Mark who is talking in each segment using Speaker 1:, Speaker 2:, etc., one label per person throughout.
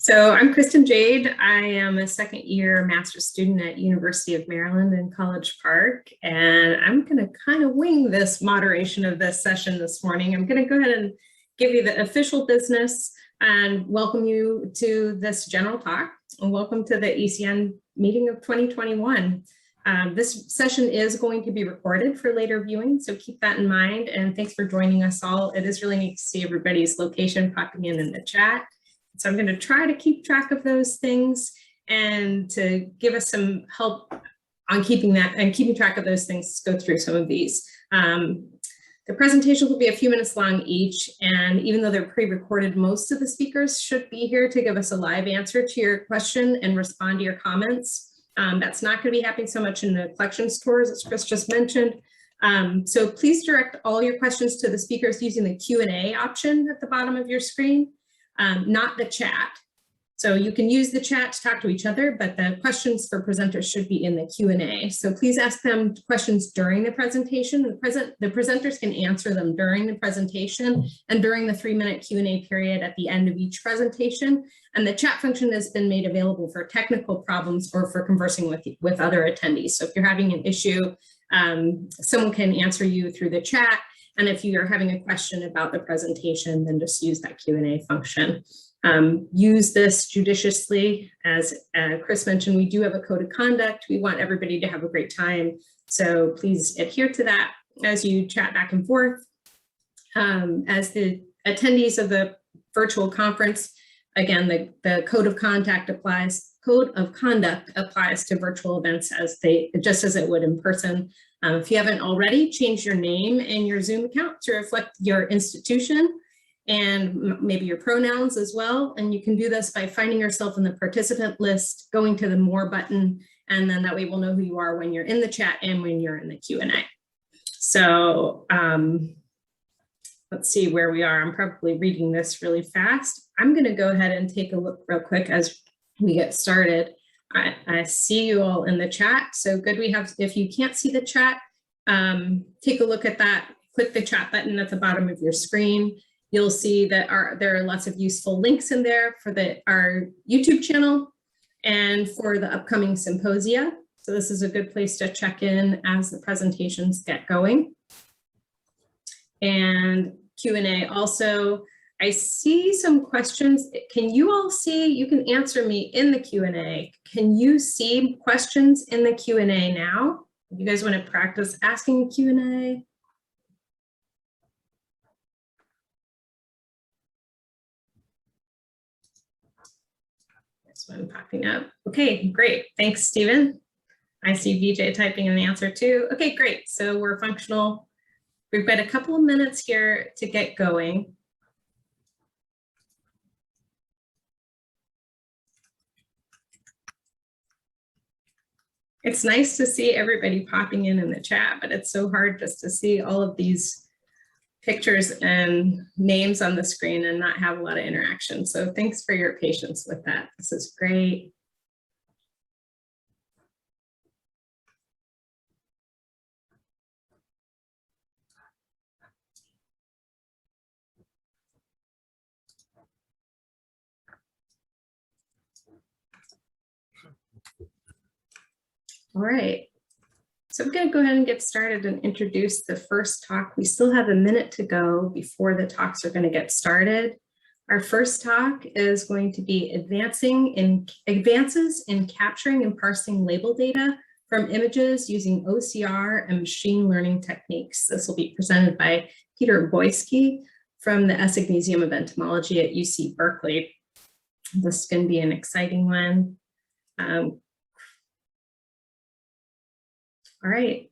Speaker 1: So I'm Kristen Jade. I am a second year master's student at University of Maryland in College Park, and I'm going to kind of wing this moderation of this session this morning. I'm going to go ahead and give you the official business and welcome you to this general talk, and welcome to the ECN meeting of 2021. This session is going to be recorded for later viewing, so keep that in mind, and thanks for joining us all. It is really neat to see everybody's location popping in the chat. So I'm going to try to keep track of those things and to give us some help on keeping track of those things, go through some of these. The presentations will be a few minutes long each, and even though they're pre-recorded, most of the speakers should be here to give us a live answer to your question and respond to your comments. That's not going to be happening so much in the collections tours, as Chris just mentioned. So please direct all your questions to the speakers using the Q&A option at the bottom of your screen. Not the chat. So you can use the chat to talk to each other, but the questions for presenters should be in the Q&A. So please ask them questions during the presentation. The presenters can answer them during the presentation and during the 3-minute Q&A period at the end of each presentation. And the chat function has been made available for technical problems or for conversing with other attendees. So if you're having an issue, someone can answer you through the chat. And if you are having a question about the presentation, then just use that Q&A function. Use this judiciously. As Chris mentioned, we do have a code of conduct. We want everybody to have a great time. So please adhere to that as you chat back and forth. As the attendees of the virtual conference, again, the code of conduct applies to virtual events just as it would in person. If you haven't already, change your name and your Zoom account to reflect your institution and maybe your pronouns as well. And you can do this by finding yourself in the participant list, going to the More button, and then that way we'll know who you are when you're in the chat and when you're in the Q&A. So let's see where we are. I'm probably reading this really fast. I'm going to go ahead and take a look real quick as we get started. I see you all in the chat, so good. If you can't see the chat, take a look at that. Click the chat button at the bottom of your screen. You'll see that there are lots of useful links in there for our YouTube channel and for the upcoming symposia. So this is a good place to check in as the presentations get going. And Q&A also. I see some questions. Can you all see? You can answer me in the Q&A. Can you see questions in the Q&A now? You guys want to practice asking Q&A? This one popping up. Okay, great. Thanks, Stephen. I see VJ typing in the answer too. Okay, great. So we're functional. We've got a couple of minutes here to get going. It's nice to see everybody popping in the chat, but it's so hard just to see all of these pictures and names on the screen and not have a lot of interaction. So thanks for your patience with that. This is great. All right, so I'm going to go ahead and get started and introduce the first talk. We still have a minute to go before the talks are going to get started. Our first talk is going to be advances in capturing and parsing label data from images using OCR and machine learning techniques. This will be presented by Peter Boyski from the Essig Museum of Entomology at UC Berkeley. This is going to be an exciting one. All right.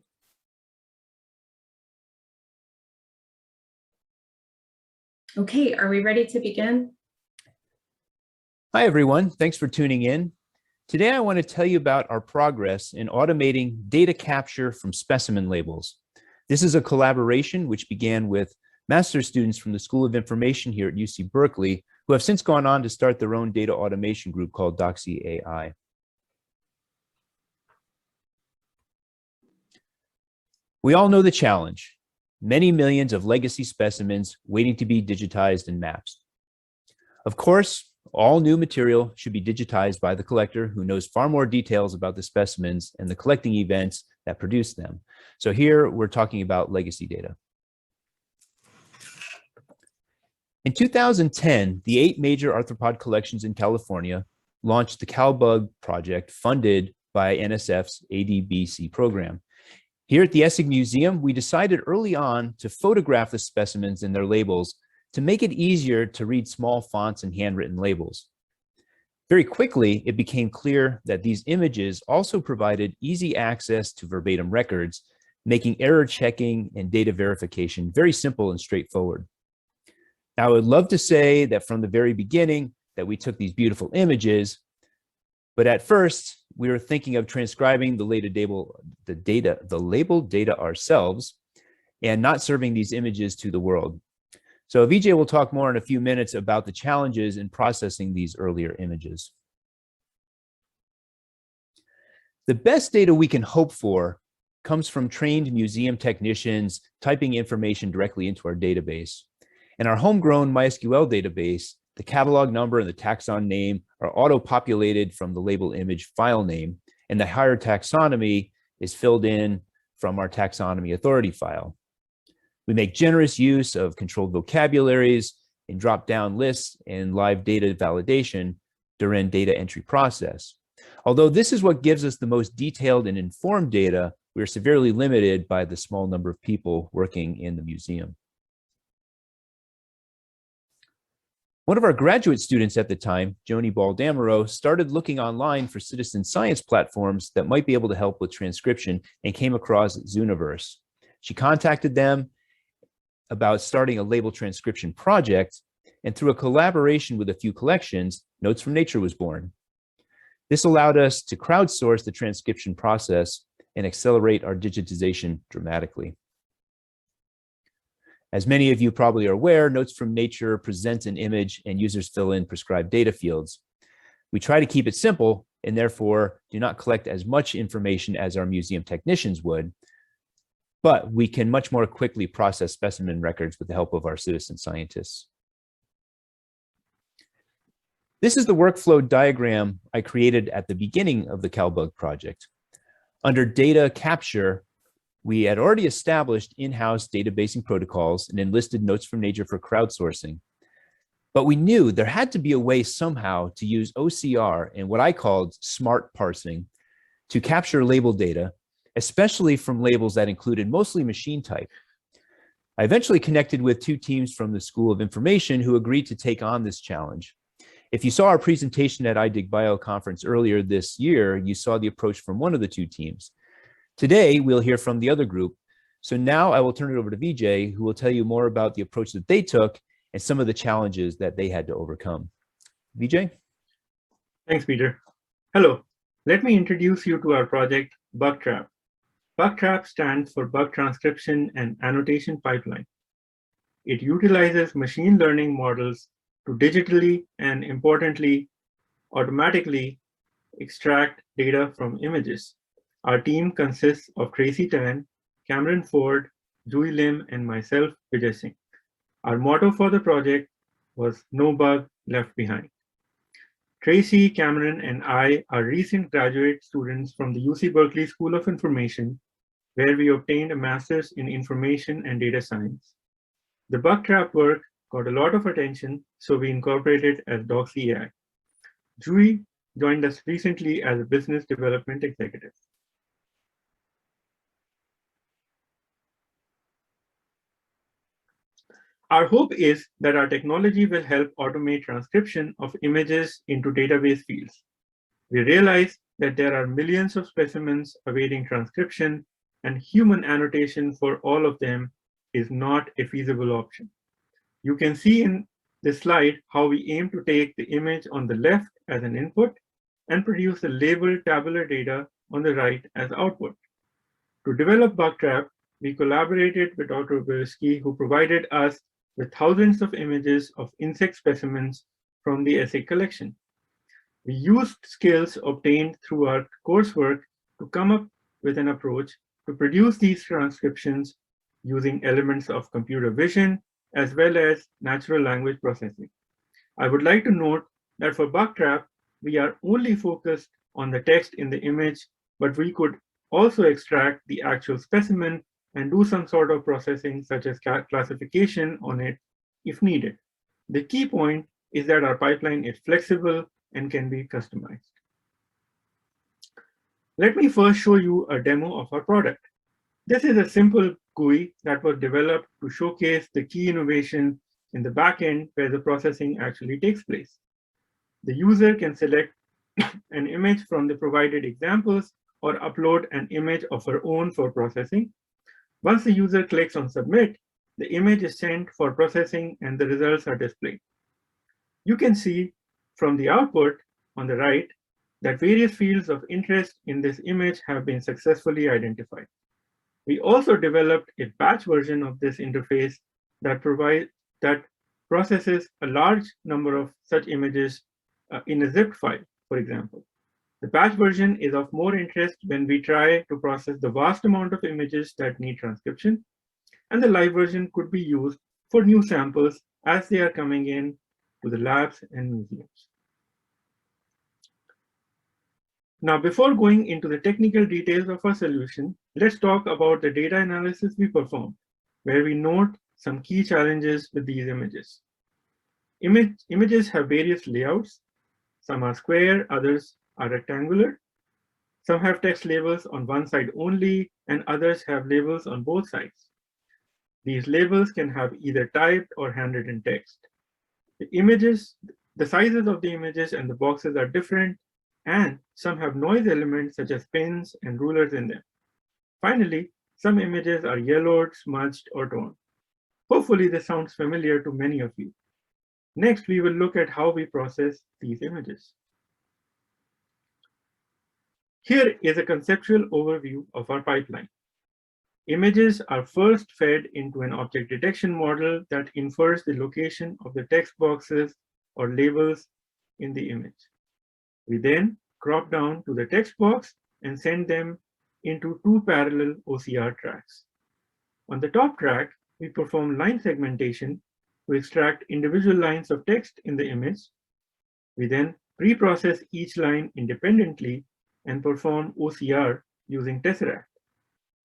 Speaker 1: Okay, are we ready to begin?
Speaker 2: Hi, everyone. Thanks for tuning in. Today, I want to tell you about our progress in automating data capture from specimen labels. This is a collaboration which began with master's students from the School of Information here at UC Berkeley, who have since gone on to start their own data automation group called Doxy AI. We all know the challenge, many millions of legacy specimens waiting to be digitized in maps. Of course, All new material should be digitized by the collector, who knows far more details about the specimens and the collecting events that produce them. So here we're talking about legacy data. In 2010, the 8 major arthropod collections in California launched the CalBug project funded by NSF's ADBC program. Here at the Essig Museum, we decided early on to photograph the specimens and their labels to make it easier to read small fonts and handwritten labels. Very quickly, it became clear that these images also provided easy access to verbatim records, making error checking and data verification very simple and straightforward. Now, I would love to say that from the very beginning that we took these beautiful images, but at first we were thinking of transcribing the labeled data ourselves and not serving these images to the world. So Vijay will talk more in a few minutes about the challenges in processing these earlier images. The best data we can hope for comes from trained museum technicians typing information directly into our database. In our homegrown MySQL database, the catalog number and the taxon name are auto-populated from the label image file name, and the higher taxonomy is filled in from our taxonomy authority file. We make generous use of controlled vocabularies and drop-down lists and live data validation during data entry process. Although this is what gives us the most detailed and informed data, we are severely limited by the small number of people working in the museum. One of our graduate students at the time, Joni Baldamero, started looking online for citizen science platforms that might be able to help with transcription and came across Zooniverse. She contacted them about starting a label transcription project, and through a collaboration with a few collections, Notes from Nature was born. This allowed us to crowdsource the transcription process and accelerate our digitization dramatically. As many of you probably are aware, Notes from Nature presents an image and users fill in prescribed data fields. We try to keep it simple and therefore do not collect as much information as our museum technicians would, but we can much more quickly process specimen records with the help of our citizen scientists. This is the workflow diagram I created at the beginning of the CalBug project. Under data capture, we had already established in-house databasing protocols and enlisted Notes from Nature for crowdsourcing. But we knew there had to be a way somehow to use OCR and what I called smart parsing to capture label data, especially from labels that included mostly machine type. I eventually connected with 2 teams from the School of Information who agreed to take on this challenge. If you saw our presentation at iDigBio conference earlier this year, you saw the approach from one of the 2 teams. Today, we'll hear from the other group. So now I will turn it over to Vijay, who will tell you more about the approach that they took and some of the challenges that they had to overcome. Vijay?
Speaker 3: Thanks, Peter. Hello, let me introduce you to our project, BugTrap. BugTrap stands for Bug Transcription and Annotation Pipeline. It utilizes machine learning models to digitally and, importantly, automatically extract data from images. Our team consists of Tracy Tan, Cameron Ford, Jui Lim, and myself, Vijay Singh. Our motto for the project was "No Bug Left Behind." Tracy, Cameron, and I are recent graduate students from the UC Berkeley School of Information, where we obtained a master's in information and data science. The BugTrap work got a lot of attention, so we incorporated as Doxy AI. Jui joined us recently as a business development executive. Our hope is that our technology will help automate transcription of images into database fields. We realize that there are millions of specimens awaiting transcription, and human annotation for all of them is not a feasible option. You can see in this slide how we aim to take the image on the left as an input and produce the labeled tabular data on the right as output. To develop BugTrap, we collaborated with Dr. Oberski, who provided us with thousands of images of insect specimens from the Essig collection. We used skills obtained through our coursework to come up with an approach to produce these transcriptions using elements of computer vision as well as natural language processing. I would like to note that for BugTrap, we are only focused on the text in the image, but we could also extract the actual specimen and do some sort of processing such as classification on it if needed. The key point is that our pipeline is flexible and can be customized. Let me first show you a demo of our product. This is a simple GUI that was developed to showcase the key innovation in the backend where the processing actually takes place. The user can select an image from the provided examples or upload an image of her own for processing. Once the user clicks on submit, the image is sent for processing and the results are displayed. You can see from the output on the right that various fields of interest in this image have been successfully identified. We also developed a batch version of this interface that processes a large number of such images in a zipped file, for example. The batch version is of more interest when we try to process the vast amount of images that need transcription, and the live version could be used for new samples as they are coming in to the labs and museums. Now, before going into the technical details of our solution, let's talk about the data analysis we performed, where we note some key challenges with these images. Images have various layouts. Some are square, others are rectangular. Some have text labels on one side only, and others have labels on both sides. These labels can have either typed or handwritten text. The sizes of the images and the boxes are different, and some have noise elements such as pins and rulers in them. Finally, some images are yellowed, smudged, or torn. Hopefully, this sounds familiar to many of you. Next, we will look at how we process these images. Here is a conceptual overview of our pipeline. Images are first fed into an object detection model that infers the location of the text boxes or labels in the image. We then crop down to the text box and send them into two parallel OCR tracks. On the top track, we perform line segmentation to extract individual lines of text in the image. We then pre-process each line independently and perform OCR using Tesseract.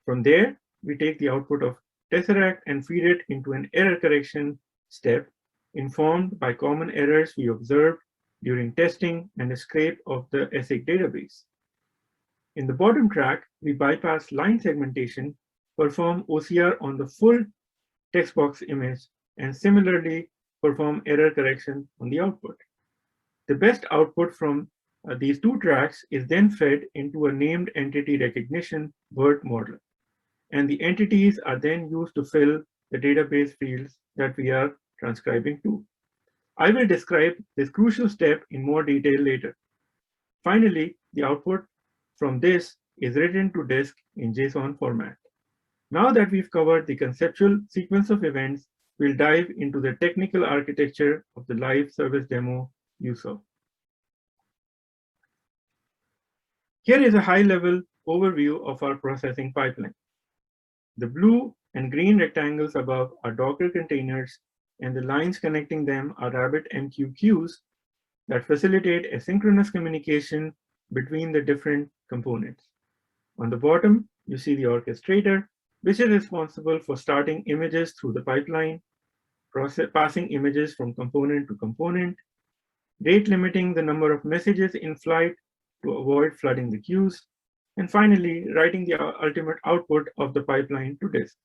Speaker 3: From there, we take the output of Tesseract and feed it into an error correction step informed by common errors we observed during testing and a scrape of the ECN database. In the bottom track, we bypass line segmentation, perform OCR on the full text box image, and similarly perform error correction on the output. The best output from these two tracks is then fed into a named entity recognition BERT model, and the entities are then used to fill the database fields that we are transcribing to. I will describe this crucial step in more detail later. Finally, the output from this is written to disk in JSON format. Now that we've covered the conceptual sequence of events, we'll dive into the technical architecture of the live service demo you saw. Here is a high-level overview of our processing pipeline. The blue and green rectangles above are Docker containers, and the lines connecting them are RabbitMQ queues that facilitate asynchronous communication between the different components. On the bottom, you see the orchestrator, which is responsible for starting images through the pipeline, passing images from component to component, rate limiting the number of messages in flight to avoid flooding the queues, and finally, writing the ultimate output of the pipeline to disk.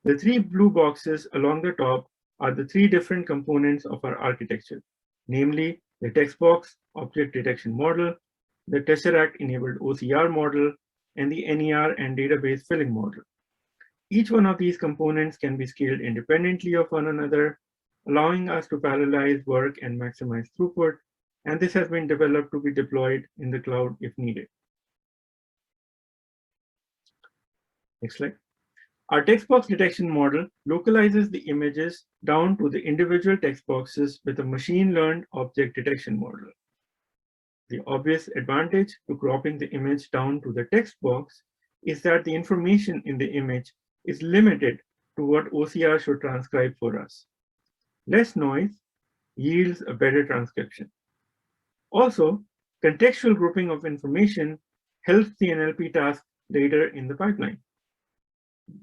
Speaker 3: The three blue boxes along the top are the three different components of our architecture, namely the text box object detection model, the Tesseract-enabled OCR model, and the NER and database filling model. Each one of these components can be scaled independently of one another, allowing us to parallelize work and maximize throughput, and this has been developed to be deployed in the cloud if needed. Next slide. Our text box detection model localizes the images down to the individual text boxes with a machine-learned object detection model. The obvious advantage to cropping the image down to the text box is that the information in the image is limited to what OCR should transcribe for us. Less noise yields a better transcription. Also, contextual grouping of information helps the NLP task later in the pipeline.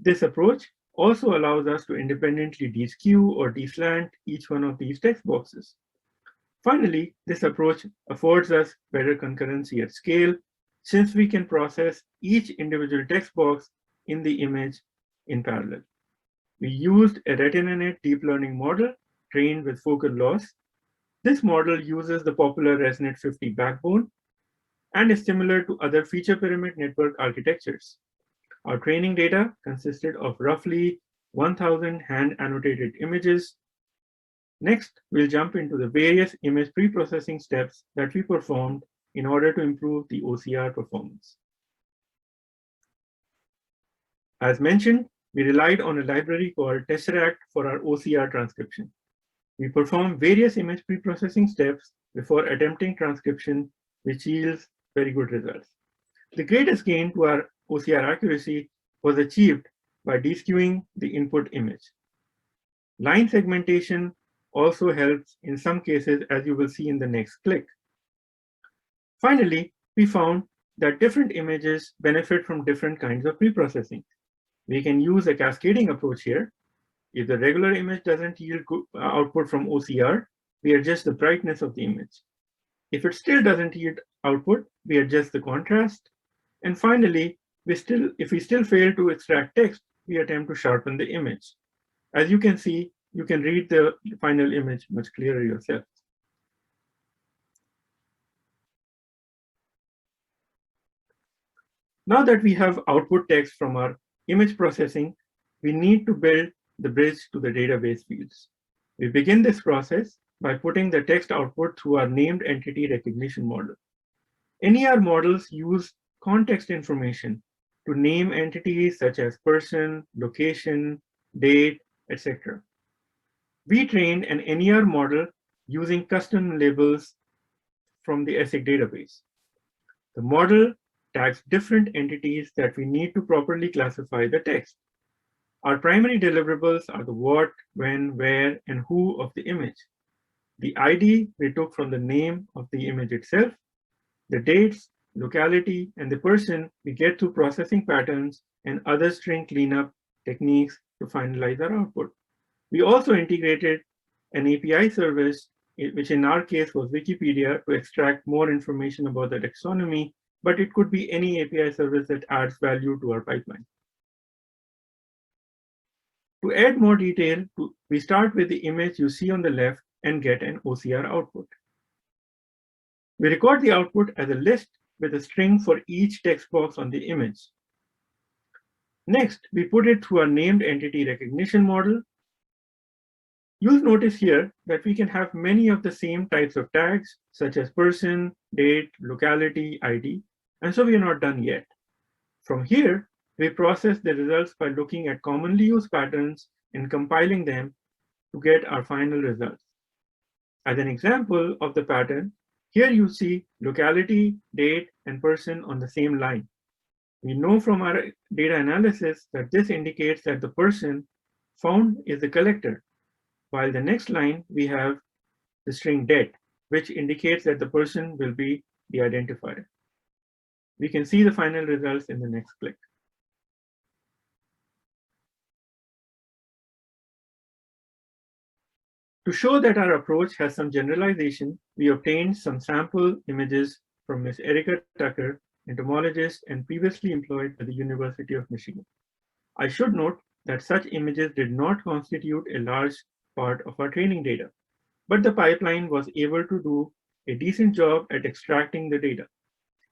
Speaker 3: This approach also allows us to independently deskew or deslant each one of these text boxes. Finally, this approach affords us better concurrency at scale, since we can process each individual text box in the image in parallel. We used a RetinaNet deep learning model trained with focal loss. This model uses the popular ResNet 50 backbone and is similar to other feature pyramid network architectures. Our training data consisted of roughly 1,000 hand-annotated images. Next, we'll jump into the various image pre-processing steps that we performed in order to improve the OCR performance. As mentioned, we relied on a library called Tesseract for our OCR transcription. We performed various image pre-processing steps before attempting transcription, which yields very good results. The greatest gain to our OCR accuracy was achieved by deskewing the input image. Line segmentation also helps in some cases, as you will see in the next click. Finally, we found that different images benefit from different kinds of pre-processing. We can use a cascading approach here. If the regular image doesn't yield output from OCR, we adjust the brightness of the image. If it still doesn't yield output, we adjust the contrast. And finally, if we still fail to extract text, we attempt to sharpen the image. As you can see, you can read the final image much clearer yourself. Now that we have output text from our image processing, we need to build the bridge to the database fields. We begin this process by putting the text output through our named entity recognition model. NER models use context information to name entities such as person, location, date, etc. We trained an NER model using custom labels from the ESSIC database. The model tags different entities that we need to properly classify the text. Our primary deliverables are the what, when, where, and who of the image. The ID we took from the name of the image itself. The dates, locality, and the person we get through processing patterns and other string cleanup techniques to finalize our output. We also integrated an API service, which in our case was Wikipedia, to extract more information about the taxonomy, but it could be any API service that adds value to our pipeline. To add more detail, we start with the image you see on the left and get an OCR output. We record the output as a list with a string for each text box on the image. Next, we put it through our named entity recognition model. You'll notice here that we can have many of the same types of tags, such as person, date, locality, ID, and so we are not done yet. From here, we process the results by looking at commonly used patterns and compiling them to get our final results. As an example of the pattern, here you see locality, date, and person on the same line. We know from our data analysis that this indicates that the person found is the collector, while the next line we have the string det, which indicates that the person will be the identifier. We can see the final results in the next click. To show that our approach has some generalization, we obtained some sample images from Ms. Erica Tucker, entomologist and previously employed at the University of Michigan. I should note that such images did not constitute a large part of our training data, but the pipeline was able to do a decent job at extracting the data.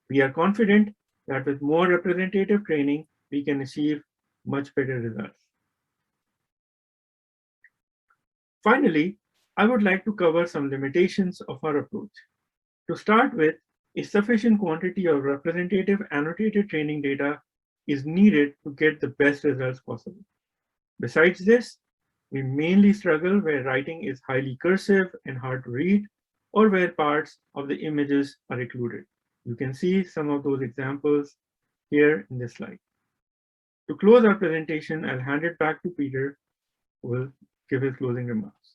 Speaker 3: We are confident that with more representative training, we can achieve much better results. Finally, I would like to cover some limitations of our approach. To start with, a sufficient quantity of representative annotated training data is needed to get the best results possible. Besides this, we mainly struggle where writing is highly cursive and hard to read, or where parts of the images are occluded. You can see some of those examples here in this slide. To close our presentation, I'll hand it back to Peter, who will give his closing remarks.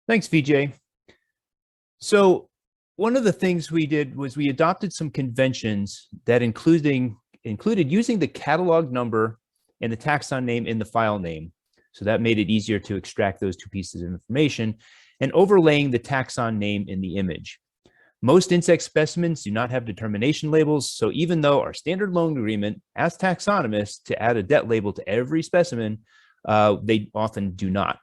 Speaker 2: Thanks, VJ. So one of the things we did was we adopted some conventions that included using the catalog number and the taxon name in the file name. So that made it easier to extract those two pieces of information, and overlaying the taxon name in the image. Most insect specimens do not have determination labels, so even though our standard loan agreement asks taxonomists to add a det label to every specimen, they often do not.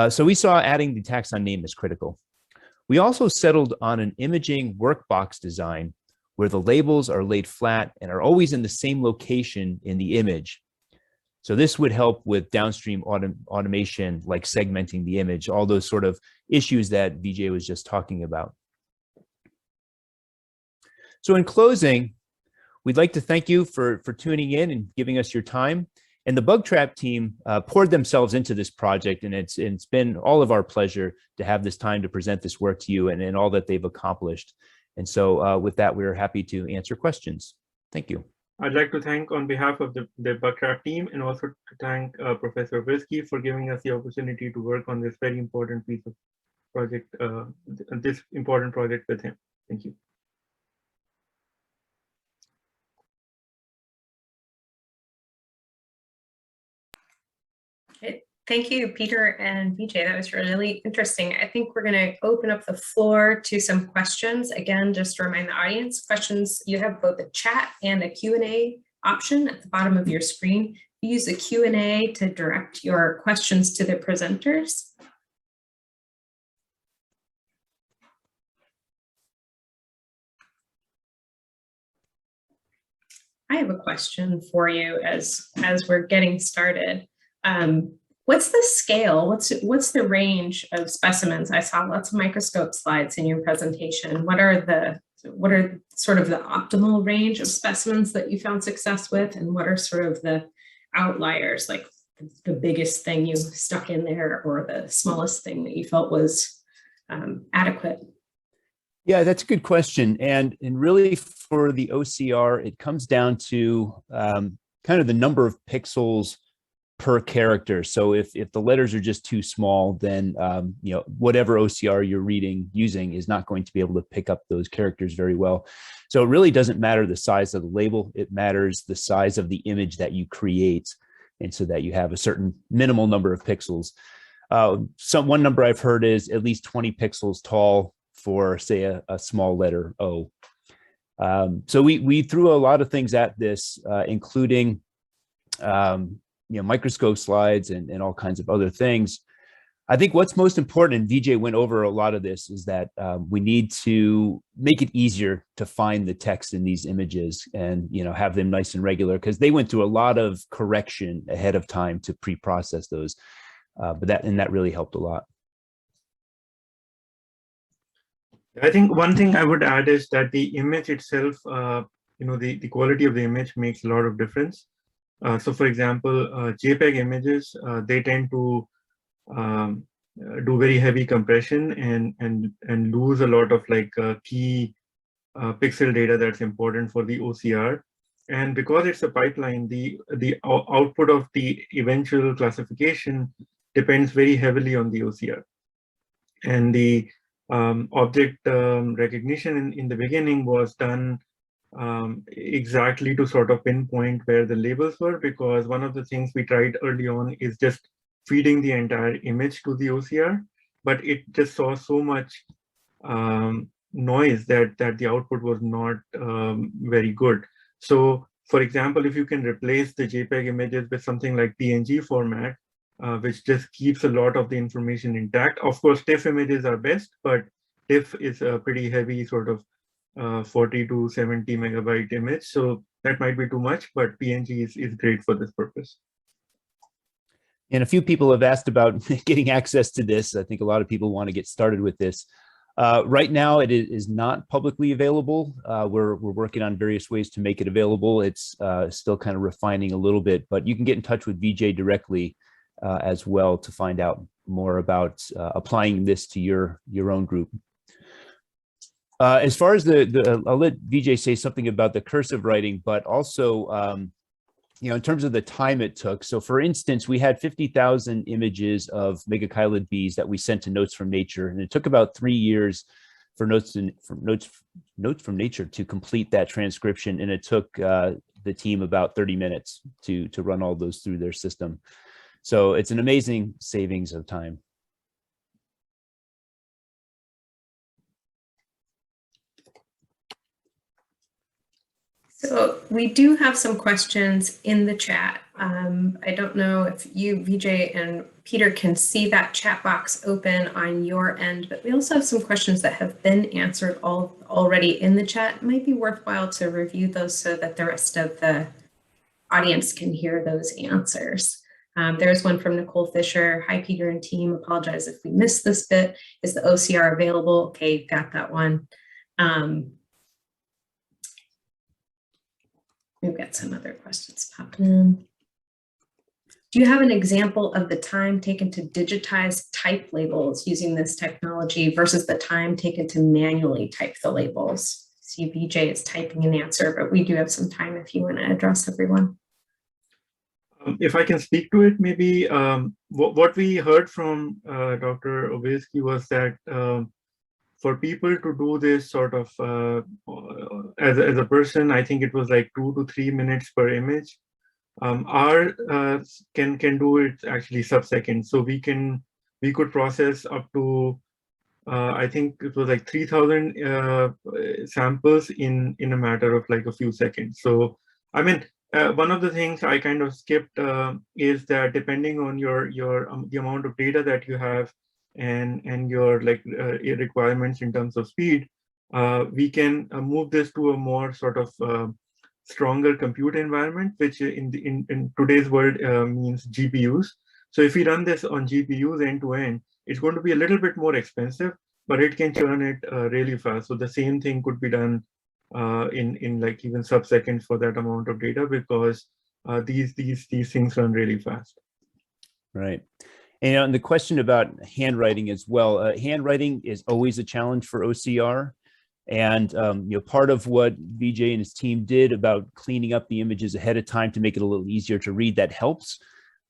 Speaker 2: So we saw adding the taxon name is critical. We also settled on an imaging workbox design where the labels are laid flat and are always in the same location in the image. So this would help with downstream automation, like segmenting the image, all those sort of issues that VJ was just talking about. So in closing, we'd like to thank you for tuning in and giving us your time. And the Bug Trap team poured themselves into this project, and it's been all of our pleasure to have this time to present this work to you and all that they've accomplished. And so with that, we're happy to answer questions. Thank you.
Speaker 3: I'd like to thank on behalf of the Bug Trap team, and also to thank Professor Brisky for giving us the opportunity to work on this very important piece of project, this important project with him. Thank you.
Speaker 1: Thank you, Peter and VJ. That was really interesting. I think we're going to open up the floor to some questions. Again, just to remind the audience, questions, you have both a chat and a Q&A option at the bottom of your screen. You use the Q&A to direct your questions to the presenters. I have a question for you as we're getting started. What's the scale? What's the range of specimens? I saw lots of microscope slides in your presentation. What are sort of the optimal range of specimens that you found success with, and what are sort of the outliers, like the biggest thing you stuck in there or the smallest thing that you felt was adequate?
Speaker 2: Yeah, that's a good question. And really for the OCR, it comes down to kind of the number of pixels per character. So if the letters are just too small, then whatever OCR you're using is not going to be able to pick up those characters very well. So it really doesn't matter the size of the label. It matters the size of the image that you create, and so that you have a certain minimal number of pixels. One number I've heard is at least 20 pixels tall for, say, a small letter O. So we threw a lot of things at this, including microscope slides and all kinds of other things. I think what's most important, and VJ went over a lot of this, is that we need to make it easier to find the text in these images and have them nice and regular, because they went through a lot of correction ahead of time to pre-process those. But that really helped a lot.
Speaker 3: I think one thing I would add is that the image itself, the quality of the image makes a lot of difference. So for example, JPEG images, they tend to do very heavy compression and lose a lot of key pixel data that's important for the OCR. And because it's a pipeline, the output of the eventual classification depends very heavily on the OCR. And the object recognition in the beginning was done exactly to sort of pinpoint where the labels were, because one of the things we tried early on is just feeding the entire image to the OCR, but it just saw so much noise that the output was not very good. So for example, if you can replace the JPEG images with something like PNG format, which just keeps a lot of the information intact. Of course, TIFF images are best, but TIFF is a pretty heavy sort of 40 to 70 megabyte image. So that might be too much, but PNG is great for this purpose.
Speaker 2: And a few people have asked about getting access to this. I think a lot of people want to get started with this. Right now, it is not publicly available. We're working on various ways to make it available. It's still kind of refining a little bit, but you can get in touch with VJ directly as well to find out more about applying this to your own group. As far as I'll let VJ say something about the cursive writing, but also in terms of the time it took. So for instance, we had 50,000 images of megachilid bees that we sent to Notes from Nature, and it took about 3 years for Notes from Nature to complete that transcription, and it took the team about 30 minutes to run all those through their system. So it's an amazing savings of time.
Speaker 1: So we do have some questions in the chat. I don't know if you, Vijay and Peter, can see that chat box open on your end, but we also have some questions that have been answered already in the chat. It might be worthwhile to review those so that the rest of the audience can hear those answers. There's one from Nicole Fisher. Hi, Peter and team. Apologize if we missed this bit. Is the OCR available? Okay, got that one. We've got some other questions popping in. Do you have an example of the time taken to digitize type labels using this technology versus the time taken to manually type the labels? See, VJ is typing an answer, but we do have some time if you want to address everyone.
Speaker 3: If I can speak to it, maybe what we heard from Dr. Obesky was that for people to do this sort of as a person, I think it was like 2 to 3 minutes per image. R can do it actually sub-seconds. So we could process up to I think it was like 3,000 samples in a matter of like a few seconds. So I mean, one of the things I kind of skipped is that depending on the amount of data that you have and your like requirements in terms of speed, we can move this to a more sort of stronger compute environment, which in today's world means GPUs. So if we run this on GPUs end to end, it's going to be a little bit more expensive, but it can churn it really fast. So the same thing could be done in like even sub-seconds for that amount of data, because these things run really fast.
Speaker 2: Right. And on the question about handwriting as well, handwriting is always a challenge for OCR. And part of what Vijay and his team did about cleaning up the images ahead of time to make it a little easier to read, that helps.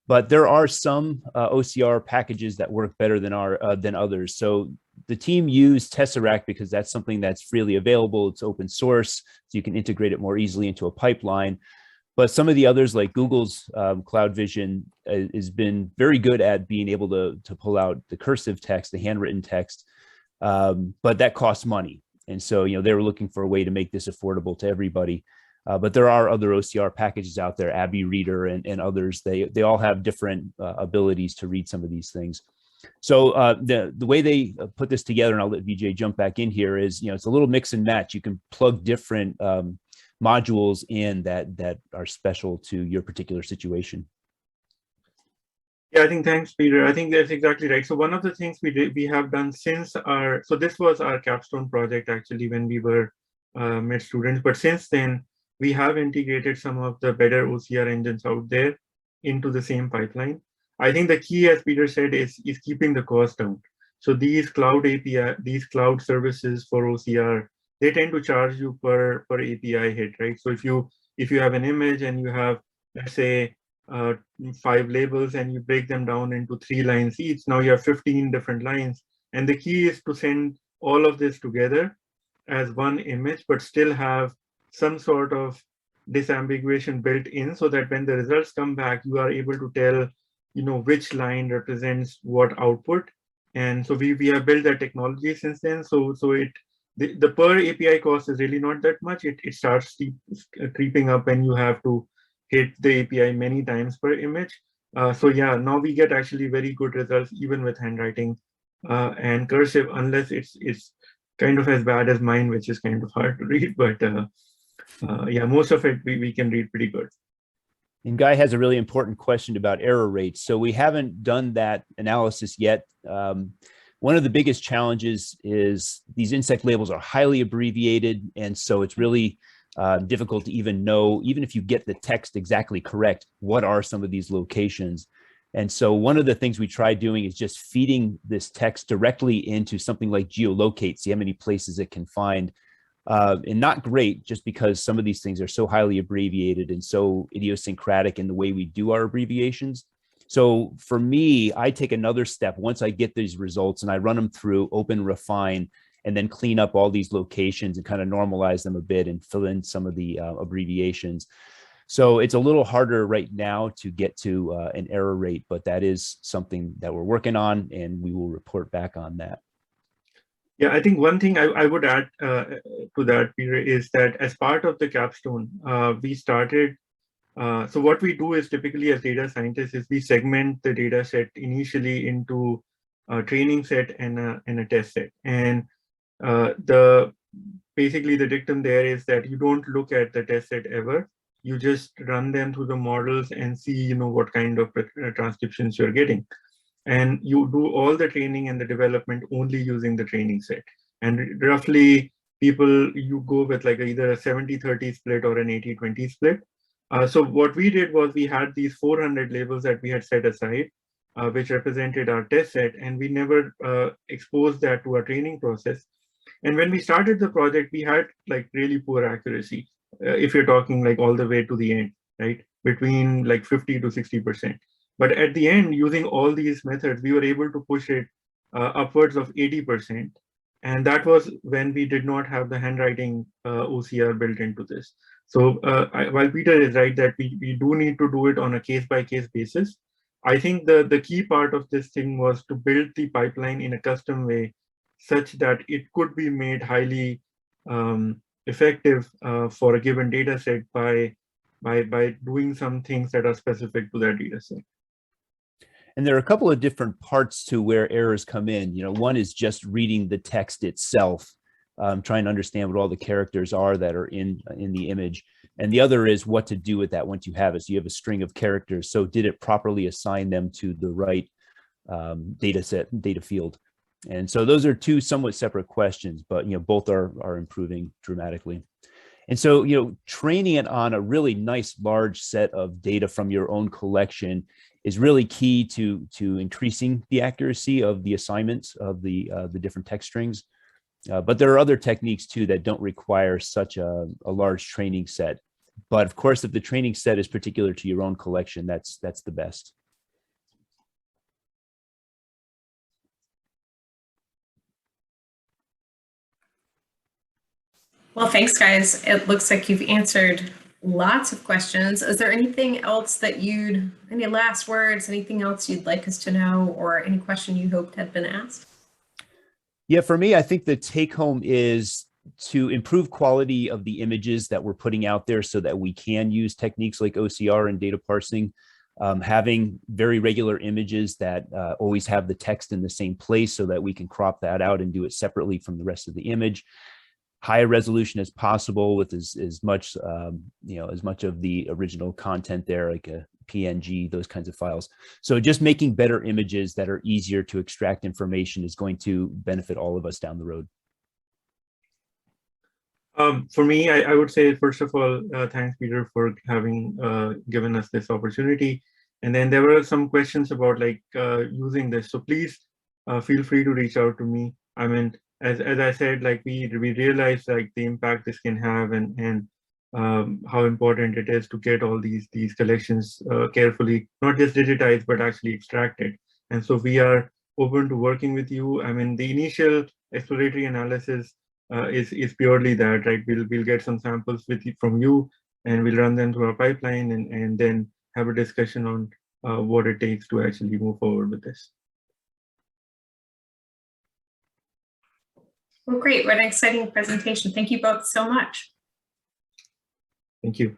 Speaker 2: But there are some OCR packages that work better than others. So the team used Tesseract because that's something that's freely available. It's open source, so you can integrate it more easily into a pipeline. But some of the others, like Google's Cloud Vision, has been very good at being able to pull out the cursive text, the handwritten text, but that costs money. And so, they were looking for a way to make this affordable to everybody. But there are other OCR packages out there, Abbey Reader and others. They all have different abilities to read some of these things. So the way they put this together, and I'll let Vijay jump back in here, is it's a little mix and match. You can plug different modules in that are special to your particular situation.
Speaker 3: Yeah, I think thanks, Peter. I think that's exactly right. So one of the things we have done since so this was our capstone project actually when we were mid students, but since then we have integrated some of the better OCR engines out there into the same pipeline. I think the key, as Peter said, is keeping the cost down. So these cloud API, these cloud services for OCR, they tend to charge you per API hit, right? So if you have an image and you have, let's say, 5 labels and you break them down into 3 lines each, now you have 15 different lines. And the key is to send all of this together as one image, but still have some sort of disambiguation built in, so that when the results come back, you are able to tell, which line represents what output. And so we have built that technology since then. So the per API cost is really not that much. It starts creeping up when you have to hit the API many times per image. So yeah, now we get actually very good results even with handwriting and cursive, unless it's kind of as bad as mine, which is kind of hard to read. But yeah, most of it we can read pretty good.
Speaker 2: And Guy has a really important question about error rates. So we haven't done that analysis yet. One of the biggest challenges is these insect labels are highly abbreviated. And so it's really difficult to even know, even if you get the text exactly correct, what are some of these locations. And so one of the things we tried doing is just feeding this text directly into something like geolocate, see how many places it can find. and not great just because some of these things are so highly abbreviated and so idiosyncratic in the way we do our abbreviations. So for me, I take another step once I get these results and I run them through open, refine, and then clean up all these locations and kind of normalize them a bit and fill in some of the abbreviations. So it's a little harder right now to get to an error rate, but that is something that we're working on, and we will report back on that.
Speaker 3: Yeah, I think one thing I would add to that, Peter, is that as part of the capstone, we started, so what we do is typically as data scientists is we segment the data set initially into a training set and a test set. And basically the dictum there is that you don't look at the test set ever. You just run them through the models and see, what kind of transcriptions you're getting. And you do all the training and the development only using the training set. And roughly you go with like either a 70-30 split or an 80-20 split. So what we did was we had these 400 labels that we had set aside, which represented our test set, and we never exposed that to our training process. And when we started the project, we had like really poor accuracy. If you're talking like all the way to the end, right? Between like 50 to 60%. But at the end, using all these methods, we were able to push it upwards of 80%. And that was when we did not have the handwriting OCR built into this. So while Peter is right that we do need to do it on a case-by-case basis, I think the key part of this thing was to build the pipeline in a custom way such that it could be made highly effective for a given data set by doing some things that are specific to that data set.
Speaker 2: And there are a couple of different parts to where errors come in. One is just reading the text itself, trying to understand what all the characters are that are in the image. And the other is what to do with that once you have it. So you have a string of characters. So did it properly assign them to the right data field? And so those are two somewhat separate questions, but both are improving dramatically. And so training it on a really nice large set of data from your own collection is really key to increasing the accuracy of the assignments of the different text strings. But there are other techniques too that don't require such a large training set. But of course, if the training set is particular to your own collection, that's the best.
Speaker 1: Well, thanks, guys. It looks like you've answered lots of questions. Is there anything else that any last words, anything else you'd like us to know, or any question you hoped had been asked?
Speaker 2: Yeah, for me, I think the take home is to improve quality of the images that we're putting out there so that we can use techniques like OCR and data parsing. Having very regular images that always have the text in the same place so that we can crop that out and do it separately from the rest of the image. High resolution as possible with as much as much of the original content there, like a PNG, those kinds of files. So just making better images that are easier to extract information is going to benefit all of us down the road.
Speaker 3: For me, I would say, first of all, thanks, Peter, for having given us this opportunity. And then there were some questions about using this. So please feel free to reach out to me. I mean, as I said, we realize the impact this can have and how important it is to get all these collections carefully, not just digitized, but actually extracted. And so we are open to working with you. I mean, the initial exploratory analysis is purely that, right? We'll get some samples from you, and we'll run them through our pipeline and then have a discussion on what it takes to actually move forward with this.
Speaker 1: Well, great. What an exciting presentation. Thank you both so much.
Speaker 3: Thank you.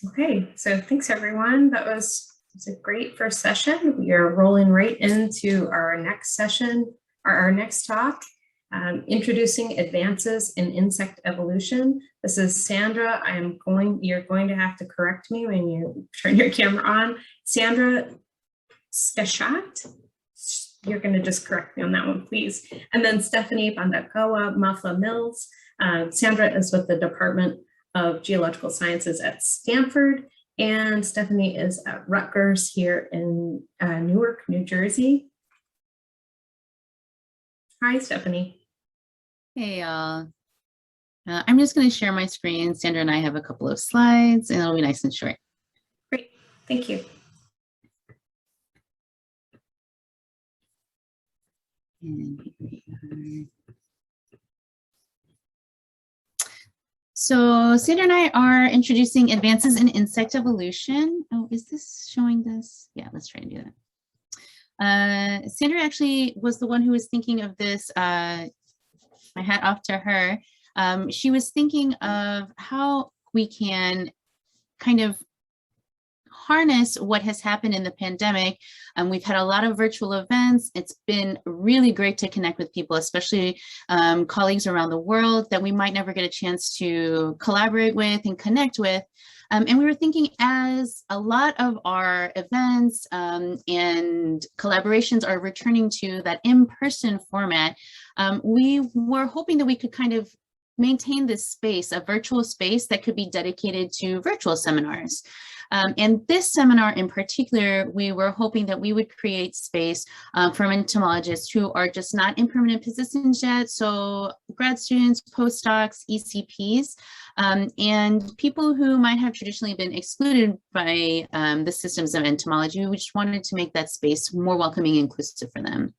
Speaker 1: Okay, so thanks everyone. That was a great first session. We are rolling right into our next session, or our next talk, introducing advances in insect evolution. This is Sandra. You're going to have to correct me when you turn your camera on. Sandra Skashat. You're going to just correct me on that one, please. And then Stephanie Bandakawa Mafla Mills. Sandra is with the Department of Geological Sciences at Stanford, And Stephanie is at Rutgers here in Newark, New Jersey. Hi, Stephanie.
Speaker 4: Hey, y'all. I'm just going to share my screen. Sandra and I have a couple of slides, and it'll be nice and short.
Speaker 1: Great, thank you.
Speaker 4: And here we are. So Sandra and I are introducing advances in insect evolution. Oh, is this showing this? Yeah, let's try and do that. Sandra actually was the one who was thinking of this. My hat off to her. She was thinking of how we can kind of harness what has happened in the pandemic. We've had a lot of virtual events. It's been really great to connect with people, especially colleagues around the world that we might never get a chance to collaborate with and connect with. And we were thinking, as a lot of our events and collaborations are returning to that in-person format, we were hoping that we could kind of maintain this space, a virtual space that could be dedicated to virtual seminars. And this seminar in particular, we were hoping that we would create space for entomologists who are just not in permanent positions yet. So grad students, postdocs, ECPs, and people who might have traditionally been excluded by the systems of entomology. We just wanted to make that space more welcoming and inclusive for them.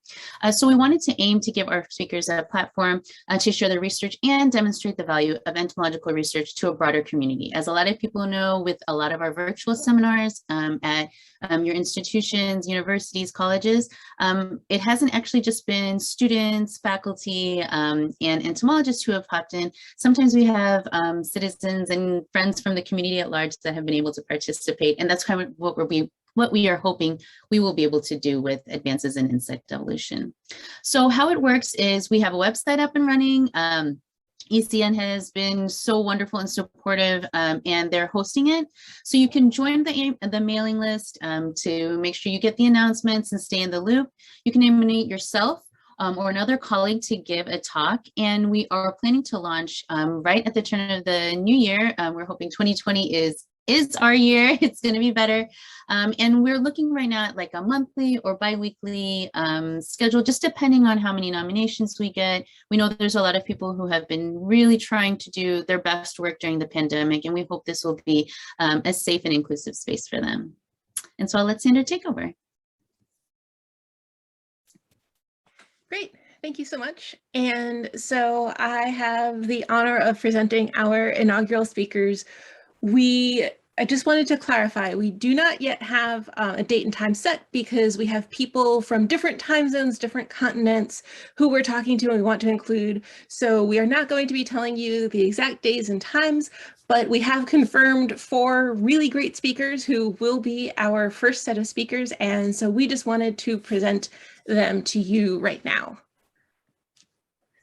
Speaker 4: So we wanted to aim to give our speakers a platform to share their research and demonstrate the value of entomological research to a broader community. As a lot of people know, with a lot of our virtual seminars at your institutions, universities, colleges, it hasn't actually just been students, faculty, and entomologists who have hopped in. Sometimes we have citizens and friends from the community at large that have been able to participate, and that's kind of what we are hoping we will be able to do with advances in insect evolution. So how it works is we have a website up and running. ECN has been so wonderful and supportive, and they're hosting it. So you can join the mailing list to make sure you get the announcements and stay in the loop. You can nominate yourself or another colleague to give a talk, and we are planning to launch right at the turn of the new year. We're hoping 2020 is our year. It's going to be better. And we're looking right now at like a monthly or bi-weekly schedule, just depending on how many nominations we get. We know there's a lot of people who have been really trying to do their best work during the pandemic, and we hope this will be a safe and inclusive space for them. And so I'll let Sandra take over.
Speaker 5: Great, thank you so much. And so I have the honor of presenting our inaugural speakers. I just wanted to clarify, we do not yet have a date and time set because we have people from different time zones, different continents who we're talking to and we want to include. So we are not going to be telling you the exact days and times, but we have confirmed 4 really great speakers who will be our first set of speakers. And so we just wanted to present them to you right now.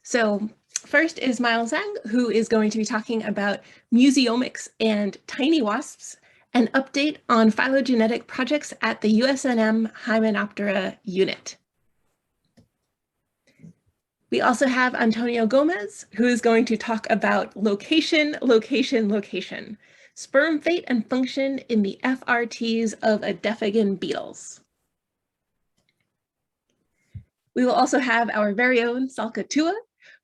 Speaker 5: So first is Miles Zhang, who is going to be talking about museomics and tiny wasps, an update on phylogenetic projects at the USNM Hymenoptera unit. We also have Antonio Gomez, who is going to talk about location, sperm fate and function in the FRTs of Adephagon beetles. We will also have our very own Salka Tua,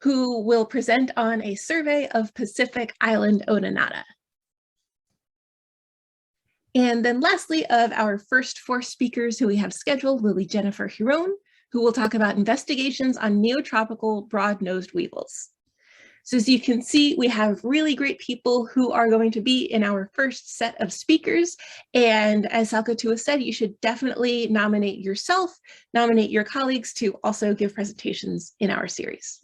Speaker 5: who will present on a survey of Pacific Island Odonata. And then lastly, of our first 4 speakers who we have scheduled, Lily Jennifer Huron, who will talk about investigations on neotropical broad-nosed weevils. So as you can see, we have really great people who are going to be in our first set of speakers. And as Salka Tua said, you should definitely nominate yourself, nominate your colleagues to also give presentations in our series.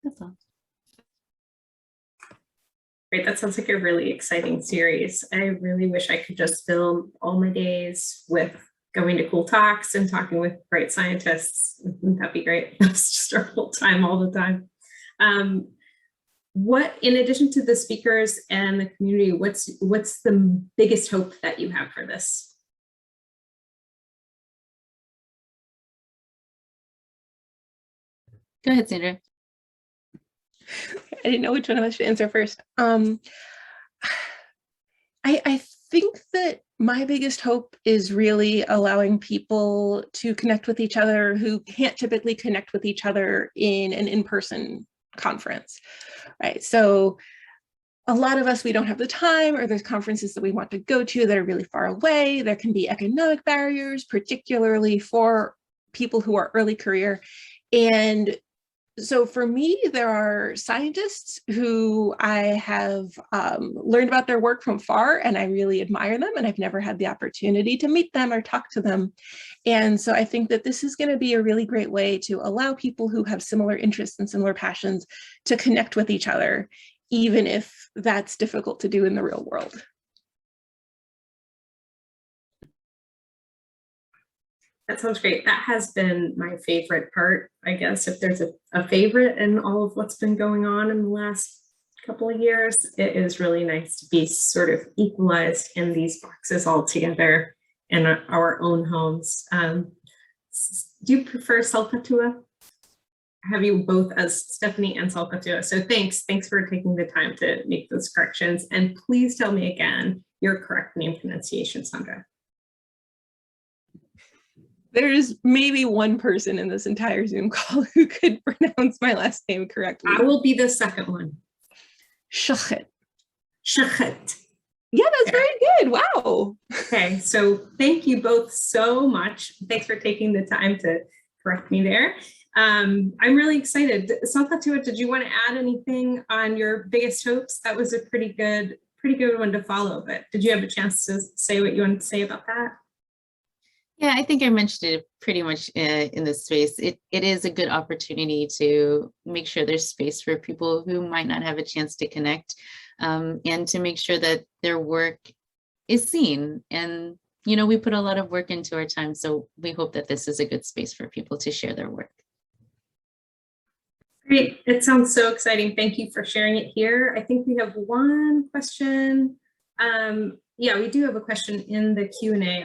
Speaker 4: That's all.
Speaker 1: Great, that sounds like a really exciting series. I really wish I could just fill all my days with going to cool talks and talking with great scientists. Wouldn't that be great? That's just our whole time, all the time. What, in addition to the speakers and the community, what's the biggest hope that you have for this?
Speaker 4: Go ahead, Sandra.
Speaker 5: I didn't know which one of us should answer first. I think that my biggest hope is really allowing people to connect with each other who can't typically connect with each other in an in-person conference, right? So a lot of us, we don't have the time, or there's conferences that we want to go to that are really far away. There can be economic barriers, particularly for people who are early career. And so for me, there are scientists who I have learned about their work from far, and I really admire them, and I've never had the opportunity to meet them or talk to them. And so I think that this is going to be a really great way to allow people who have similar interests and similar passions to connect with each other, even if that's difficult to do in the real world.
Speaker 1: That sounds great. That has been my favorite part, I guess. If there's a favorite in all of what's been going on in the last couple of years, it is really nice to be sort of equalized in these boxes all together in our own homes. Do you prefer Salkatua? Have you both as Stephanie and Salkatua? So thanks for taking the time to make those corrections. And please tell me again your correct name pronunciation, Sandra.
Speaker 5: There's maybe one person in this entire Zoom call who could pronounce my last name correctly.
Speaker 1: I will be the second one.
Speaker 5: Shachet.
Speaker 1: Shachet.
Speaker 5: Yeah, that's very good. Wow.
Speaker 1: Okay, so thank you both so much. Thanks for taking the time to correct me there. I'm really excited. Salkatua, did you want to add anything on your biggest hopes? That was a pretty good one to follow, but did you have a chance to say what you wanted to say about that?
Speaker 4: Yeah, I think I mentioned it pretty much in this space. It is a good opportunity to make sure there's space for people who might not have a chance to connect, and to make sure that their work is seen. And, you know, we put a lot of work into our time, so we hope that this is a good space for people to share their work.
Speaker 1: Great, it sounds so exciting. Thank you for sharing it here. I think we have one question. Yeah, we do have a question in the Q&A.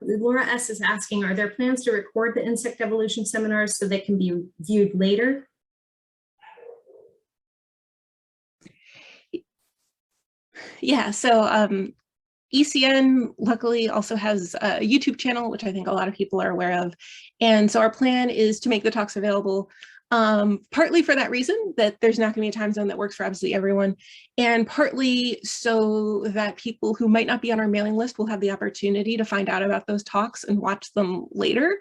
Speaker 1: Laura S. is asking, are there plans to record the insect evolution seminars so they can be viewed later?
Speaker 5: Yeah, so ECN luckily also has a YouTube channel, which I think a lot of people are aware of. And so our plan is to make the talks available, partly for that reason, that there's not going to be a time zone that works for absolutely everyone, and partly so that people who might not be on our mailing list will have the opportunity to find out about those talks and watch them later.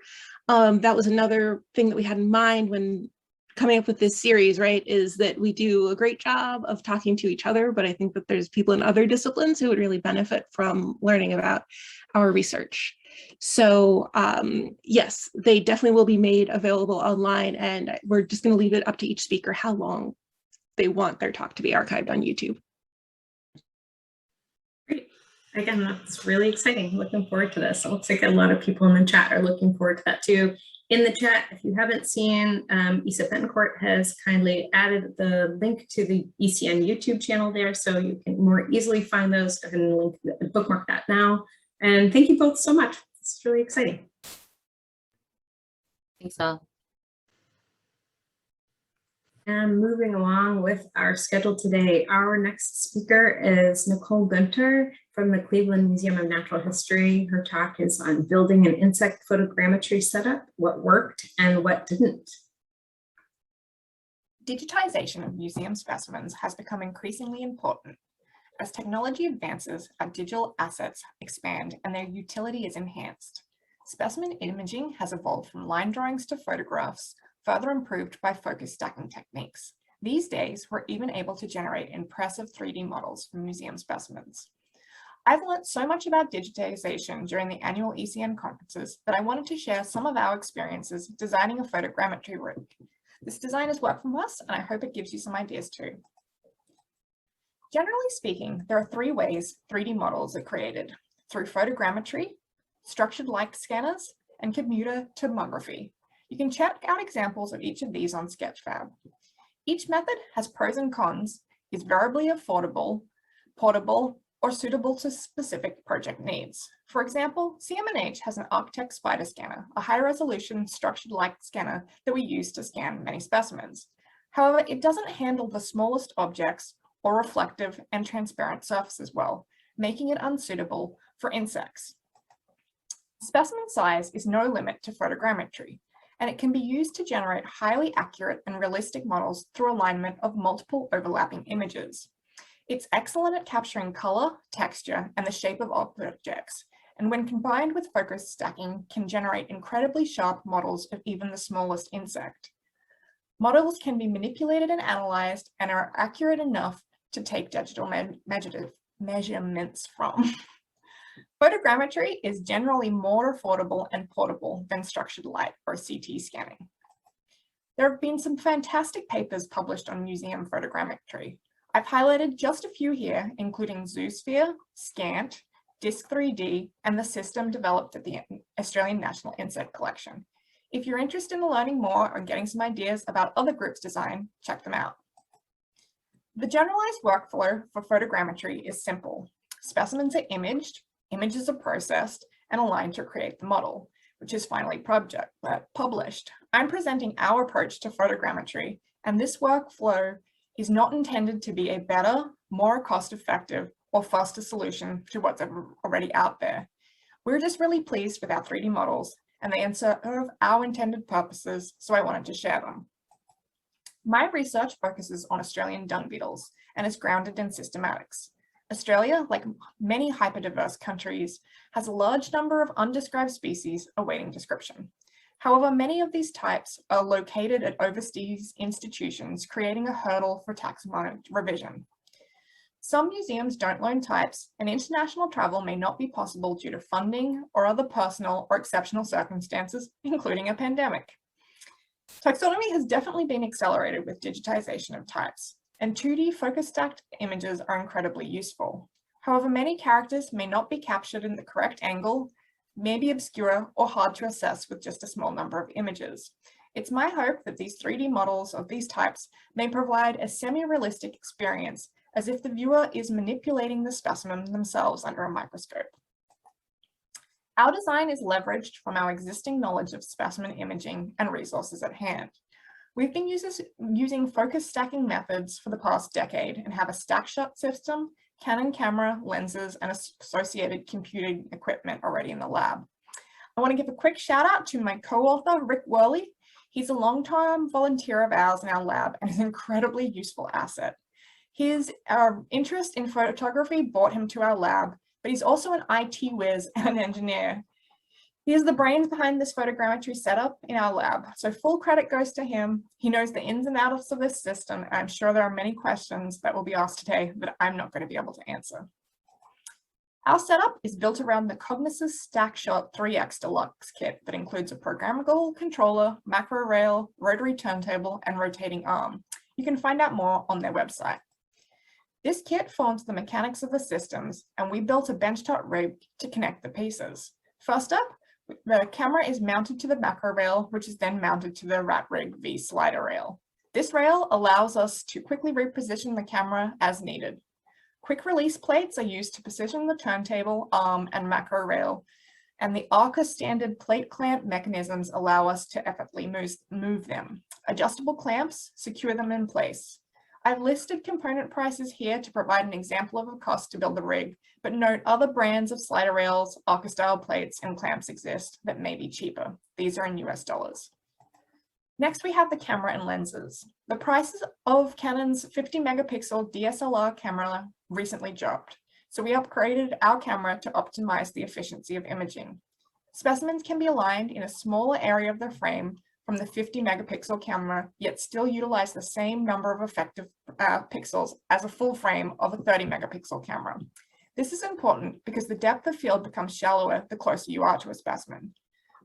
Speaker 5: That was another thing that we had in mind when coming up with this series, right, is that we do a great job of talking to each other, but I think that there's people in other disciplines who would really benefit from learning about our research. So yes, they definitely will be made available online, and we're just going to leave it up to each speaker how long they want their talk to be archived on YouTube.
Speaker 1: Great. Again, that's really exciting. Looking forward to this. It looks like a lot of people in the chat are looking forward to that too. In the chat, if you haven't seen, Isa Betancourt has kindly added the link to the ECN YouTube channel there, so you can more easily find those. I'm going to bookmark that now. And thank you both so much. It's really exciting.
Speaker 4: Thanks all.
Speaker 1: And moving along with our schedule today, our next speaker is Nicole Gunter from the Cleveland Museum of Natural History. Her talk is on building an insect photogrammetry setup, what worked and what didn't.
Speaker 6: Digitization of museum specimens has become increasingly important. As technology advances, our digital assets expand and their utility is enhanced. Specimen imaging has evolved from line drawings to photographs, further improved by focus stacking techniques. These days, we're even able to generate impressive 3D models from museum specimens. I've learned so much about digitization during the annual ECN conferences that I wanted to share some of our experiences designing a photogrammetry rig. This design has worked for us, and I hope it gives you some ideas too. Generally speaking, there are 3 ways 3D models are created: through photogrammetry, structured light scanners, and computer tomography. You can check out examples of each of these on Sketchfab. Each method has pros and cons, is variably affordable, portable, or suitable to specific project needs. For example, CMNH has an Architect Spider scanner, a high-resolution structured light scanner that we use to scan many specimens. However, it doesn't handle the smallest objects or reflective and transparent surfaces well, making it unsuitable for insects. Specimen size is no limit to photogrammetry, and it can be used to generate highly accurate and realistic models through alignment of multiple overlapping images. It's excellent at capturing color, texture, and the shape of objects, and when combined with focus stacking, can generate incredibly sharp models of even the smallest insect. Models can be manipulated and analyzed and are accurate enough to take digital measurements from. Photogrammetry is generally more affordable and portable than structured light or CT scanning. There have been some fantastic papers published on museum photogrammetry. I've highlighted just a few here, including Zoosphere, Scant, Disc3D, and the system developed at the Australian National Insect Collection. If you're interested in learning more or getting some ideas about other groups' design, check them out. The generalized workflow for photogrammetry is simple. Specimens are imaged, images are processed, and aligned to create the model, which is finally published. I'm presenting our approach to photogrammetry, and this workflow is not intended to be a better, more cost-effective, or faster solution to what's already out there. We're just really pleased with our 3D models, and they serve our intended purposes, so I wanted to share them. My research focuses on Australian dung beetles and is grounded in systematics. Australia, like many hyperdiverse countries, has a large number of undescribed species awaiting description. However, many of these types are located at overseas institutions, creating a hurdle for taxonomic revision. Some museums don't loan types, and international travel may not be possible due to funding or other personal or exceptional circumstances, including a pandemic. Taxonomy has definitely been accelerated with digitization of types, and 2D focus-stacked images are incredibly useful. However, many characters may not be captured in the correct angle, may be obscure or hard to assess with just a small number of images. It's my hope that these 3D models of these types may provide a semi-realistic experience as if the viewer is manipulating the specimen themselves under a microscope. Our design is leveraged from our existing knowledge of specimen imaging and resources at hand. We've been using focus stacking methods for the past decade and have a stack shot system, Canon camera, lenses, and associated computing equipment already in the lab. I want to give a quick shout out to my co-author, Rick Worley. He's a long-time volunteer of ours in our lab and is an incredibly useful asset. His interest in photography brought him to our lab, but he's also an IT whiz and an engineer. He is the brains behind this photogrammetry setup in our lab, so full credit goes to him. He knows the ins and outs of this system, and I'm sure there are many questions that will be asked today that I'm not going to be able to answer. Our setup is built around the Cognisys StackShot 3X Deluxe kit that includes a programmable controller, macro rail, rotary turntable, and rotating arm. You can find out more on their website. This kit forms the mechanics of the systems, and we built a benchtop rig to connect the pieces. First up, the camera is mounted to the macro rail, which is then mounted to the Rat Rig V slider rail. This rail allows us to quickly reposition the camera as needed. Quick release plates are used to position the turntable, arm, and macro rail, and the ARCA standard plate clamp mechanisms allow us to effortlessly move them. Adjustable clamps secure them in place. I've listed component prices here to provide an example of a cost to build the rig, but note other brands of slider rails, ARCA style plates, and clamps exist that may be cheaper. These are in US dollars. Next, we have the camera and lenses. The prices of Canon's 50 megapixel DSLR camera recently dropped, so we upgraded our camera to optimize the efficiency of imaging. Specimens can be aligned in a smaller area of the frame from the 50 megapixel camera, yet still utilize the same number of effective pixels as a full frame of a 30 megapixel camera. This is important because the depth of field becomes shallower the closer you are to a specimen.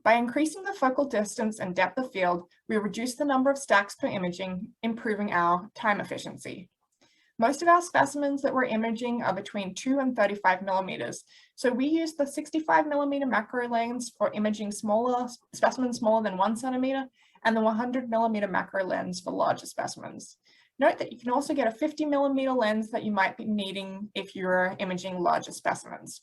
Speaker 6: By increasing the focal distance and depth of field, we reduce the number of stacks per imaging, improving our time efficiency. Most of our specimens that we're imaging are between 2 and 35 millimeters, so we use the 65 millimeter macro lens for imaging smaller specimens smaller than 1 centimeter and the 100 millimeter macro lens for larger specimens. Note that you can also get a 50mm lens that you might be needing if you're imaging larger specimens.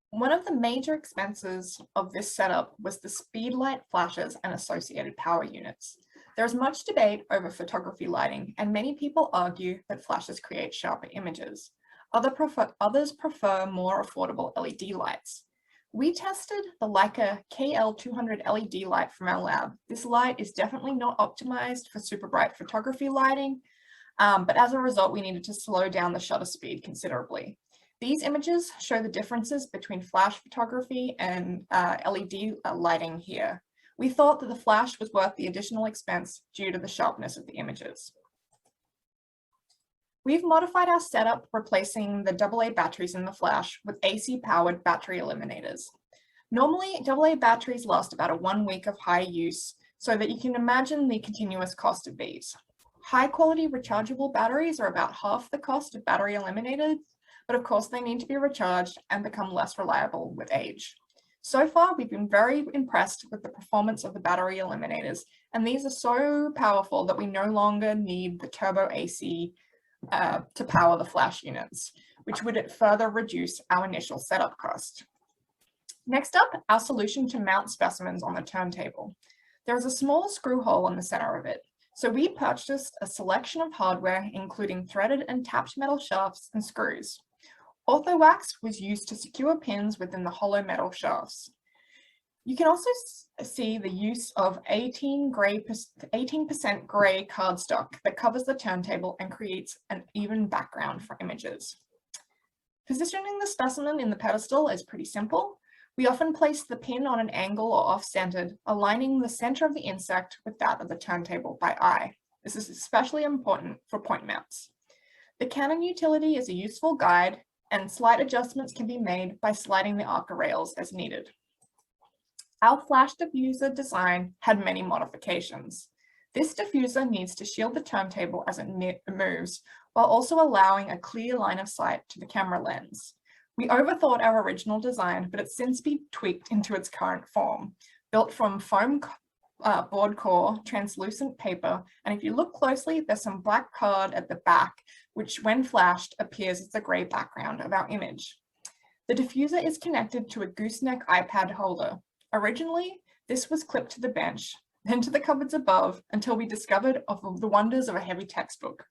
Speaker 6: One of the major expenses of this setup was the speed light flashes and associated power units. There is much debate over photography lighting, and many people argue that flashes create sharper images. Others prefer more affordable LED lights. We tested the Leica KL200 LED light from our lab. This light is definitely not optimized for super bright photography lighting, but as a result, we needed to slow down the shutter speed considerably. These images show the differences between flash photography and LED lighting here. We thought that the flash was worth the additional expense due to the sharpness of the images. We've modified our setup, replacing the AA batteries in the flash with AC-powered battery eliminators. Normally, AA batteries last about a 1 week of high use, so that you can imagine the continuous cost of these. High-quality rechargeable batteries are about half the cost of battery eliminators, but of course they need to be recharged and become less reliable with age. So far, we've been very impressed with the performance of the battery eliminators, and these are so powerful that we no longer need the turbo AC to power the flash units, which would further reduce our initial setup cost. Next up, our solution to mount specimens on the turntable. There is a small screw hole in the center of it, so we purchased a selection of hardware, including threaded and tapped metal shafts and screws. Orthowax was used to secure pins within the hollow metal shafts. You can also see the use of 18% gray cardstock that covers the turntable and creates an even background for images. Positioning the specimen in the pedestal is pretty simple. We often place the pin on an angle or off-centered, aligning the center of the insect with that of the turntable by eye. This is especially important for point mounts. The Canon utility is a useful guide, and slight adjustments can be made by sliding the Arca rails as needed. Our flash diffuser design had many modifications. This diffuser needs to shield the turntable as it moves, while also allowing a clear line of sight to the camera lens. We overthought our original design, but it's since been tweaked into its current form, built from foam board core, translucent paper, and if you look closely, there's some black card at the back, which when flashed appears as the gray background of our image. The diffuser is connected to a gooseneck iPad holder. Originally, this was clipped to the bench, then to the cupboards above, until we discovered of the wonders of a heavy textbook.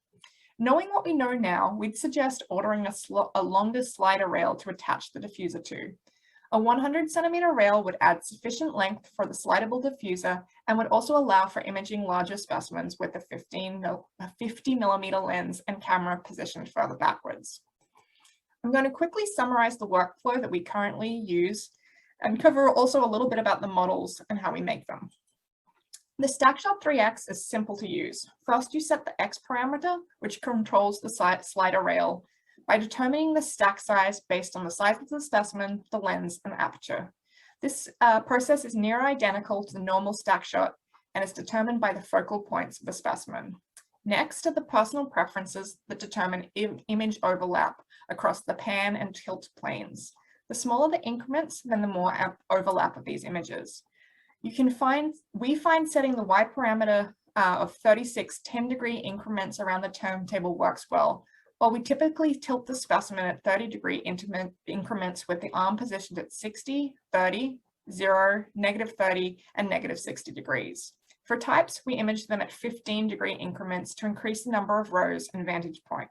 Speaker 6: Knowing what we know now, we'd suggest ordering a longer slider rail to attach the diffuser to. A 100cm rail would add sufficient length for the slidable diffuser and would also allow for imaging larger specimens with a 50mm lens and camera positioned further backwards. I'm going to quickly summarize the workflow that we currently use and cover also a little bit about the models and how we make them. The StackShot 3X is simple to use. First, you set the X parameter, which controls the slider rail, by determining the stack size based on the size of the specimen, the lens, and the aperture. This process is near identical to the normal stack shot and is determined by the focal points of the specimen. Next are the personal preferences that determine image overlap across the pan and tilt planes. The smaller the increments, then the more overlap of these images. We find setting the Y parameter of 36 10-degree increments around the turntable works well, while we typically tilt the specimen at 30-degree increments with the arm positioned at 60, 30, 0, -30, and -60 degrees. For types, we image them at 15-degree increments to increase the number of rows and vantage point.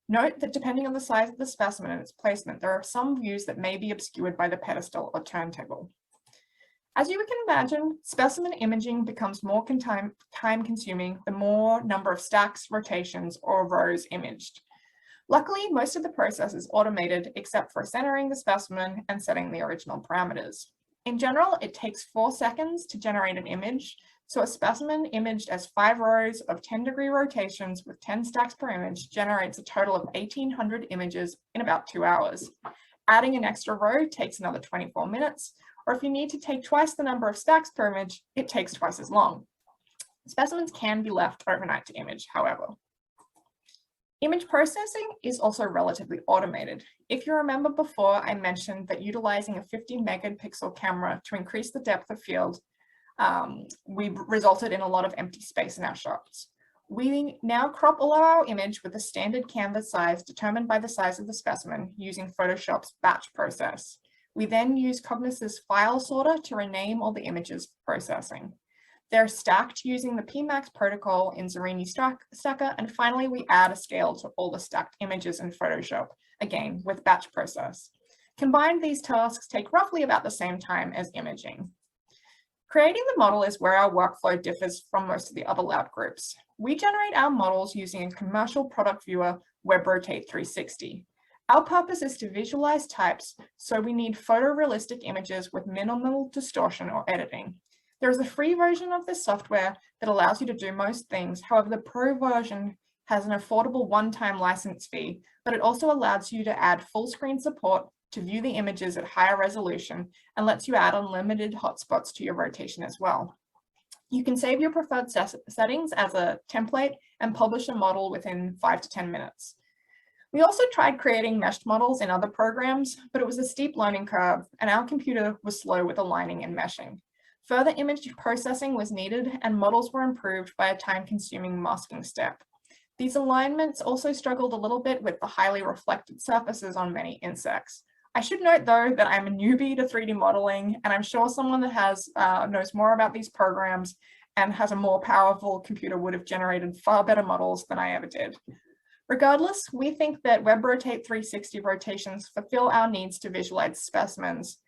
Speaker 6: Note that depending on the size of the specimen and its placement, there are some views that may be obscured by the pedestal or turntable. As you can imagine, specimen imaging becomes more time-consuming the more number of stacks, rotations, or rows imaged. Luckily, most of the process is automated except for centering the specimen and setting the original parameters. In general, it takes 4 seconds to generate an image, so a specimen imaged as 5 rows of 10-degree rotations with 10 stacks per image generates a total of 1,800 images in about 2 hours. Adding an extra row takes another 24 minutes, or if you need to take twice the number of stacks per image, it takes twice as long. Specimens can be left overnight to image, however. Image processing is also relatively automated. If you remember before, I mentioned that utilizing a 50 megapixel camera to increase the depth of field we resulted in a lot of empty space in our shots. We now crop all of our image with a standard canvas size determined by the size of the specimen using Photoshop's batch process. We then use Cognis's file sorter to rename all the images for processing. They're stacked using the PMax protocol in Zerini Stacker, and finally we add a scale to all the stacked images in Photoshop, again with batch process. Combined, these tasks take roughly about the same time as imaging. Creating the model is where our workflow differs from most of the other lab groups. We generate our models using a commercial product viewer, WebRotate 360. Our purpose is to visualize types, so we need photorealistic images with minimal distortion or editing. There is a free version of this software that allows you to do most things. However, the pro version has an affordable one-time license fee, but it also allows you to add full screen support to view the images at higher resolution and lets you add unlimited hotspots to your rotation as well. You can save your preferred settings as a template and publish a model within 5 to 10 minutes. We also tried creating meshed models in other programs, but it was a steep learning curve and our computer was slow with aligning and meshing. Further image processing was needed and models were improved by a time-consuming masking step. These alignments also struggled a little bit with the highly reflected surfaces on many insects. I should note though that I'm a newbie to 3D modeling, and I'm sure someone that knows more about these programs and has a more powerful computer would have generated far better models than I ever did. Regardless, we think that WebRotate 360 rotations fulfill our needs to visualize specimens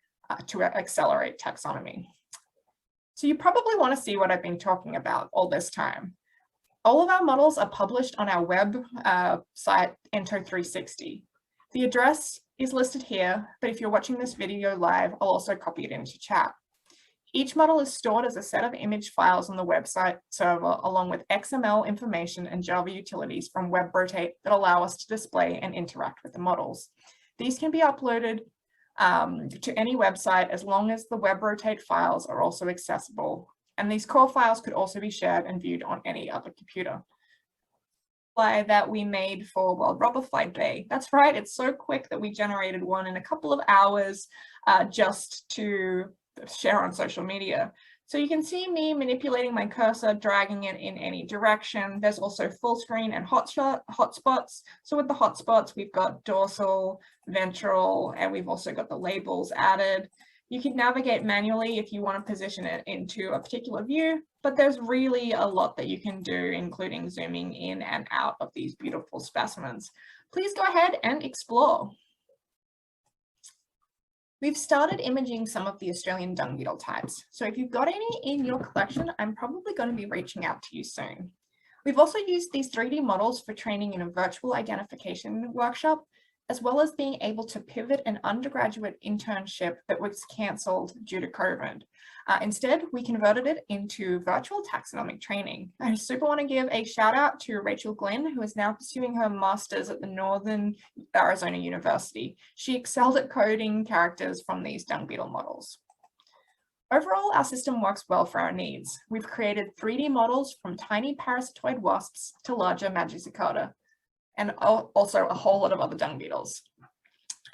Speaker 6: to accelerate taxonomy. So you probably want to see what I've been talking about all this time. All of our models are published on our web site, Ento360. The address is listed here, but if you're watching this video live, I'll also copy it into chat. Each model is stored as a set of image files on the website server, along with XML information and Java utilities from WebRotate that allow us to display and interact with the models. These can be uploaded to any website as long as the WebRotate files are also accessible. And these core files could also be shared and viewed on any other computer. That we made for World Robber Flight Day. That's right, it's so quick that we generated one in a couple of hours just to share on social media. So you can see me manipulating my cursor, dragging it in any direction. There's also full screen and hotspots. So with the hotspots, we've got dorsal, ventral, and we've also got the labels added. You can navigate manually if you want to position it into a particular view, but there's really a lot that you can do, including zooming in and out of these beautiful specimens. Please go ahead and explore. We've started imaging some of the Australian dung beetle types, so if you've got any in your collection, I'm probably going to be reaching out to you soon. We've also used these 3D models for training in a virtual identification workshop, as well as being able to pivot an undergraduate internship that was cancelled due to COVID. Instead, we converted it into virtual taxonomic training. I super want to give a shout out to Rachel Glenn, who is now pursuing her master's at the Northern Arizona University. She excelled at coding characters from these dung beetle models. Overall, our system works well for our needs. We've created 3D models from tiny parasitoid wasps to larger Magicicada, and also a whole lot of other dung beetles.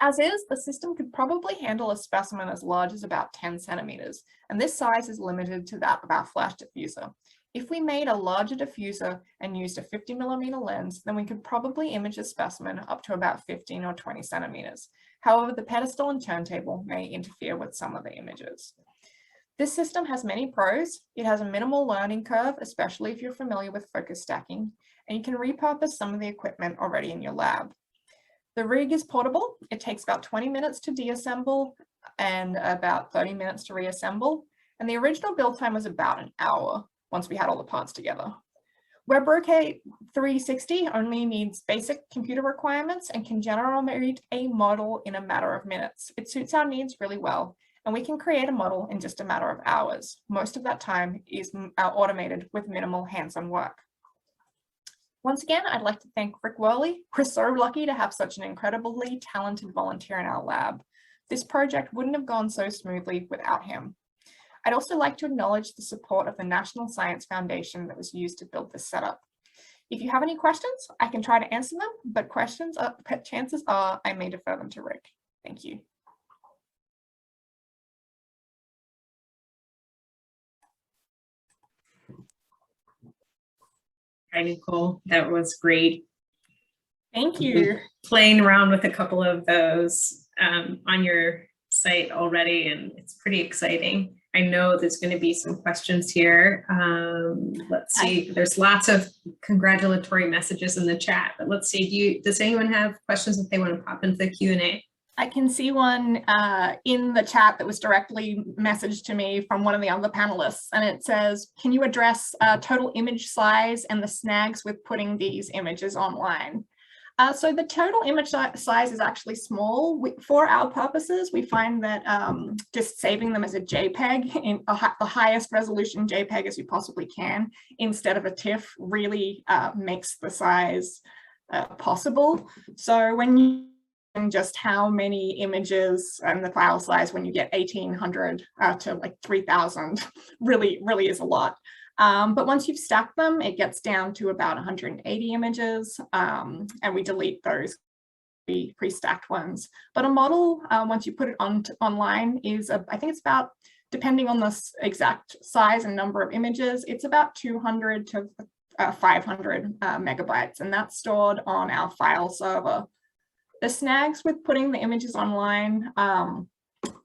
Speaker 6: As is, the system could probably handle a specimen as large as about 10 centimeters, and this size is limited to that of our flash diffuser. If we made a larger diffuser and used a 50mm lens, then we could probably image a specimen up to about 15 or 20 centimeters. However, the pedestal and turntable may interfere with some of the images. This system has many pros. It has a minimal learning curve, especially if you're familiar with focus stacking, and you can repurpose some of the equipment already in your lab. The rig is portable. It takes about 20 minutes to deassemble and about 30 minutes to reassemble. And the original build time was about an hour once we had all the parts together. WebRotate 360 only needs basic computer requirements and can generate a model in a matter of minutes. It suits our needs really well, and we can create a model in just a matter of hours. Most of that time is automated with minimal hands-on work. Once again, I'd like to thank Rick Worley. We're so lucky to have such an incredibly talented volunteer in our lab. This project wouldn't have gone so smoothly without him. I'd also like to acknowledge the support of the National Science Foundation that was used to build this setup. If you have any questions, I can try to answer them, but chances are I may defer them to Rick. Thank you.
Speaker 1: Hi, Nicole. That was great.
Speaker 6: Thank you.
Speaker 1: Playing around with a couple of those on your site already, and it's pretty exciting. I know there's going to be some questions here. Let's see. There's lots of congratulatory messages in the chat, but let's see. Does anyone have questions that they want to pop into the Q&A?
Speaker 6: I can see one in the chat that was directly messaged to me from one of the other panelists, and it says, can you address total image size and the snags with putting these images online? So the total image size is actually small. For our purposes, we find that just saving them as a JPEG, in the highest resolution JPEG as you possibly can, instead of a TIFF, really makes the size possible. So when you just how many images and the file size, when you get 1800 to like 3000, really is a lot. But once you've stacked them, it gets down to about 180 images, and we delete those pre-stacked ones. But a model, once you put it online, is I think it's about, depending on the exact size and number of images, it's about 200 to 500 megabytes, and that's stored on our file server. The snags with putting the images online are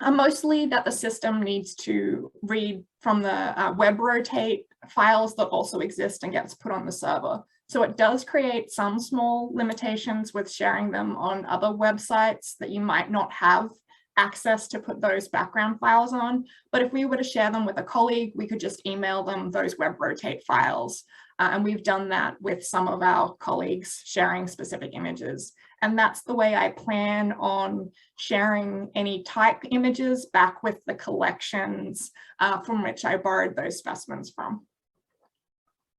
Speaker 6: mostly that the system needs to read from the web rotate files that also exist and gets put on the server. So it does create some small limitations with sharing them on other websites that you might not have access to put those background files on. But if we were to share them with a colleague, we could just email them those web rotate files. And we've done that with some of our colleagues sharing specific images. And that's the way I plan on sharing any type images back with the collections from which I borrowed those specimens from.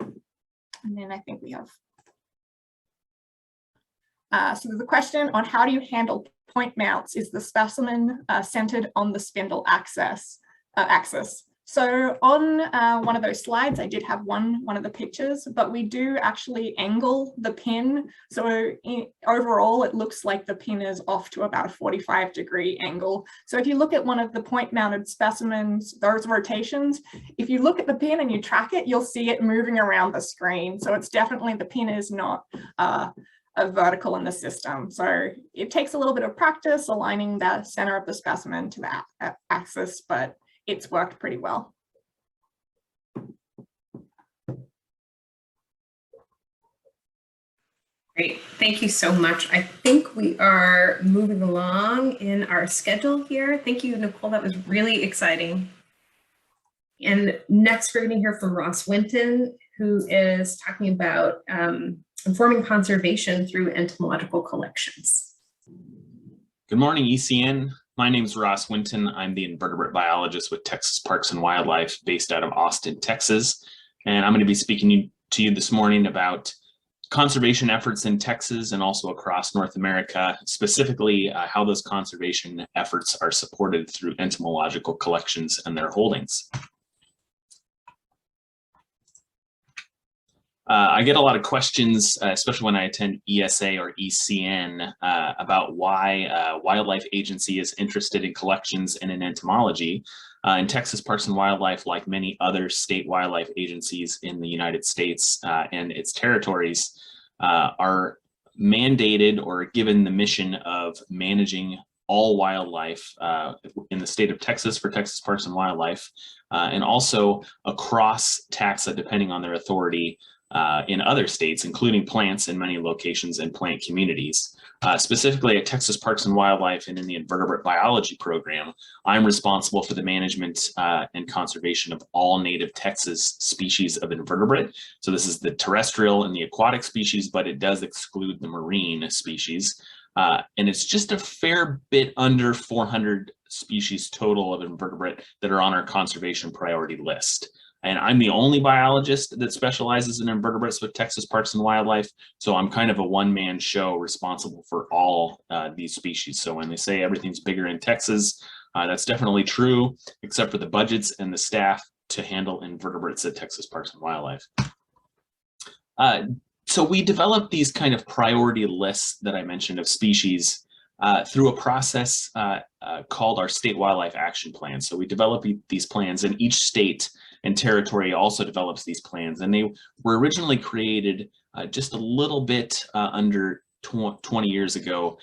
Speaker 6: And then I think we have, so the question on how do you handle point mounts, is the specimen centered on the spindle axis. So on one of those slides, I did have one of the pictures, but we do actually angle the pin. So overall, it looks like the pin is off to about a 45-degree angle. So if you look at one of the point mounted specimens, those rotations, if you look at the pin and you track it, you'll see it moving around the screen. So it's definitely, the pin is not a vertical in the system. So it takes a little bit of practice aligning the center of the specimen to the axis, but it's worked pretty well.
Speaker 1: Great, thank you so much. I think we are moving along in our schedule here. Thank you, Nicole, that was really exciting. And next we're gonna hear from Ross Winton, who is talking about informing conservation through entomological collections.
Speaker 7: Good morning, ECN. My name is Ross Winton. I'm the invertebrate biologist with Texas Parks and Wildlife based out of Austin, Texas. And I'm going to be speaking to you this morning about conservation efforts in Texas and also across North America, specifically how those conservation efforts are supported through entomological collections and their holdings. I get a lot of questions, especially when I attend ESA or ECN, about why Wildlife Agency is interested in collections and in entomology. In Texas Parks and Wildlife, like many other state wildlife agencies in the United States and its territories, are mandated or given the mission of managing all wildlife in the state of Texas for Texas Parks and Wildlife, and also across taxa, depending on their authority, in other states, including plants in many locations and plant communities. Specifically at Texas Parks and Wildlife and in the invertebrate biology program, I'm responsible for the management and conservation of all native Texas species of invertebrate. So this is the terrestrial and the aquatic species, but it does exclude the marine species. And it's just a fair bit under 400 species total of invertebrate that are on our conservation priority list. And I'm the only biologist that specializes in invertebrates with Texas Parks and Wildlife. So I'm kind of a one-man show responsible for all these species. So when they say everything's bigger in Texas, that's definitely true, except for the budgets and the staff to handle invertebrates at Texas Parks and Wildlife. So we developed these kind of priority lists that I mentioned of species through a process called our State Wildlife Action Plan. So we develop these plans, and each state and territory also develops these plans. And they were originally created just a little bit under 20 years ago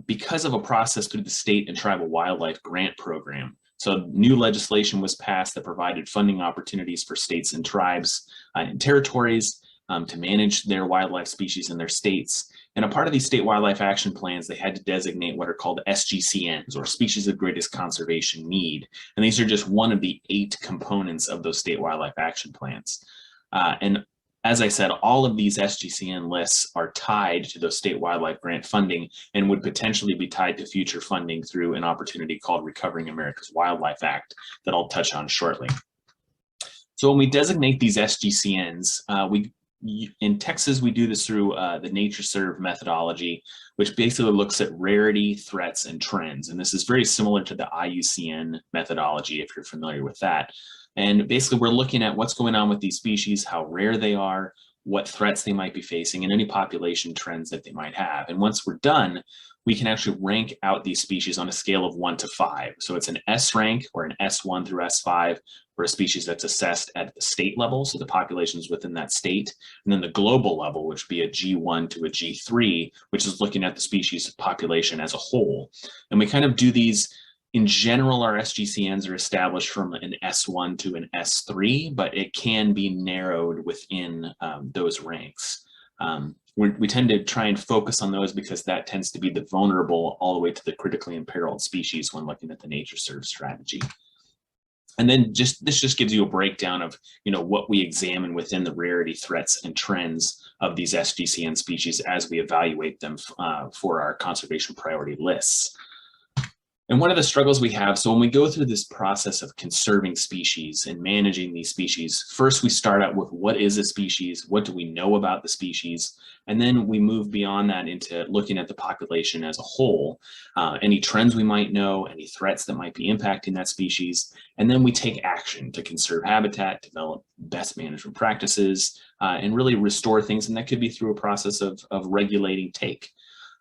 Speaker 7: because of a process through the state and tribal wildlife grant program. So new legislation was passed that provided funding opportunities for states and tribes and territories to manage their wildlife species in their states. And a part of these state wildlife action plans, they had to designate what are called SGCNs, or species of greatest conservation need. And these are just one of the 8 components of those state wildlife action plans. And as I said, all of these SGCN lists are tied to those state wildlife grant funding and would potentially be tied to future funding through an opportunity called Recovering America's Wildlife Act that I'll touch on shortly. So when we designate these SGCNs, in Texas, we do this through the NatureServe methodology, which basically looks at rarity, threats, and trends. And this is very similar to the IUCN methodology, if you're familiar with that. And basically, we're looking at what's going on with these species, how rare they are, what threats they might be facing, and any population trends that they might have. And once we're done, we can actually rank out these species on a scale of 1 to 5. So it's an S rank or an S1 through S5 for a species that's assessed at the state level, so the populations within that state, and then the global level, which would be a G1 to a G3, which is looking at the species population as a whole. And we kind of do these. In general, our SGCNs are established from an S1 to an S3, but it can be narrowed within those ranks. We tend to try and focus on those because that tends to be the vulnerable all the way to the critically imperiled species when looking at the NatureServe strategy. And then this just gives you a breakdown of what we examine within the rarity, threats, and trends of these SGCN species as we evaluate them for our conservation priority lists. And one of the struggles we have, so when we go through this process of conserving species and managing these species, first we start out with what is a species, what do we know about the species, and then we move beyond that into looking at the population as a whole, any trends we might know, any threats that might be impacting that species, and then we take action to conserve habitat, develop best management practices, and really restore things, and that could be through a process of regulating take.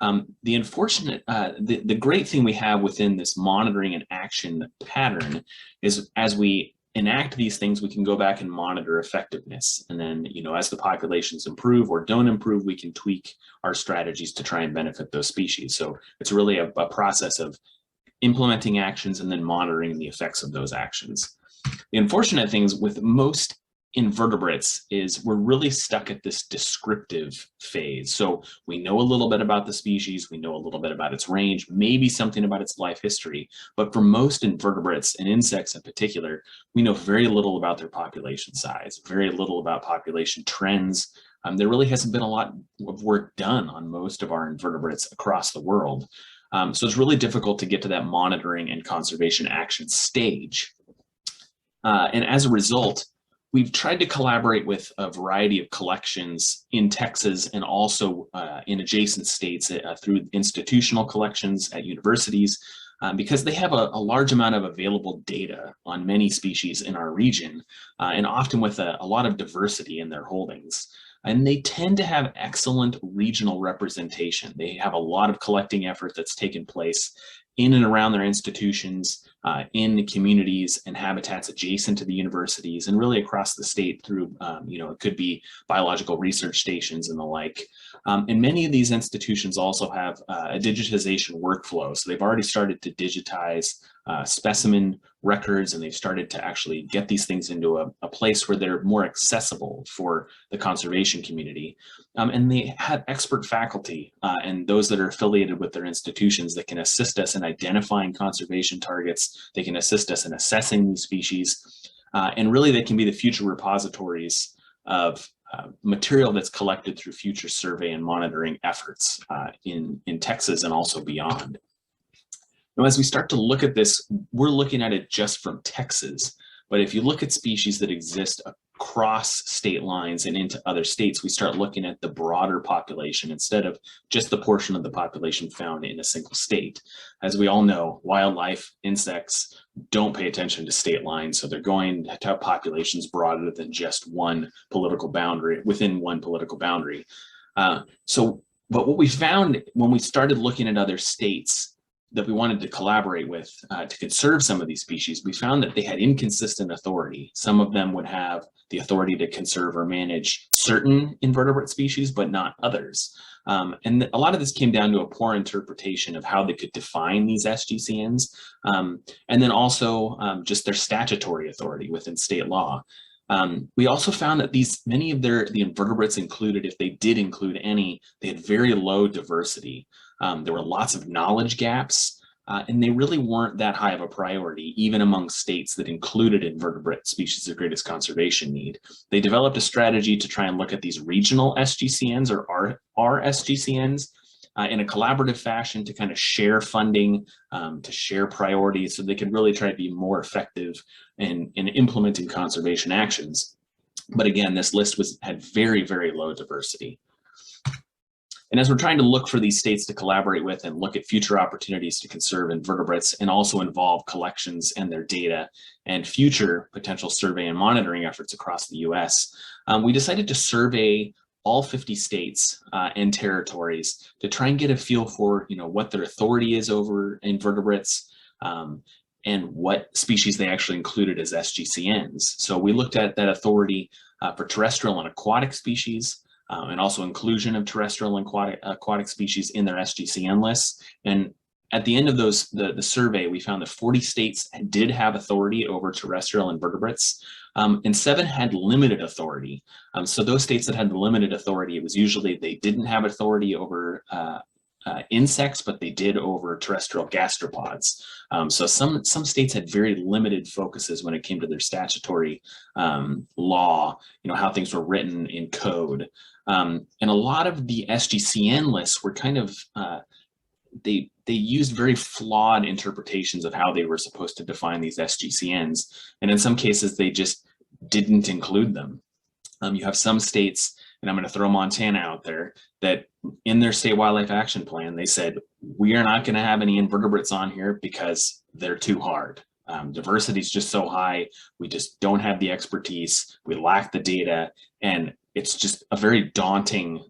Speaker 7: The great thing we have within this monitoring and action pattern is as we enact these things, we can go back and monitor effectiveness. And then, as the populations improve or don't improve, we can tweak our strategies to try and benefit those species. So it's really a process of implementing actions and then monitoring the effects of those actions. The unfortunate things with most invertebrates is we're really stuck at this descriptive phase. So we know a little bit about the species, we know a little bit about its range, maybe something about its life history, but for most invertebrates and insects in particular, we know very little about their population size, very little about population trends. There really hasn't been a lot of work done on most of our invertebrates across the world. So it's really difficult to get to that monitoring and conservation action stage. And as a result, we've tried to collaborate with a variety of collections in Texas and also in adjacent states through institutional collections at universities because they have a large amount of available data on many species in our region and often with a lot of diversity in their holdings. And they tend to have excellent regional representation. They have a lot of collecting effort that's taken place in and around their institutions, in the communities and habitats adjacent to the universities, and really across the state through, it could be biological research stations and the like. And many of these institutions also have a digitization workflow. So they've already started to digitize specimen records, and they've started to actually get these things into a place where they're more accessible for the conservation community. And they have expert faculty and those that are affiliated with their institutions that can assist us in identifying conservation targets. They can assist us in assessing these species. And really, they can be the future repositories of material that's collected through future survey and monitoring efforts in Texas and also beyond. Now, as we start to look at this, we're looking at it just from Texas. But if you look at species that exist across state lines and into other states, we start looking at the broader population instead of just the portion of the population found in a single state. As we all know, wildlife, insects don't pay attention to state lines, so they're going to have populations broader than just one political boundary, within one political boundary. But what we found when we started looking at other states, that we wanted to collaborate with to conserve some of these species, we found that they had inconsistent authority. Some of them would have the authority to conserve or manage certain invertebrate species, but not others. And a lot of this came down to a poor interpretation of how they could define these SGCNs, and then also just their statutory authority within state law. We also found that many of the invertebrates included, if they did include any, they had very low diversity. There were lots of knowledge gaps, and they really weren't that high of a priority, even among states that included invertebrate species of greatest conservation need. They developed a strategy to try and look at these regional SGCNs or RSGCNs in a collaborative fashion to kind of share funding, to share priorities, so they could really try to be more effective in implementing conservation actions. But again, this list had very, very low diversity. And as we're trying to look for these states to collaborate with and look at future opportunities to conserve invertebrates and also involve collections and their data and future potential survey and monitoring efforts across the US, we decided to survey all 50 states and territories to try and get a feel for, what their authority is over invertebrates and what species they actually included as SGCNs. So we looked at that authority for terrestrial and aquatic species, and also inclusion of terrestrial and aquatic species in their SGCN lists. And at the end of the survey, we found that 40 states did have authority over terrestrial invertebrates, and 7 had limited authority. So those states that had the limited authority, it was usually they didn't have authority over insects, but they did over terrestrial gastropods. So some states had very limited focuses when it came to their statutory law, how things were written in code. And a lot of the SGCN lists were kind of, they used very flawed interpretations of how they were supposed to define these SGCNs. And in some cases, they just didn't include them. You have some states, and I'm going to throw Montana out there, that in their state wildlife action plan, they said, we are not going to have any invertebrates on here because they're too hard. Diversity is just so high. We just don't have the expertise. We lack the data. And it's just a very daunting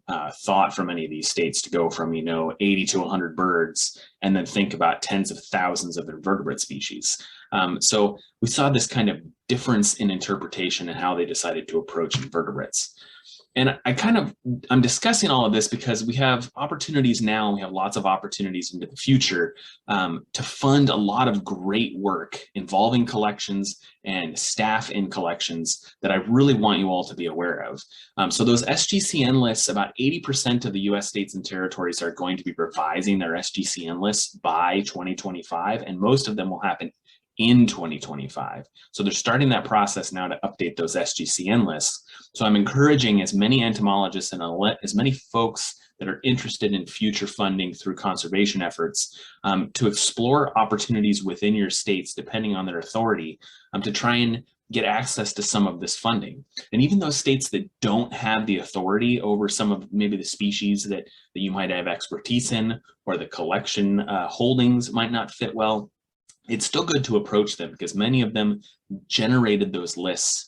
Speaker 7: thought for many of these states to go from, 80 to 100 birds and then think about tens of thousands of invertebrate species. So we saw this kind of difference in interpretation and how they decided to approach invertebrates. And I'm discussing all of this because we have opportunities now, we have lots of opportunities into the future to fund a lot of great work involving collections and staff in collections that I really want you all to be aware of. So those SGCN lists, about 80% of the US states and territories are going to be revising their SGCN lists by 2025, and most of them will happen in 2025. So they're starting that process now to update those SGCN lists. So I'm encouraging as many entomologists and as many folks that are interested in future funding through conservation efforts to explore opportunities within your states, depending on their authority, to try and get access to some of this funding. And even those states that don't have the authority over some of maybe the species that you might have expertise in, or the collection holdings might not fit well, it's still good to approach them because many of them generated those lists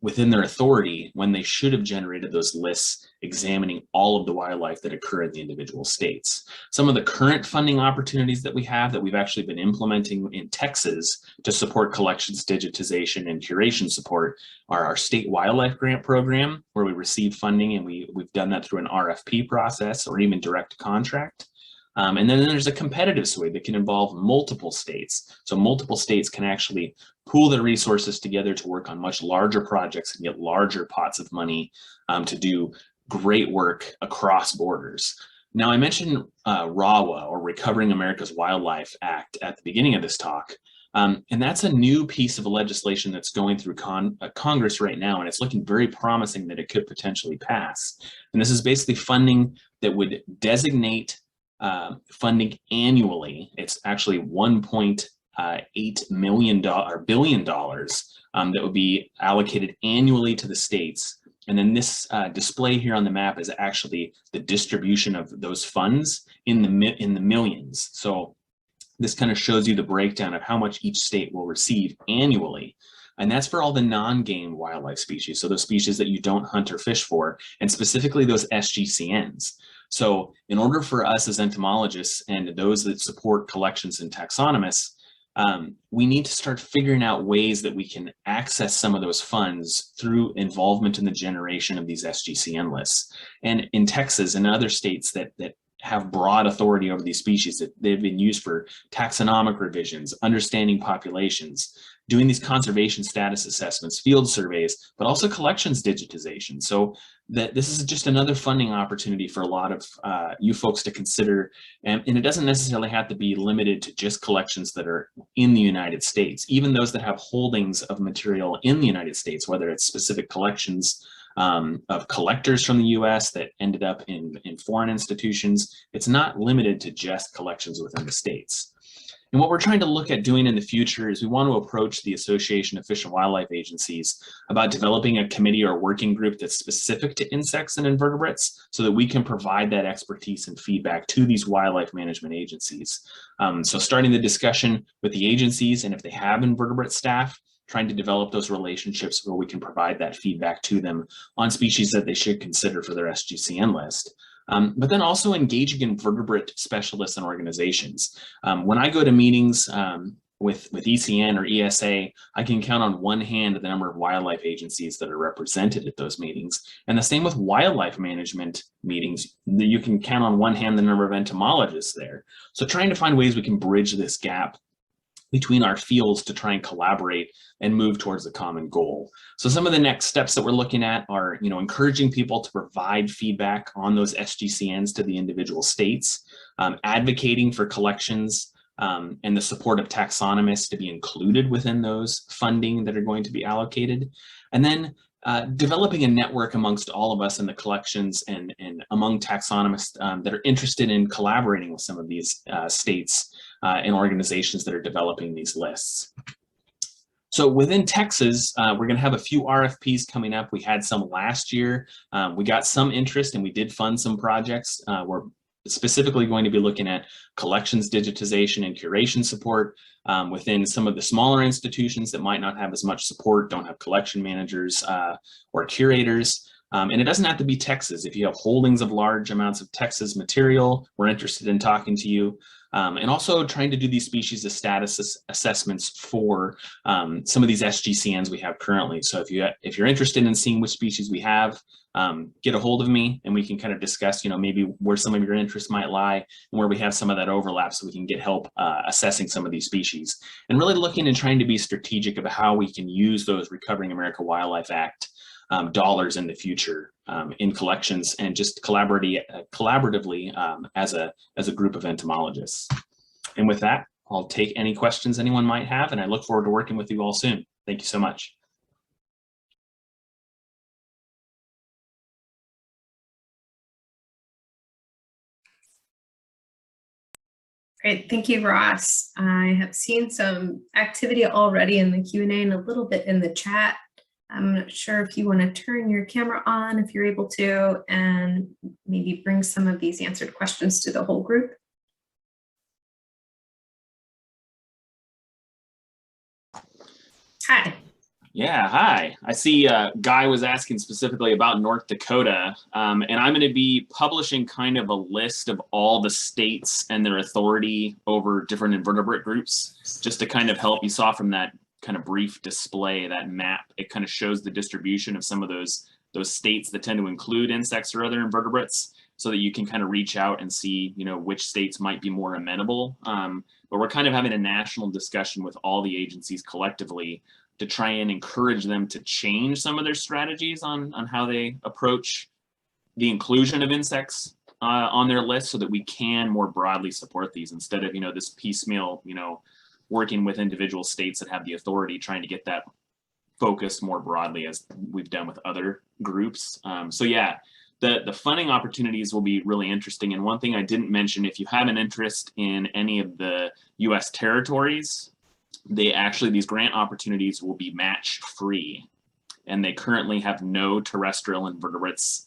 Speaker 7: within their authority when they should have generated those lists examining all of the wildlife that occur in the individual states. Some of the current funding opportunities that we have that we've actually been implementing in Texas to support collections, digitization, and curation support are our state wildlife grant program, where we receive funding and we've done that through an RFP process or even direct contract. And then there's a competitive suite that can involve multiple states. So multiple states can actually pool their resources together to work on much larger projects and get larger pots of money to do great work across borders. Now, I mentioned RAWA, or Recovering America's Wildlife Act, at the beginning of this talk. And that's a new piece of legislation that's going through Congress right now, and it's looking very promising that it could potentially pass. And this is basically funding that would designate funding annually. It's actually $1.8 billion that would be allocated annually to the states. And then this display here on the map is actually the distribution of those funds in the millions. So this kind of shows you the breakdown of how much each state will receive annually. And that's for all the non-game wildlife species. So those species that you don't hunt or fish for, and specifically those SGCNs. So in order for us as entomologists and those that support collections and taxonomists, we need to start figuring out ways that we can access some of those funds through involvement in the generation of these SGCN lists. And in Texas and other states that have broad authority over these species, that they've been used for taxonomic revisions, understanding populations, doing these conservation status assessments, field surveys, but also collections digitization. So that this is just another funding opportunity for a lot of you folks to consider. And it doesn't necessarily have to be limited to just collections that are in the United States. Even those that have holdings of material in the United States, whether it's specific collections of collectors from the US that ended up in foreign institutions, it's not limited to just collections within the states. And what we're trying to look at doing in the future is we want to approach the Association of Fish and Wildlife Agencies about developing a committee or working group that's specific to insects and invertebrates so that we can provide that expertise and feedback to these wildlife management agencies. So starting the discussion with the agencies, and if they have invertebrate staff, trying to develop those relationships where we can provide that feedback to them on species that they should consider for their SGCN list. But then also engaging invertebrate specialists and organizations. When I go to meetings with ECN or ESA, I can count on one hand the number of wildlife agencies that are represented at those meetings. And the same with wildlife management meetings. You can count on one hand the number of entomologists there. So trying to find ways we can bridge this gap between our fields to try and collaborate and move towards a common goal. So some of the next steps that we're looking at are, encouraging people to provide feedback on those SGCNs to the individual states, advocating for collections and the support of taxonomists to be included within those funding that are going to be allocated, and then developing a network amongst all of us in the collections and among taxonomists that are interested in collaborating with some of these states and organizations that are developing these lists. So within Texas, we're going to have a few RFPs coming up. We had some last year. We got some interest and we did fund some projects. We're specifically going to be looking at collections digitization and curation support within some of the smaller institutions that might not have as much support, don't have collection managers or curators. And it doesn't have to be Texas. If you have holdings of large amounts of Texas material, we're interested in talking to you. And also trying to do these species status assessments for some of these SGCNs we have currently. So if you're interested in seeing which species we have, get a hold of me and we can kind of discuss, maybe where some of your interests might lie and where we have some of that overlap so we can get help assessing some of these species. And really looking and trying to be strategic about how we can use those Recovering America Wildlife Act dollars in the future in collections and just collaboratively as a group of entomologists. And with that, I'll take any questions anyone might have, and I look forward to working with you all soon. Thank you so much.
Speaker 1: Great, thank you, Ross. I have seen some activity already in the Q&A and a little bit in the chat. I'm not sure if you want to turn your camera on, if you're able to, and maybe bring some of these answered questions to the whole group. Hi.
Speaker 7: Yeah, hi. I see Guy was asking specifically about North Dakota, and I'm going to be publishing kind of a list of all the states and their authority over different invertebrate groups, just to kind of help. You saw from that kind of brief display, that map, it kind of shows the distribution of some of those states that tend to include insects or other invertebrates, so that you can kind of reach out and see, which states might be more amenable. But we're kind of having a national discussion with all the agencies collectively to try and encourage them to change some of their strategies on how they approach the inclusion of insects on their list, so that we can more broadly support these instead of, this piecemeal, working with individual states that have the authority, trying to get that focused more broadly as we've done with other groups. So yeah, the funding opportunities will be really interesting. And one thing I didn't mention, if you have an interest in any of the US territories, these grant opportunities will be match free. And they currently have no terrestrial invertebrates.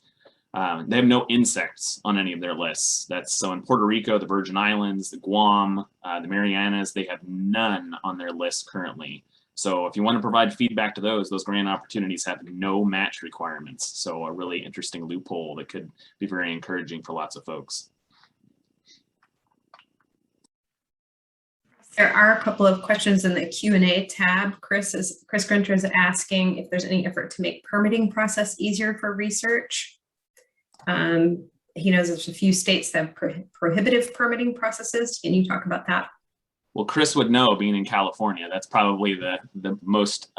Speaker 7: They have no insects on any of their lists. So in Puerto Rico, the Virgin Islands, the Guam, the Marianas, they have none on their list currently. So if you want to provide feedback to those grant opportunities have no match requirements. So a really interesting loophole that could be very encouraging for lots of folks.
Speaker 1: There are a couple of questions in the Q&A tab. Chris Grinter is asking if there's any effort to make permitting process easier for research. He knows there's a few states that have prohibitive permitting processes. Can you talk about that?
Speaker 7: Well, Chris would know, being in California, that's probably the most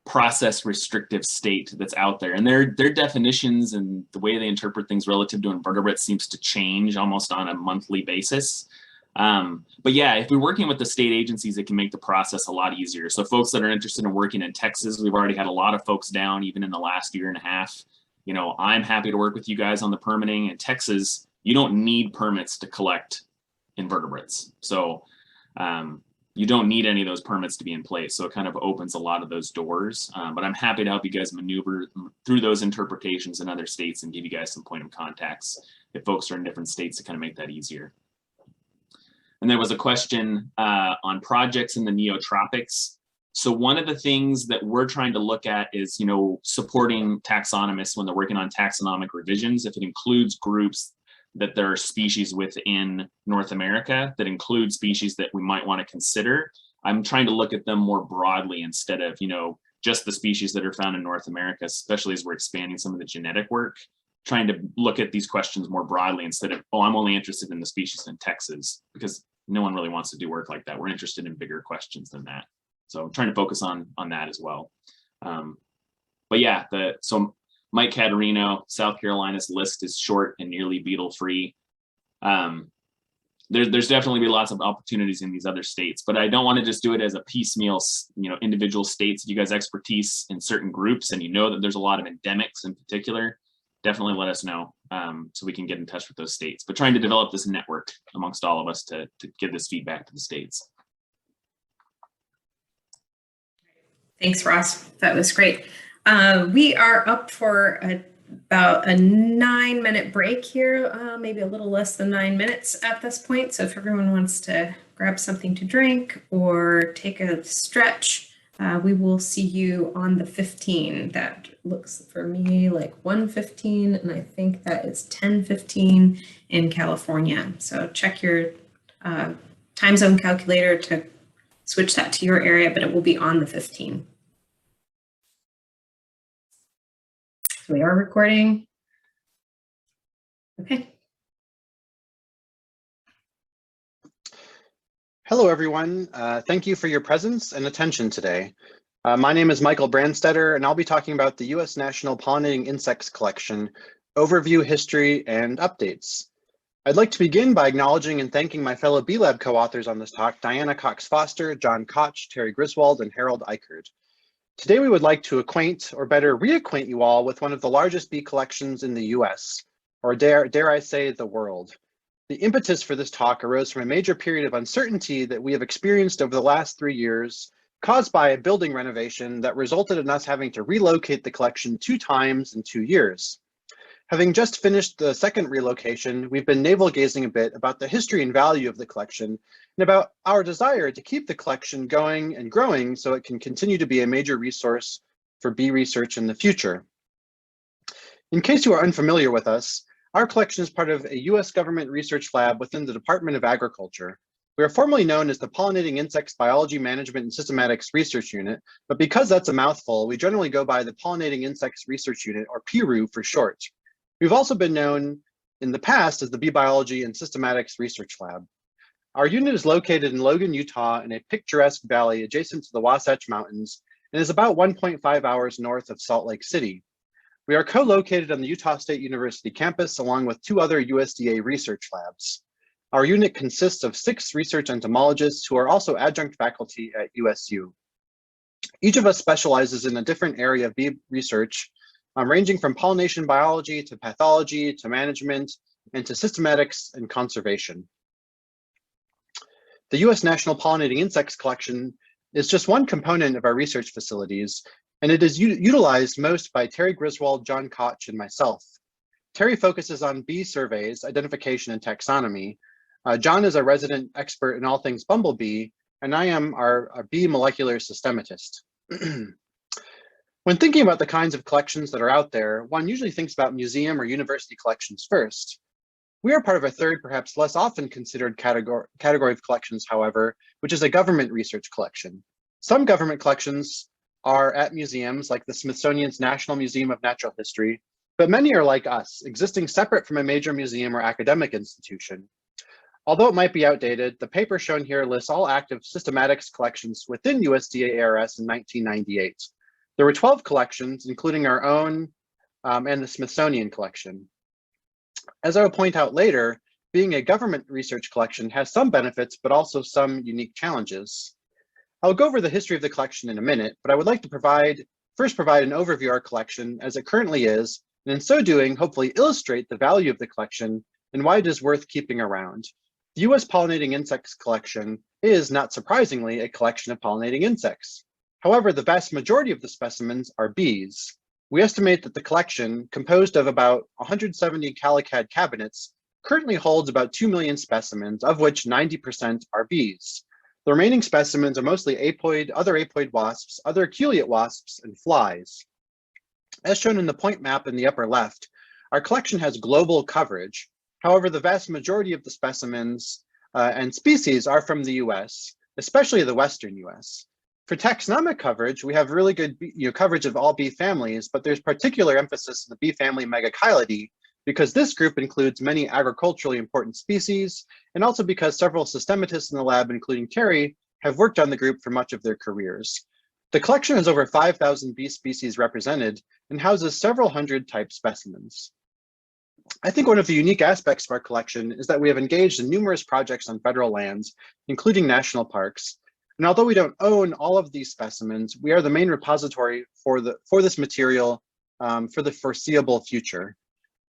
Speaker 7: process restrictive state that's out there. And their definitions and the way they interpret things relative to invertebrates seems to change almost on a monthly basis. But yeah, if we're working with the state agencies, it can make the process a lot easier. So folks that are interested in working in Texas, we've already had a lot of folks down, even in the last year and a half. You know, I'm happy to work with you guys on the permitting. In Texas, you don't need permits to collect invertebrates. So you don't need any of those permits to be in place. So it kind of opens a lot of those doors. But I'm happy to help you guys maneuver through those interpretations in other states and give you guys some point of contacts if folks are in different states to kind of make that easier. And there was a question on projects in the neotropics. So one of the things that we're trying to look at is, you know, supporting taxonomists when they're working on taxonomic revisions. If it includes groups that there are species within North America that include species that we might want to consider, I'm trying to look at them more broadly instead of, you know, just the species that are found in North America, especially as we're expanding some of the genetic work, trying to look at these questions more broadly instead of, oh, I'm only interested in the species in Texas, because no one really wants to do work like that. We're interested in bigger questions than that. So I'm trying to focus on that as well. But yeah, so Mike Caterino, South Carolina's list is short and nearly beetle-free. There's definitely be lots of opportunities in these other states, but I don't want to just do it as a piecemeal, you know, individual states. If you guys expertise in certain groups and you know that there's a lot of endemics in particular, definitely let us know so we can get in touch with those states. But trying to develop this network amongst all of us to give this feedback to the states.
Speaker 1: Thanks, Ross. That was great. We are up for about a 9-minute break here, maybe a little less than 9 minutes at this point. So if everyone wants to grab something to drink or take a stretch, we will see you on the 15. That looks for me like 1:15, and I think that is 10:15 in California. So check your time zone calculator to switch that to your area, but it will be on the 15. So we are recording. Okay.
Speaker 8: Hello, everyone. Thank you for your presence and attention today. My name is Michael Brandstetter, and I'll be talking about the U.S. National Pollinating Insects Collection, overview, history, and updates. I'd like to begin by acknowledging and thanking my fellow B-Lab co-authors on this talk, Diana Cox-Foster, John Koch, Terry Griswold, and Harold Eichert. Today, we would like to acquaint, or better reacquaint you all with one of the largest bee collections in the US, or dare I say, the world. The impetus for this talk arose from a major period of uncertainty that we have experienced over the last 3 years, caused by a building renovation that resulted in us having to relocate the collection 2 times in 2 years. Having just finished the second relocation, we've been navel-gazing a bit about the history and value of the collection and about our desire to keep the collection going and growing so it can continue to be a major resource for bee research in the future. In case you are unfamiliar with us, our collection is part of a US government research lab within the Department of Agriculture. We are formally known as the Pollinating Insects Biology Management and Systematics Research Unit, but because that's a mouthful, we generally go by the Pollinating Insects Research Unit, or PIRU for short. We've also been known in the past as the Bee Biology and Systematics Research Lab. Our unit is located in Logan, Utah, in a picturesque valley adjacent to the Wasatch Mountains and is about 1.5 hours north of Salt Lake City. We are co-located on the Utah State University campus along with 2 other USDA research labs. Our unit consists of 6 research entomologists who are also adjunct faculty at USU. Each of us specializes in a different area of bee research, ranging from pollination biology to pathology to management and to systematics and conservation. The U.S. National Pollinating Insects Collection is just one component of our research facilities, and it is utilized most by Terry Griswold, John Koch, and myself. Terry focuses on bee surveys, identification, and taxonomy. John is a resident expert in all things bumblebee, and I am our bee molecular systematist. When thinking about the kinds of collections that are out there, one usually thinks about museum or university collections first. We are part of a third, perhaps less often considered category of collections, however, which is a government research collection. Some government collections are at museums like the Smithsonian's National Museum of Natural History, but many are like us, existing separate from a major museum or academic institution. Although it might be outdated, the paper shown here lists all active systematics collections within USDA ARS in 1998. There were 12 collections, including our own and the Smithsonian collection. As I will point out later, being a government research collection has some benefits, but also some unique challenges. I'll go over the history of the collection in a minute, but I would like to first provide an overview of our collection as it currently is, and in so doing, hopefully illustrate the value of the collection and why it is worth keeping around. The US Pollinating Insects Collection is, not surprisingly, a collection of pollinating insects. However, the vast majority of the specimens are bees. We estimate that the collection, composed of about 170 CaliCAD cabinets, currently holds about 2 million specimens, of which 90% are bees. The remaining specimens are mostly apoid, other apoid wasps, other aculeate wasps, and flies. As shown in the point map in the upper left, our collection has global coverage. However, the vast majority of the specimens and species are from the US, especially the Western US. For taxonomic coverage, we have really good coverage of all bee families, but there's particular emphasis in the bee family Megachilidae because this group includes many agriculturally important species, and also because several systematists in the lab, including Terry, have worked on the group for much of their careers. The collection has over 5,000 bee species represented and houses several hundred type specimens. I think one of the unique aspects of our collection is that we have engaged in numerous projects on federal lands, including national parks. And although we don't own all of these specimens, we are the main repository for this material for the foreseeable future.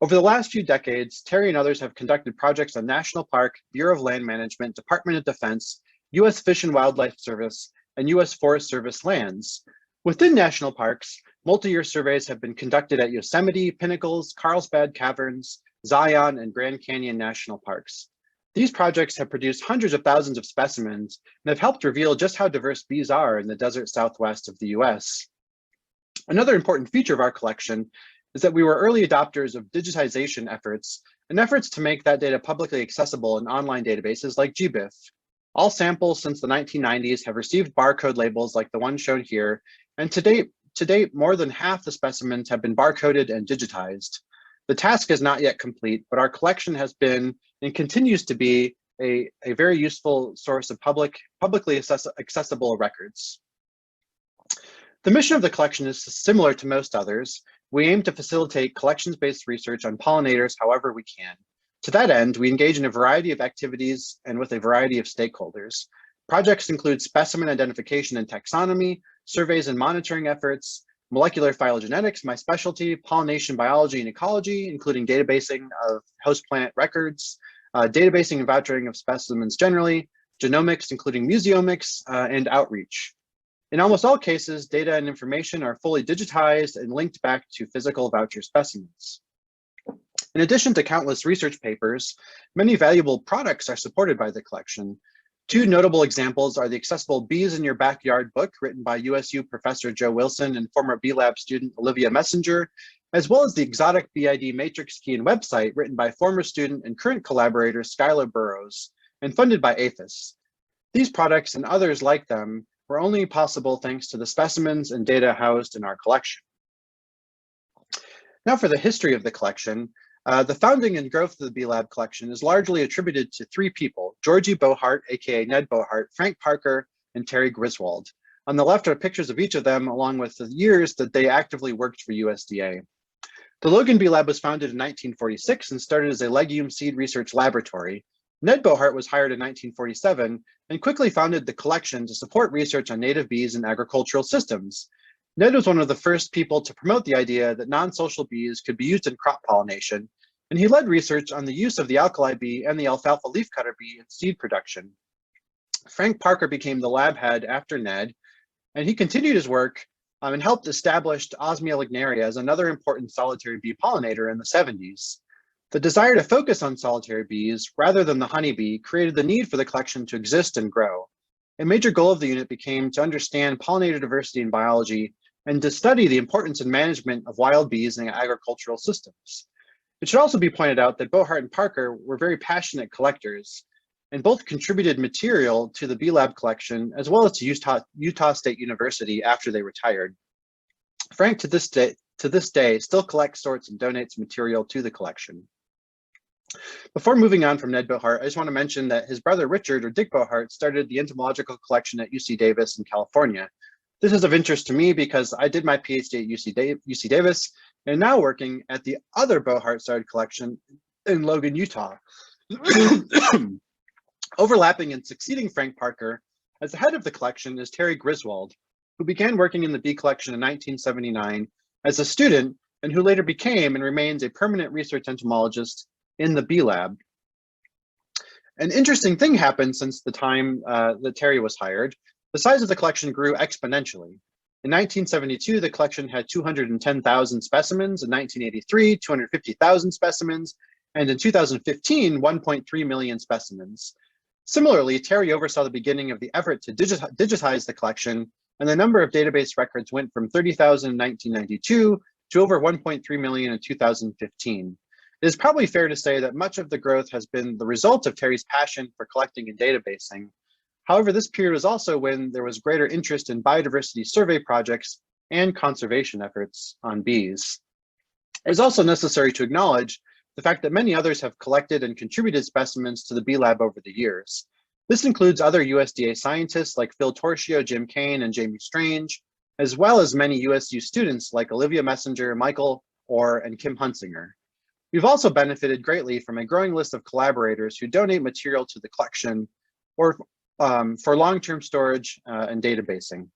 Speaker 8: Over the last few decades, Terry and others have conducted projects on National Park, Bureau of Land Management, Department of Defense, US Fish and Wildlife Service, and US Forest Service lands. Within national parks, multi-year surveys have been conducted at Yosemite, Pinnacles, Carlsbad Caverns, Zion, and Grand Canyon National Parks. These projects have produced hundreds of thousands of specimens and have helped reveal just how diverse bees are in the desert southwest of the US. Another important feature of our collection is that we were early adopters of digitization efforts and efforts to make that data publicly accessible in online databases like GBIF. All samples since the 1990s have received barcode labels like the one shown here, and to date, more than half the specimens have been barcoded and digitized. The task is not yet complete, but our collection has been and continues to be a very useful source of publicly accessible records. The mission of the collection is similar to most others. We aim to facilitate collections-based research on pollinators however we can. To that end, we engage in a variety of activities and with a variety of stakeholders. Projects include specimen identification and taxonomy, surveys and monitoring efforts, molecular phylogenetics, my specialty, pollination biology and ecology, including databasing of host plant records, databasing and vouchering of specimens generally, genomics, including museomics, and outreach. In almost all cases, data and information are fully digitized and linked back to physical voucher specimens. In addition to countless research papers, many valuable products are supported by the collection. Two notable examples are the accessible Bees in Your Backyard book written by USU Professor Joe Wilson and former B-Lab student Olivia Messenger, as well as the Exotic BID Matrix Key and website written by former student and current collaborator Skylar Burrows and funded by APHIS. These products and others like them were only possible thanks to the specimens and data housed in our collection. Now for the history of the collection. The founding and growth of the B-Lab collection is largely attributed to three people: Georgie Bohart, aka Ned Bohart, Frank Parker, and Terry Griswold. On the left are pictures of each of them, along with the years that they actively worked for USDA. The Logan B-Lab was founded in 1946 and started as a legume seed research laboratory. Ned Bohart was hired in 1947 and quickly founded the collection to support research on native bees and agricultural systems. Ned was one of the first people to promote the idea that non-social bees could be used in crop pollination, and he led research on the use of the alkali bee and the alfalfa leafcutter bee in seed production. Frank Parker became the lab head after Ned, and he continued his work and helped establish Osmia lignaria as another important solitary bee pollinator in the 70s. The desire to focus on solitary bees rather than the honeybee created the need for the collection to exist and grow. A major goal of the unit became to understand pollinator diversity in biology and to study the importance and management of wild bees in agricultural systems. It should also be pointed out that Bohart and Parker were very passionate collectors and both contributed material to the Bee Lab collection as well as to Utah State University after they retired. Frank, to this day, still collects, sorts, and donates material to the collection. Before moving on from Ned Bohart, I just want to mention that his brother Richard, or Dick Bohart, started the entomological collection at UC Davis in California. This is of interest to me because I did my PhD at UC Davis and now working at the other Bohart started collection in Logan, Utah. Overlapping and succeeding Frank Parker as the head of the collection is Terry Griswold, who began working in the bee collection in 1979 as a student and who later became and remains a permanent research entomologist in the Bee Lab. An interesting thing happened since the time that Terry was hired. The size of the collection grew exponentially. In 1972, the collection had 210,000 specimens. In 1983, 250,000 specimens. And in 2015, 1.3 million specimens. Similarly, Terry oversaw the beginning of the effort to digitize the collection, and the number of database records went from 30,000 in 1992 to over 1.3 million in 2015. It is probably fair to say that much of the growth has been the result of Terry's passion for collecting and databasing. However, this period was also when there was greater interest in biodiversity survey projects and conservation efforts on bees. It is also necessary to acknowledge the fact that many others have collected and contributed specimens to the Bee Lab over the years. This includes other USDA scientists like Phil Torchio, Jim Kane, and Jamie Strange, as well as many USU students like Olivia Messenger, Michael Orr, and Kim Hunsinger. We've also benefited greatly from a growing list of collaborators who donate material to the collection or for long-term storage and databasing.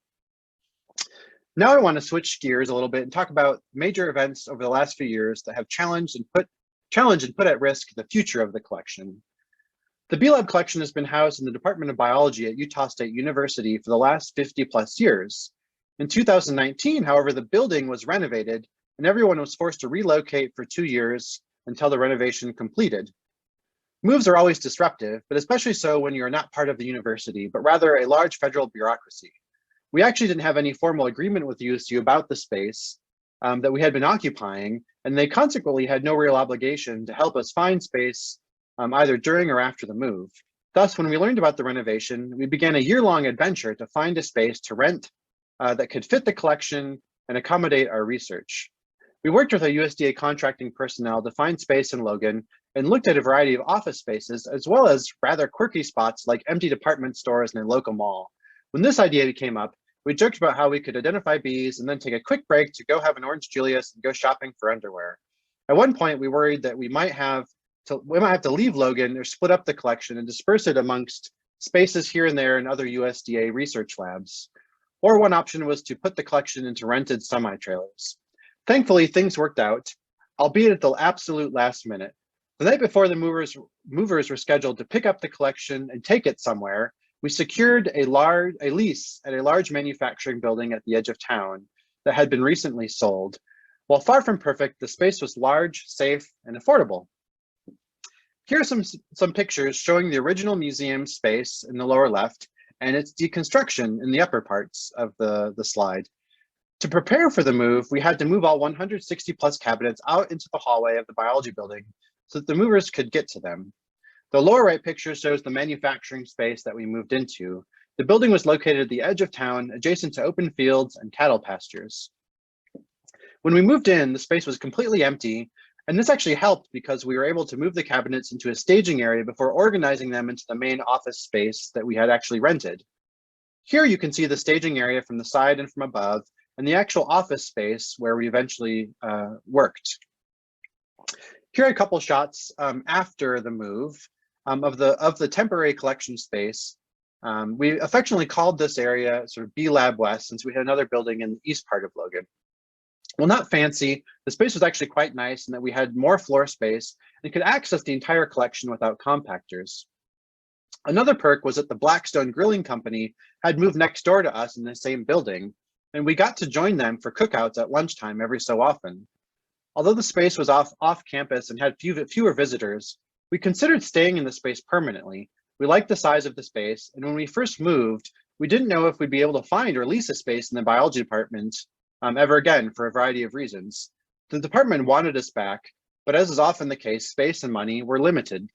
Speaker 8: Now I want to switch gears a little bit and talk about major events over the last few years that have challenged and put at risk the future of the collection. The Bee Lab collection has been housed in the Department of Biology at Utah State University for the last 50+ years. In 2019, however, the building was renovated and everyone was forced to relocate for 2 years until the renovation completed. Moves are always disruptive, but especially so when you are not part of the university, but rather a large federal bureaucracy. We actually didn't have any formal agreement with USU about the space that we had been occupying, and they consequently had no real obligation to help us find space either during or after the move. Thus, when we learned about the renovation, we began a year-long adventure to find a space to rent that could fit the collection and accommodate our research. We worked with our USDA contracting personnel to find space in Logan and looked at a variety of office spaces, as well as rather quirky spots like empty department stores and a local mall. When this idea came up, we joked about how we could identify bees and then take a quick break to go have an Orange Julius and go shopping for underwear. At one point, we worried that we might have to leave Logan or split up the collection and disperse it amongst spaces here and there in other USDA research labs. Or one option was to put the collection into rented semi-trailers. Thankfully, things worked out, albeit at the absolute last minute. The night before the movers were scheduled to pick up the collection and take it somewhere, we secured a lease at a large manufacturing building at the edge of town that had been recently sold. While far from perfect, the space was large, safe, and affordable. Here are some pictures showing the original museum space in the lower left and its deconstruction in the upper parts of the slide. To prepare for the move, we had to move all 160+ cabinets out into the hallway of the biology building so that the movers could get to them. The lower right picture shows the manufacturing space that we moved into. The building was located at the edge of town, adjacent to open fields and cattle pastures. When we moved in, the space was completely empty, and this actually helped because we were able to move the cabinets into a staging area before organizing them into the main office space that we had actually rented. Here you can see the staging area from the side and from above, and the actual office space where we eventually worked. Here are a couple shots after the move of the temporary collection space. We affectionately called this area sort of Bee Lab West, since we had another building in the east part of Logan. Well, not fancy, the space was actually quite nice in that we had more floor space and could access the entire collection without compactors. Another perk was that the Blackstone Grilling Company had moved next door to us in the same building, and we got to join them for cookouts at lunchtime every so often. Although the space was off campus and had fewer visitors, we considered staying in the space permanently, We liked the size of the space, and when we first moved, we didn't know if we'd be able to find or lease a space in the biology department ever again for a variety of reasons. The department wanted us back, but as is often the case, space and money were limited.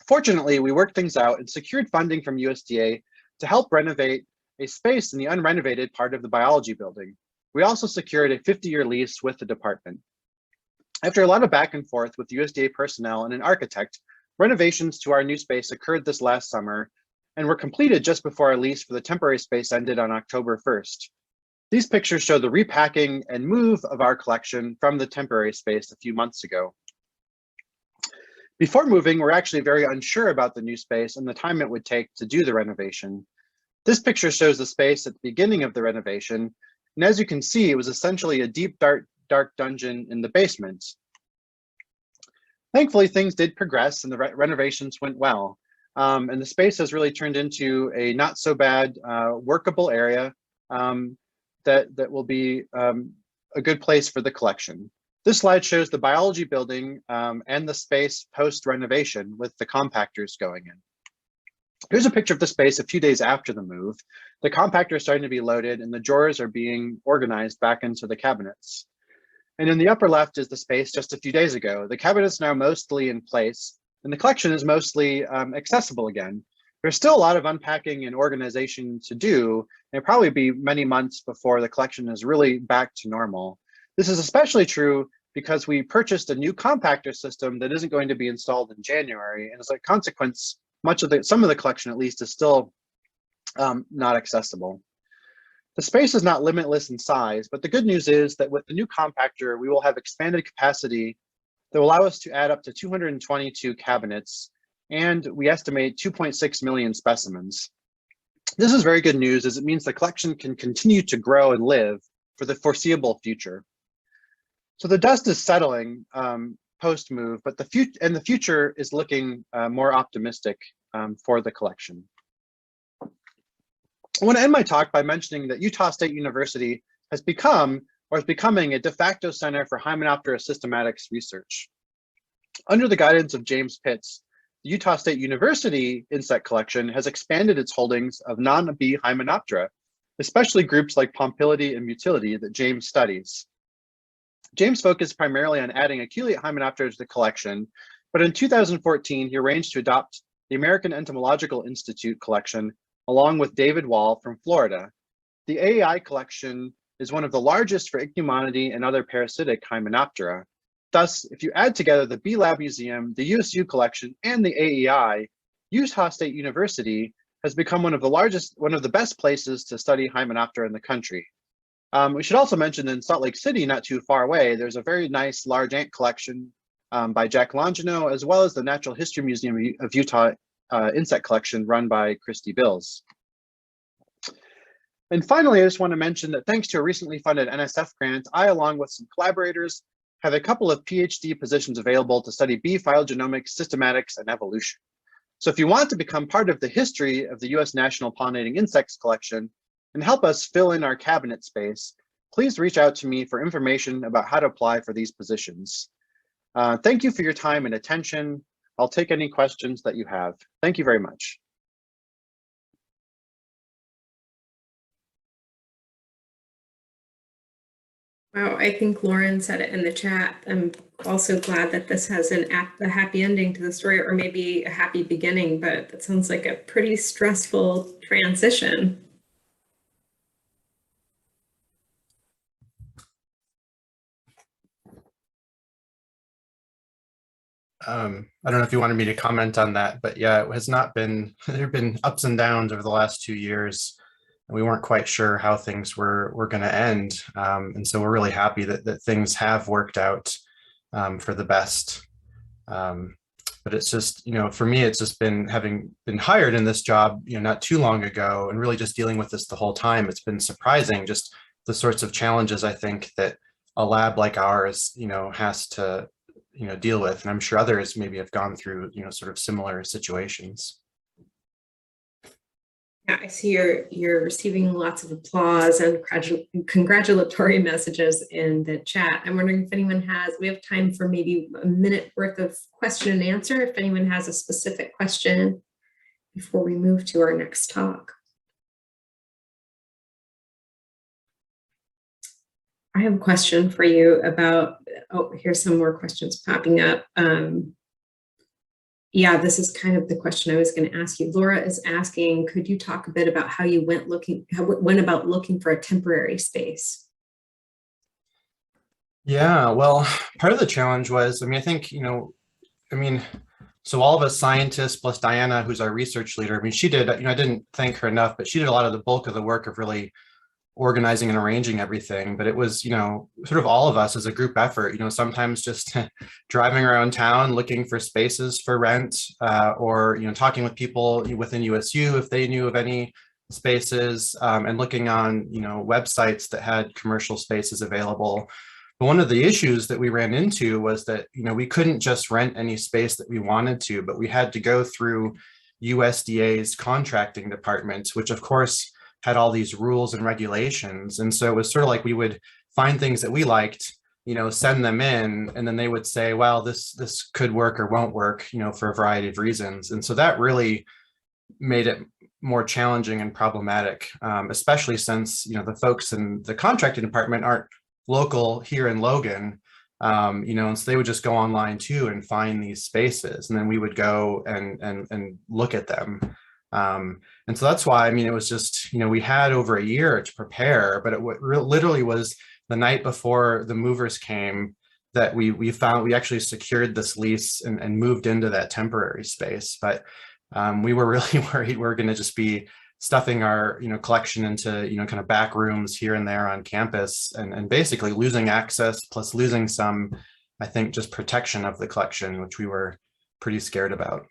Speaker 8: Fortunately, we worked things out and secured funding from USDA to help renovate a space in the unrenovated part of the biology building. We also secured a 50-year lease with the department. After a lot of back and forth with USDA personnel and an architect, renovations to our new space occurred this last summer and were completed just before our lease for the temporary space ended on October 1st. These pictures show the repacking and move of our collection from the temporary space a few months ago. Before moving, we're actually very unsure about the new space and the time it would take to do the renovation. This picture shows the space at the beginning of the renovation, and as you can see, it was essentially a deep, dark dungeon in the basement. Thankfully, things did progress and the renovations went well, and the space has really turned into a not so bad workable area that will be a good place for the collection. This slide shows the biology building and the space post-renovation with the compactors going in. Here's a picture of the space a few days after the move. The compactor is starting to be loaded and the drawers are being organized back into the cabinets. And in the upper left is the space just a few days ago. The cabinet's now mostly in place and the collection is mostly accessible again. There's still a lot of unpacking and organization to do, and it'll probably be many months before the collection is really back to normal. This is especially true because we purchased a new compactor system that isn't going to be installed in January, and as a consequence, some of the collection at least is still not accessible. The space is not limitless in size, but the good news is that with the new compactor, we will have expanded capacity that will allow us to add up to 222 cabinets, and we estimate 2.6 million specimens. This is very good news as it means the collection can continue to grow and live for the foreseeable future. So the dust is settling post-move, but the future is looking more optimistic for the collection. I want to end my talk by mentioning that Utah State University has become, or is becoming, a de facto center for Hymenoptera systematics research. Under the guidance of James Pitts, the Utah State University insect collection has expanded its holdings of non-bee Hymenoptera, especially groups like Pompilidae and Mutilidae that James studies. James focused primarily on adding Aculeate Hymenoptera to the collection, but in 2014, he arranged to adopt the American Entomological Institute collection along with David Wall from Florida. The AEI collection is one of the largest for Ichneumonidae and other parasitic Hymenoptera. Thus, if you add together the Bee Lab Museum, the USU collection, and the AEI, Utah State University has become one of the best places to study Hymenoptera in the country. We should also mention in Salt Lake City, not too far away, there's a very nice large ant collection by Jack Longino, as well as the Natural History Museum of Utah insect collection run by Christy Bills. And finally, I just want to mention that thanks to a recently funded NSF grant, I, along with some collaborators, have a couple of PhD positions available to study bee phylogenomics, systematics, and evolution. So if you want to become part of the history of the U.S. National Pollinating Insects collection and help us fill in our cabinet space, please reach out to me for information about how to apply for these positions. Thank you for your time and attention. I'll take any questions that you have. Thank you very much.
Speaker 1: Wow, I think Lauren said it in the chat. I'm also glad that this has a happy ending to the story, or maybe a happy beginning, but it sounds like a pretty stressful transition.
Speaker 9: I don't know if you wanted me to comment on that, but yeah, it has not been, there have been ups and downs over the last 2 years. And we weren't quite sure how things were going to end. And so we're really happy that things have worked out for the best. But it's just, for me, it's just been having been hired in this job, not too long ago, and really just dealing with this the whole time. It's been surprising, just the sorts of challenges I think that a lab like ours, has to deal with, and I'm sure others maybe have gone through, sort of similar situations.
Speaker 1: Yeah, I see you're receiving lots of applause and congratulatory messages in the chat. I'm wondering if anyone we have time for maybe a minute worth of question and answer. If anyone has a specific question before we move to our next talk. I have a question for you about, oh, here's some more questions popping up. Yeah, this is kind of the question I was going to ask you. Laura is asking, could you talk a bit about how you went about looking for a temporary space?
Speaker 9: Yeah, well, part of the challenge was, I think, so all of us scientists plus Diana, who's our research leader, she did, I didn't thank her enough, but she did a lot of the bulk of the work of really organizing and arranging everything. But it was, sort of all of us as a group effort, sometimes just driving around town, looking for spaces for rent, or, talking with people within USU if they knew of any spaces, and looking on, websites that had commercial spaces available. But one of the issues that we ran into was that, we couldn't just rent any space that we wanted to, but we had to go through USDA's contracting department, which of course had all these rules and regulations. And so it was sort of like we would find things that we liked, send them in, and then they would say, well, this could work or won't work, for a variety of reasons. And so that really made it more challenging and problematic, especially since, the folks in the contracting department aren't local here in Logan, and so they would just go online too and find these spaces, and then we would go and look at them. And so that's why, it was just, we had over a year to prepare, but it literally was the night before the movers came that we actually secured this lease and moved into that temporary space. But we were really worried we're going to just be stuffing our collection into kind of back rooms here and there on campus, and basically losing access, plus losing some, I think, just protection of the collection, which we were pretty scared about.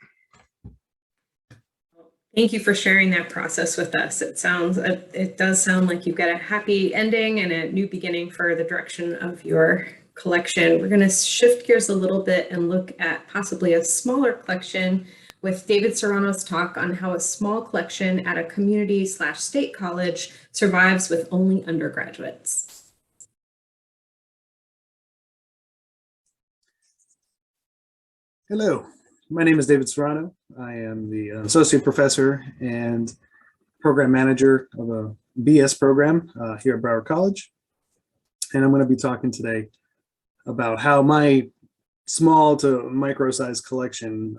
Speaker 1: Thank you for sharing that process with us. It does sound like you've got a happy ending and a new beginning for the direction of your collection. We're going to shift gears a little bit and look at possibly a smaller collection with David Serrano's talk on how a small collection at a community/state college survives with only undergraduates.
Speaker 10: Hello, my name is David Serrano. I am the associate professor and program manager of a BS program here at Broward College. And I'm going to be talking today about how my small to micro-sized collection,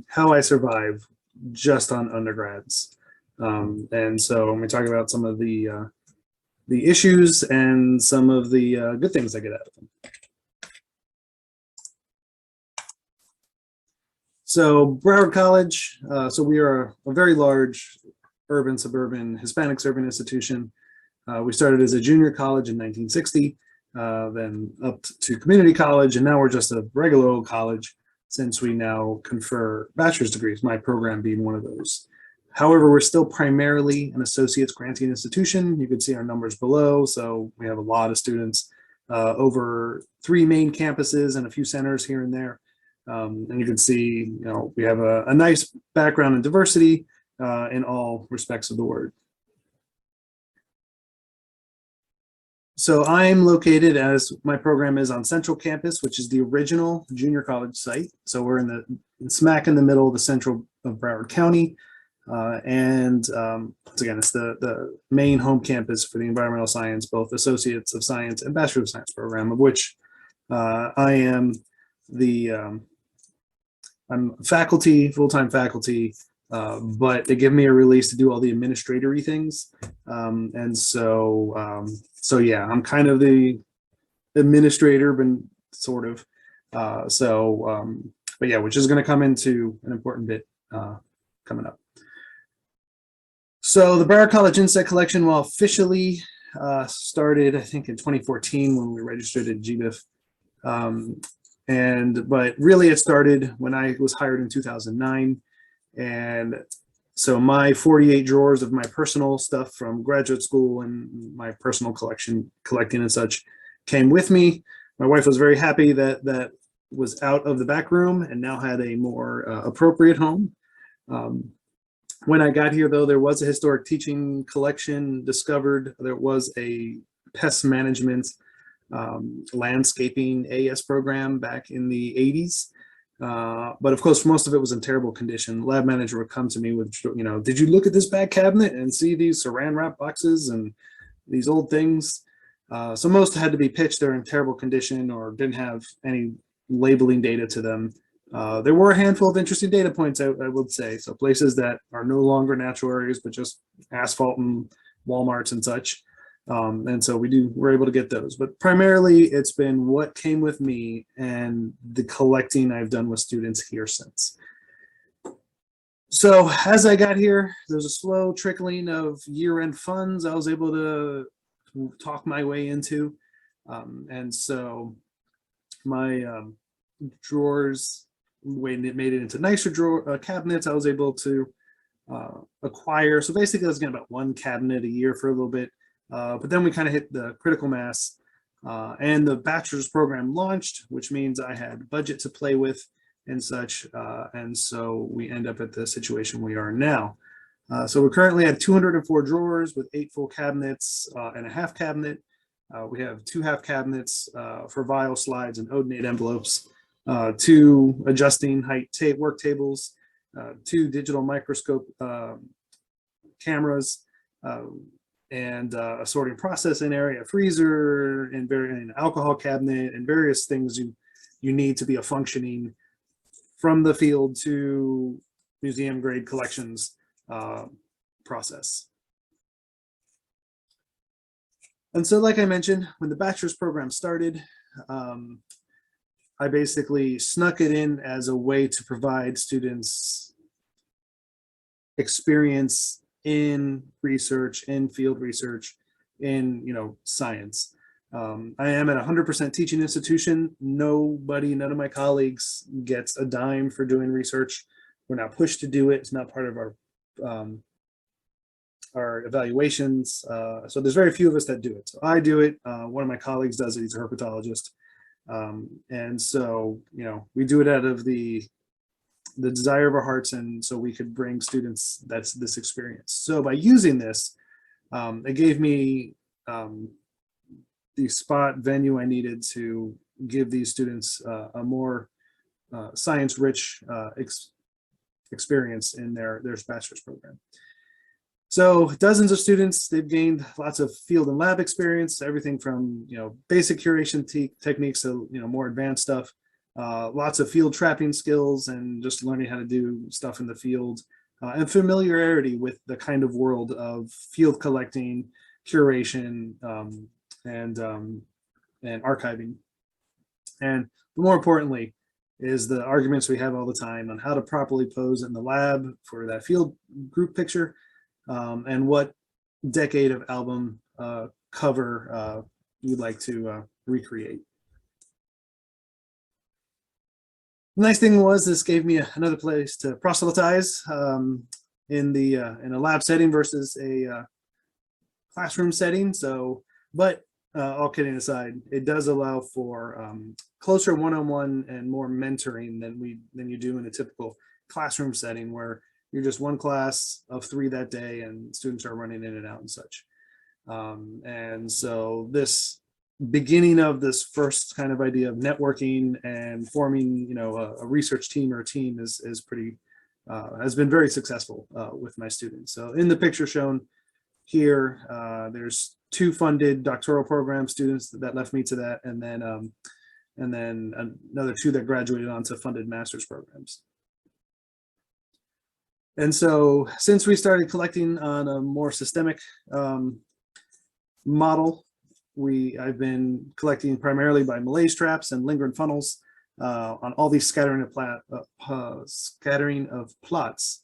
Speaker 10: how I survive just on undergrads. And so I'm going to talk about some of the issues and some of the good things I get out of them. So Broward College, so we are a very large urban, suburban, Hispanic urban institution. We started as a junior college in 1960, then up to community college, and now we're just a regular old college since we now confer bachelor's degrees, my program being one of those. However, we're still primarily an associate's granting institution. You can see our numbers below, so we have a lot of students over 3 main campuses and a few centers here and there. And you can see, we have a nice background in diversity in all respects of the word. So I'm located, as my program is, on Central Campus, which is the original junior college site. So we're in smack in the middle of the central of Broward County. Once again, it's the main home campus for the environmental science, both Associates of Science and Bachelor of Science program, of which I am I'm faculty, full-time faculty, but they give me a release to do all the administratory things. So yeah, I'm kind of the administrator, but sort of. But yeah, which is going to come into an important bit coming up. So the Broward College Insect Collection, well, officially started, I think, in 2014 when we registered at GBIF. But really it started when I was hired in 2009. And so my 48 drawers of my personal stuff from graduate school and my personal collecting and such came with me. My wife was very happy that that was out of the back room and now had a more appropriate home. When I got here, though, there was a historic teaching collection discovered. There was a pest management landscaping AS program back in the 80s. But of course, most of it was in terrible condition. Lab manager would come to me with, did you look at this back cabinet and see these saran wrap boxes and these old things? So most had to be pitched. They're in terrible condition or didn't have any labeling data to them. There were a handful of interesting data points, I would say. So places that are no longer natural areas, but just asphalt and Walmarts and such. And so we're able to get those, but primarily it's been what came with me and the collecting I've done with students here since. So as I got here, there's a slow trickling of year-end funds I was able to talk my way into. And so my drawers, when it made it into nicer drawer cabinets, I was able to acquire. So basically I was getting about one cabinet a year for a little bit. But then we kind of hit the critical mass and the bachelor's program launched, which means I had budget to play with and such. And so we end up at the situation we are now. So we're currently at 204 drawers with 8 full cabinets and a half cabinet. We have 2 half cabinets for vial slides and odonate envelopes, 2 adjusting height work tables, 2 digital microscope cameras, and a sorting processing area, a freezer, and an alcohol cabinet, and various things you need to be a functioning from the field to museum grade collections process. And so, like I mentioned, when the bachelor's program started, I basically snuck it in as a way to provide students experience in research, in field research, in science. I am at 100% teaching institution. None of my colleagues gets a dime for doing research. We're not pushed to do it. It's not part of our evaluations. So there's very few of us that do it. So I do it. One of my colleagues does it. He's a herpetologist. And so, we do it out of the desire of our hearts, and so we could bring students this experience. So by using this, it gave me the spot venue I needed to give these students a more science-rich experience in their bachelor's program. So dozens of students, they've gained lots of field and lab experience, everything from basic curation techniques to more advanced stuff. Lots of field trapping skills and just learning how to do stuff in the field, and familiarity with the kind of world of field collecting, curation, and archiving. And more importantly is the arguments we have all the time on how to properly pose in the lab for that field group picture, and what decade of album cover you'd like to recreate. The nice thing was this gave me another place to proselytize in a lab setting versus a classroom setting. So, but all kidding aside, it does allow for closer one-on-one and more mentoring than you do in a typical classroom setting where you're just one class of 3 that day and students are running in and out and such. And so this beginning of this first kind of idea of networking and forming, a research team or a team is pretty, has been very successful with my students. So in the picture shown here, there's 2 funded doctoral program students that left me to that, and then another 2 that graduated onto funded master's programs. And so since we started collecting on a more systemic model, I've been collecting primarily by malaise traps and lingering funnels on all these scattering of plots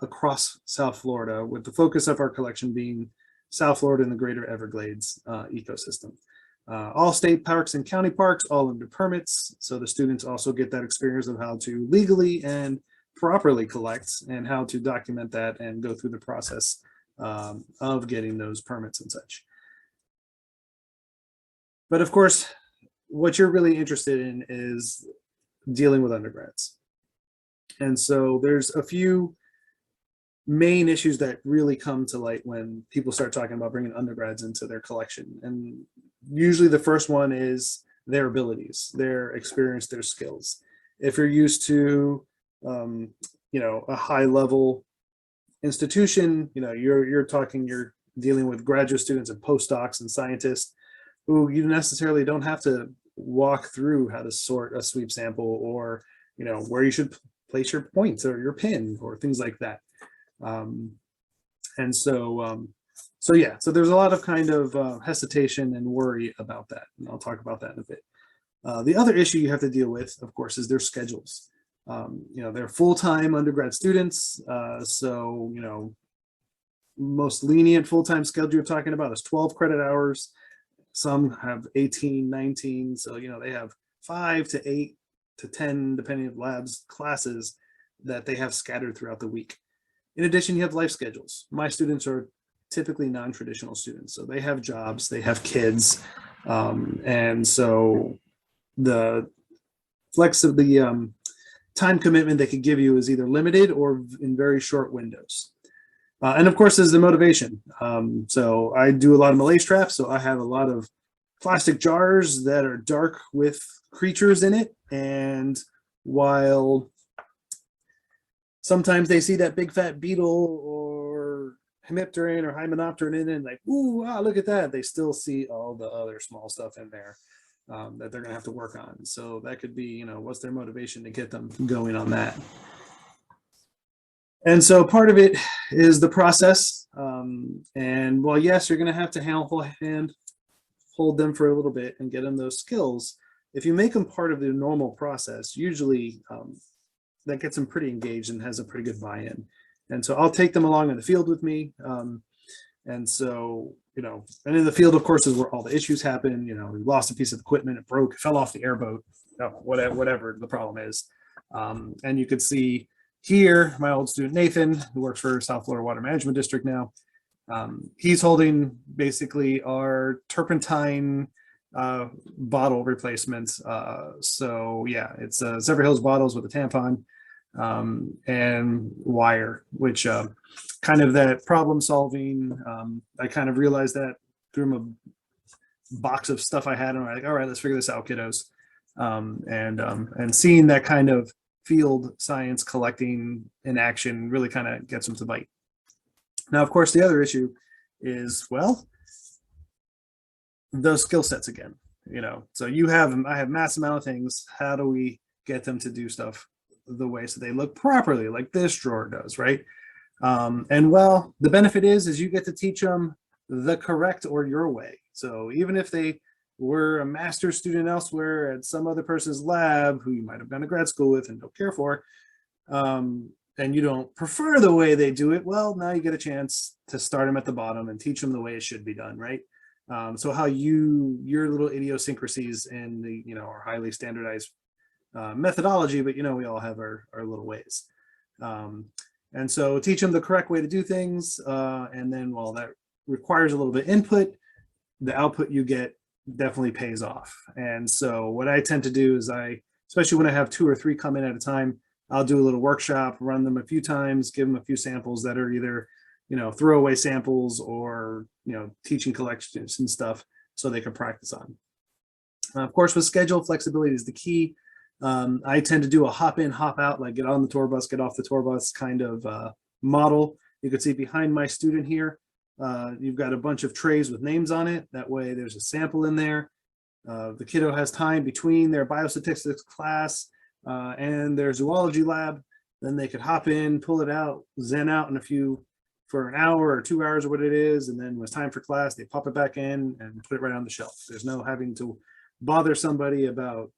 Speaker 10: across South Florida, with the focus of our collection being South Florida and the greater Everglades ecosystem. All state parks and county parks, all under permits, so the students also get that experience of how to legally and properly collect and how to document that and go through the process of getting those permits and such. But of course, what you're really interested in is dealing with undergrads. And so there's a few main issues that really come to light when people start talking about bringing undergrads into their collection. And usually the first one is their abilities, their experience, their skills. If you're used to, a high level institution, you're dealing with graduate students and postdocs and scientists who you necessarily don't have to walk through how to sort a sweep sample, or where you should place your points or your pin or things like that. So there's a lot of kind of hesitation and worry about that, and I'll talk about that in a bit. The other issue you have to deal with, of course, is their schedules. They're full-time undergrad students, so most lenient full-time schedule you're talking about is 12 credit hours. Some have 18, 19, so they have 5 to 8 to 10, depending on labs, classes that they have scattered throughout the week. In addition, you have life schedules. My students are typically non-traditional students, so they have jobs, they have kids, and so the time commitment they could give you is either limited or in very short windows. And of course, there's the motivation. So I do a lot of malaise traps, so I have a lot of plastic jars that are dark with creatures in it, and while sometimes they see that big fat beetle or hemipteran or hymenopteran in it and like, ooh, wow, look at that, they still see all the other small stuff in there that they're gonna have to work on. So that could be, what's their motivation to get them going on that. And so part of it is the process. And while yes, you're gonna have to hold them for a little bit and get them those skills, if you make them part of the normal process, usually that gets them pretty engaged and has a pretty good buy-in. And so I'll take them along in the field with me. And so, and in the field, of course, is where all the issues happen. We lost a piece of equipment, it broke, it fell off the airboat, whatever the problem is. And you could see here, my old student, Nathan, who works for South Florida Water Management District now, he's holding basically our turpentine bottle replacements. So yeah, it's Zephyrhills bottles with a tampon and wire, which kind of that problem solving. I kind of realized that through a box of stuff I had, and I'm like, all right, let's figure this out, kiddos. And seeing that kind of field science collecting in action really kind of gets them to bite. Now, of course, the other issue is, well, those skill sets again. So I have mass amount of things. How do we get them to do stuff the way so they look properly, like this drawer does, right? And well, the benefit is you get to teach them the correct or your way. So even if they were a master's student elsewhere at some other person's lab who you might have gone to grad school with and don't care for, and you don't prefer the way they do it, well, now you get a chance to start them at the bottom and teach them the way it should be done, right? So how your little idiosyncrasies in the, our highly standardized methodology, but we all have our little ways. And so teach them the correct way to do things. And then while that requires a little bit of input, the output you get definitely pays off. And so what I tend to do is especially when I have 2 or 3 come in at a time, I'll do a little workshop, run them a few times, give them a few samples that are either, throwaway samples or, teaching collections and stuff so they can practice on. Of course, with schedule, flexibility is the key. I tend to do a hop in, hop out, like get on the tour bus, get off the tour bus kind of model. You can see behind my student here, you've got a bunch of trays with names on it. That way there's a sample in there. The kiddo has time between their biostatistics class and their zoology lab. Then they could hop in, pull it out, zen out for an hour or 2 hours or what it is. And then when it's time for class, they pop it back in and put it right on the shelf. There's no having to bother somebody about,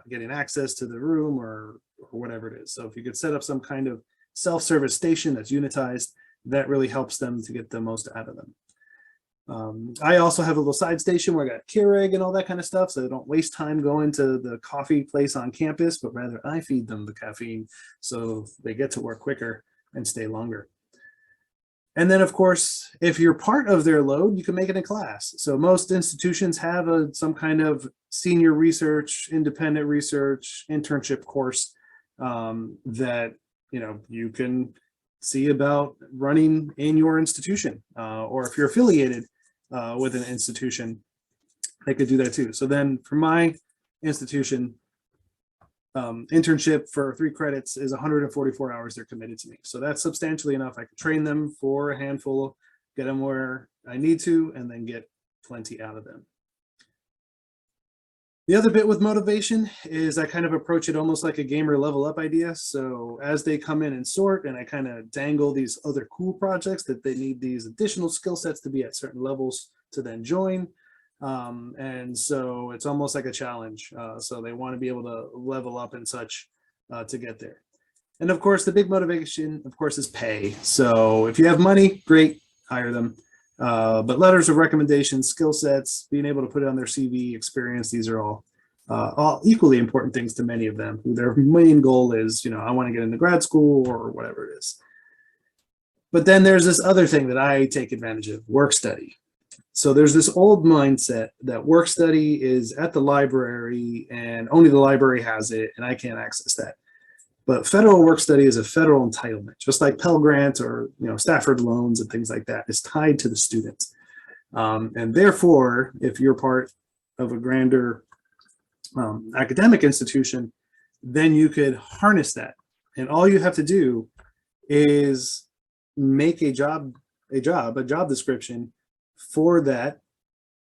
Speaker 10: getting access to the room or whatever it is. So if you could set up some kind of self-service station that's unitized, that really helps them to get the most out of them. I also have a little side station where I got Keurig and all that kind of stuff, so they don't waste time going to the coffee place on campus, but rather I feed them the caffeine so they get to work quicker and stay longer. And then, of course, if you're part of their load, you can make it in class. So most institutions have some kind of senior research, independent research, internship course that you can see about running in your institution, or if you're affiliated with an institution, they could do that too. So then for my institution, internship for 3 credits is 144 hours they're committed to me. So that's substantially enough. I can train them for a handful, get them where I need to, and then get plenty out of them. The other bit with motivation is I kind of approach it almost like a gamer level up idea. So as they come in and sort, and I kind of dangle these other cool projects that they need these additional skill sets to be at certain levels to then join. And so it's almost like a challenge. So they want to be able to level up and such to get there. And of course, the big motivation, of course, is pay. So if you have money, great, hire them. But letters of recommendation, skill sets, being able to put it on their CV, experience, these are all equally important things to many of them. Their main goal is, I want to get into grad school or whatever it is. But then there's this other thing that I take advantage of, work study. So there's this old mindset that work study is at the library and only the library has it and I can't access that. But federal work study is a federal entitlement, just like Pell Grants or Stafford loans and things like that. It's tied to the students. And therefore, if you're part of a grander academic institution, then you could harness that. And all you have to do is make a job description for that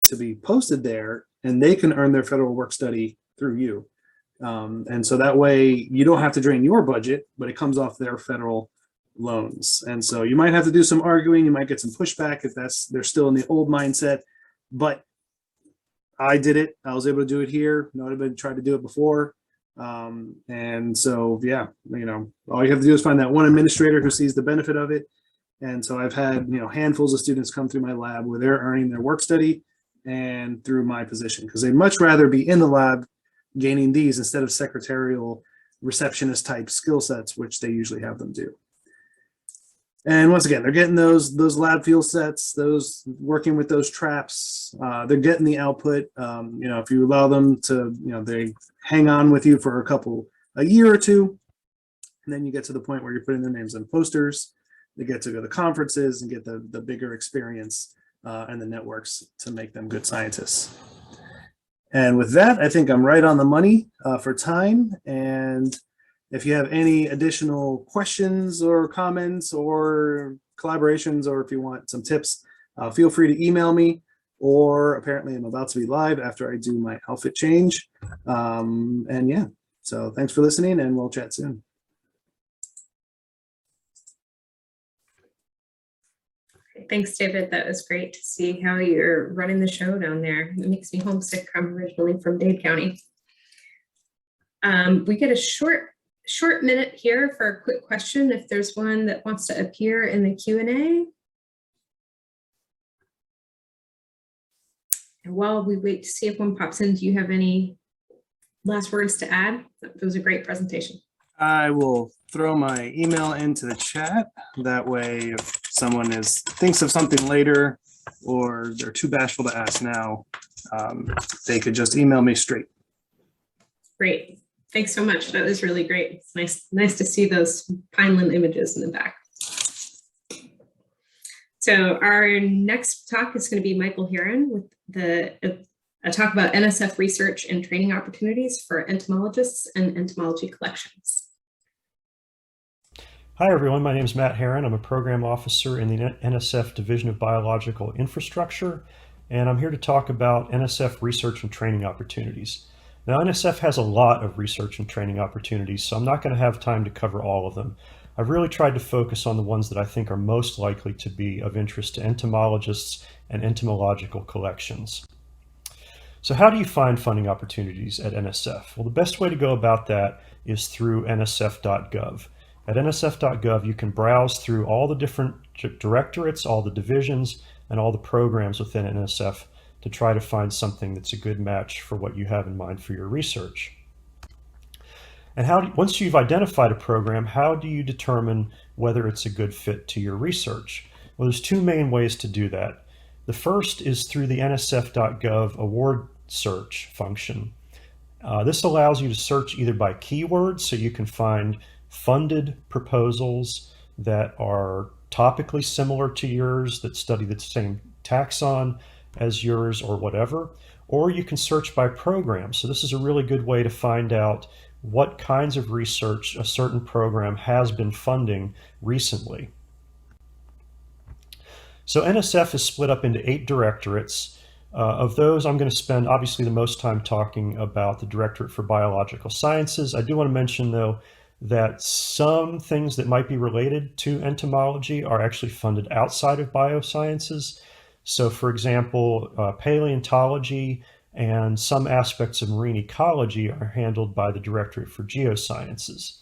Speaker 10: to be posted there, and they can earn their federal work study through you. And so that way you don't have to drain your budget, but it comes off their federal loans. And so you might have to do some arguing, you might get some pushback if they're still in the old mindset, but I did it. I was able to do it here. Nobody tried to do it before. And so, yeah, all you have to do is find that one administrator who sees the benefit of it. And so I've had, handfuls of students come through my lab where they're earning their work study and through my position, because they'd much rather be in the lab gaining these instead of secretarial receptionist type skill sets, which they usually have them do. And once again, they're getting those lab field sets, those working with those traps, they're getting the output. If you allow them to, they hang on with you for a year or two, and then you get to the point where you're putting their names on posters. They get to go to conferences and get the bigger experience and the networks to make them good scientists. And with that, I think I'm right on the money for time. And if you have any additional questions or comments or collaborations, or if you want some tips, feel free to email me, or apparently I'm about to be live after I do my outfit change. And yeah, so thanks for listening, and we'll chat soon.
Speaker 1: Thanks, David. That was great to see how you're running the show down there. It makes me homesick. I'm originally from Dade County. We get a short minute here for a quick question, if there's one that wants to appear in the Q&A. And while we wait to see if one pops in, do you have any last words to add? That was a great presentation.
Speaker 10: I will throw my email into the chat. That way, if someone thinks of something later, or they're too bashful to ask now, they could just email me straight.
Speaker 1: Great. Thanks so much. That was really great. It's nice to see those Pineland images in the back. So our next talk is going to be Michael Heron with a talk about NSF research and training opportunities for entomologists and entomology collections.
Speaker 11: Hi everyone, my name is Matt Heron. I'm a program officer in the NSF Division of Biological Infrastructure, and I'm here to talk about NSF research and training opportunities. Now, NSF has a lot of research and training opportunities, so I'm not going to have time to cover all of them. I've really tried to focus on the ones that I think are most likely to be of interest to entomologists and entomological collections. So how do you find funding opportunities at NSF? Well, the best way to go about that is through nsf.gov. At nsf.gov, you can browse through all the different directorates, all the divisions, and all the programs within NSF to try to find something that's a good match for what you have in mind for your research. And once you've identified a program, how do you determine whether it's a good fit to your research? Well, there's two main ways to do that. The first is through the nsf.gov award search function. This allows you to search either by keywords, so you can find funded proposals that are topically similar to yours, that study the same taxon as yours or whatever, or you can search by program. So this is a really good way to find out what kinds of research a certain program has been funding recently. So NSF is split up into 8 directorates. Of those, I'm going to spend obviously the most time talking about the Directorate for Biological Sciences. I do want to mention, though, that some things that might be related to entomology are actually funded outside of biosciences. So, for example, paleontology and some aspects of marine ecology are handled by the Directorate for Geosciences.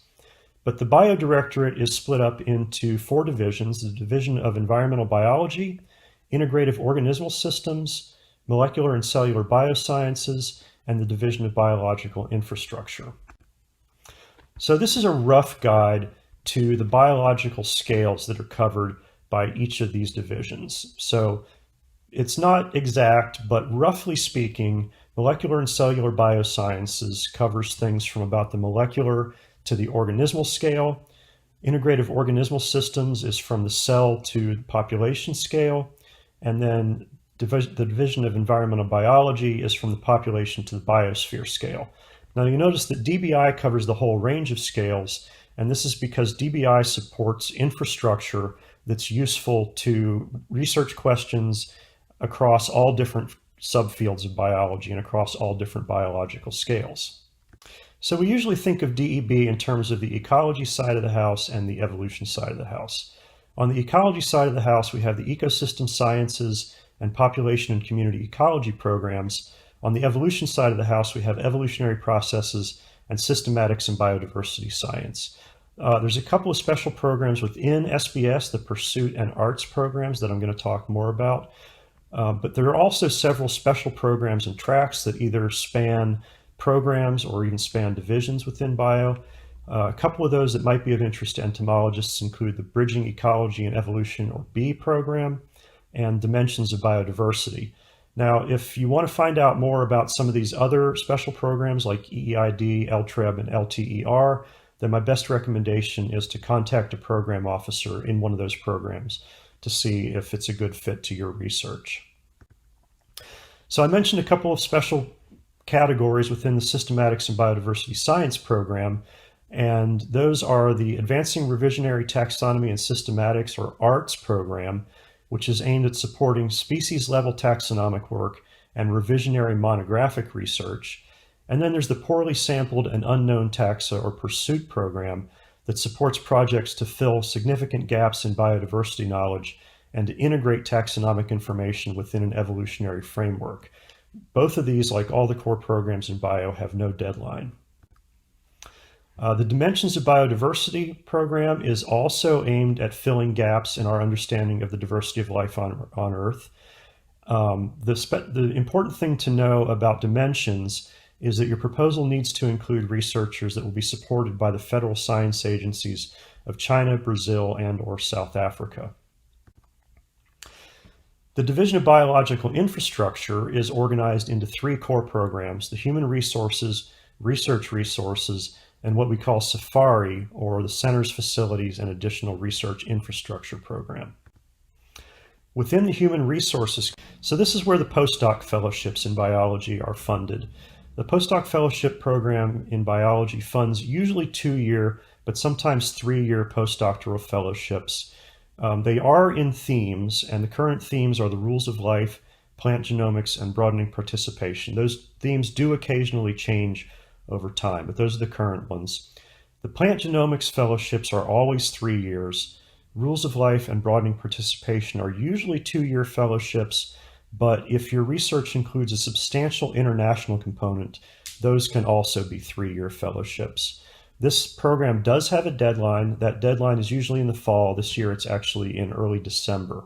Speaker 11: But the Bio Directorate is split up into 4 divisions: the Division of Environmental Biology, Integrative Organismal Systems, Molecular and Cellular Biosciences, and the Division of Biological Infrastructure. So this is a rough guide to the biological scales that are covered by each of these divisions. So it's not exact, but roughly speaking, molecular and cellular biosciences covers things from about the molecular to the organismal scale. Integrative organismal systems is from the cell to population scale. And then the Division of Environmental Biology is from the population to the biosphere scale. Now you notice that DBI covers the whole range of scales, and this is because DBI supports infrastructure that's useful to research questions across all different subfields of biology and across all different biological scales. So we usually think of DEB in terms of the ecology side of the house and the evolution side of the house. On the ecology side of the house, we have the ecosystem sciences and population and community ecology programs. On the evolution side of the house, we have evolutionary processes and systematics and biodiversity science. There's a couple of special programs within SBS, the pursuit and arts programs, that I'm going to talk more about. But there are also several special programs and tracks that either span programs or even span divisions within bio. A couple of those that might be of interest to entomologists include the Bridging Ecology and Evolution, or B program, and Dimensions of Biodiversity. Now, if you want to find out more about some of these other special programs like EEID, LTREB, and LTER, then my best recommendation is to contact a program officer in one of those programs to see if it's a good fit to your research. So I mentioned a couple of special categories within the Systematics and Biodiversity Science program, and those are the Advancing Revisionary Taxonomy and Systematics, or ARTS program, which is aimed at supporting species-level taxonomic work and revisionary monographic research. And then there's the Poorly Sampled and Unknown Taxa, or Pursuit program, that supports projects to fill significant gaps in biodiversity knowledge and to integrate taxonomic information within an evolutionary framework. Both of these, like all the core programs in bio, have no deadline. The Dimensions of Biodiversity program is also aimed at filling gaps in our understanding of the diversity of life on Earth. The important thing to know about Dimensions is that your proposal needs to include researchers that will be supported by the federal science agencies of China, Brazil, and/or South Africa. The Division of Biological Infrastructure is organized into 3 core programs: the Human Resources, Research Resources, and what we call SAFARI, or the Center's Facilities and Additional Research Infrastructure program. Within the Human Resources, so this is where the postdoc fellowships in biology are funded. The postdoc fellowship program in biology funds usually 2-year, but sometimes 3-year postdoctoral fellowships. They are in themes, and the current themes are the rules of life, plant genomics, and broadening participation. Those themes do occasionally change over time, but those are the current ones. The plant genomics fellowships are always 3 years. Rules of life and broadening participation are usually 2-year fellowships, but if your research includes a substantial international component, those can also be 3-year fellowships. This program does have a deadline. That deadline is usually in the fall. This year it's actually in early December.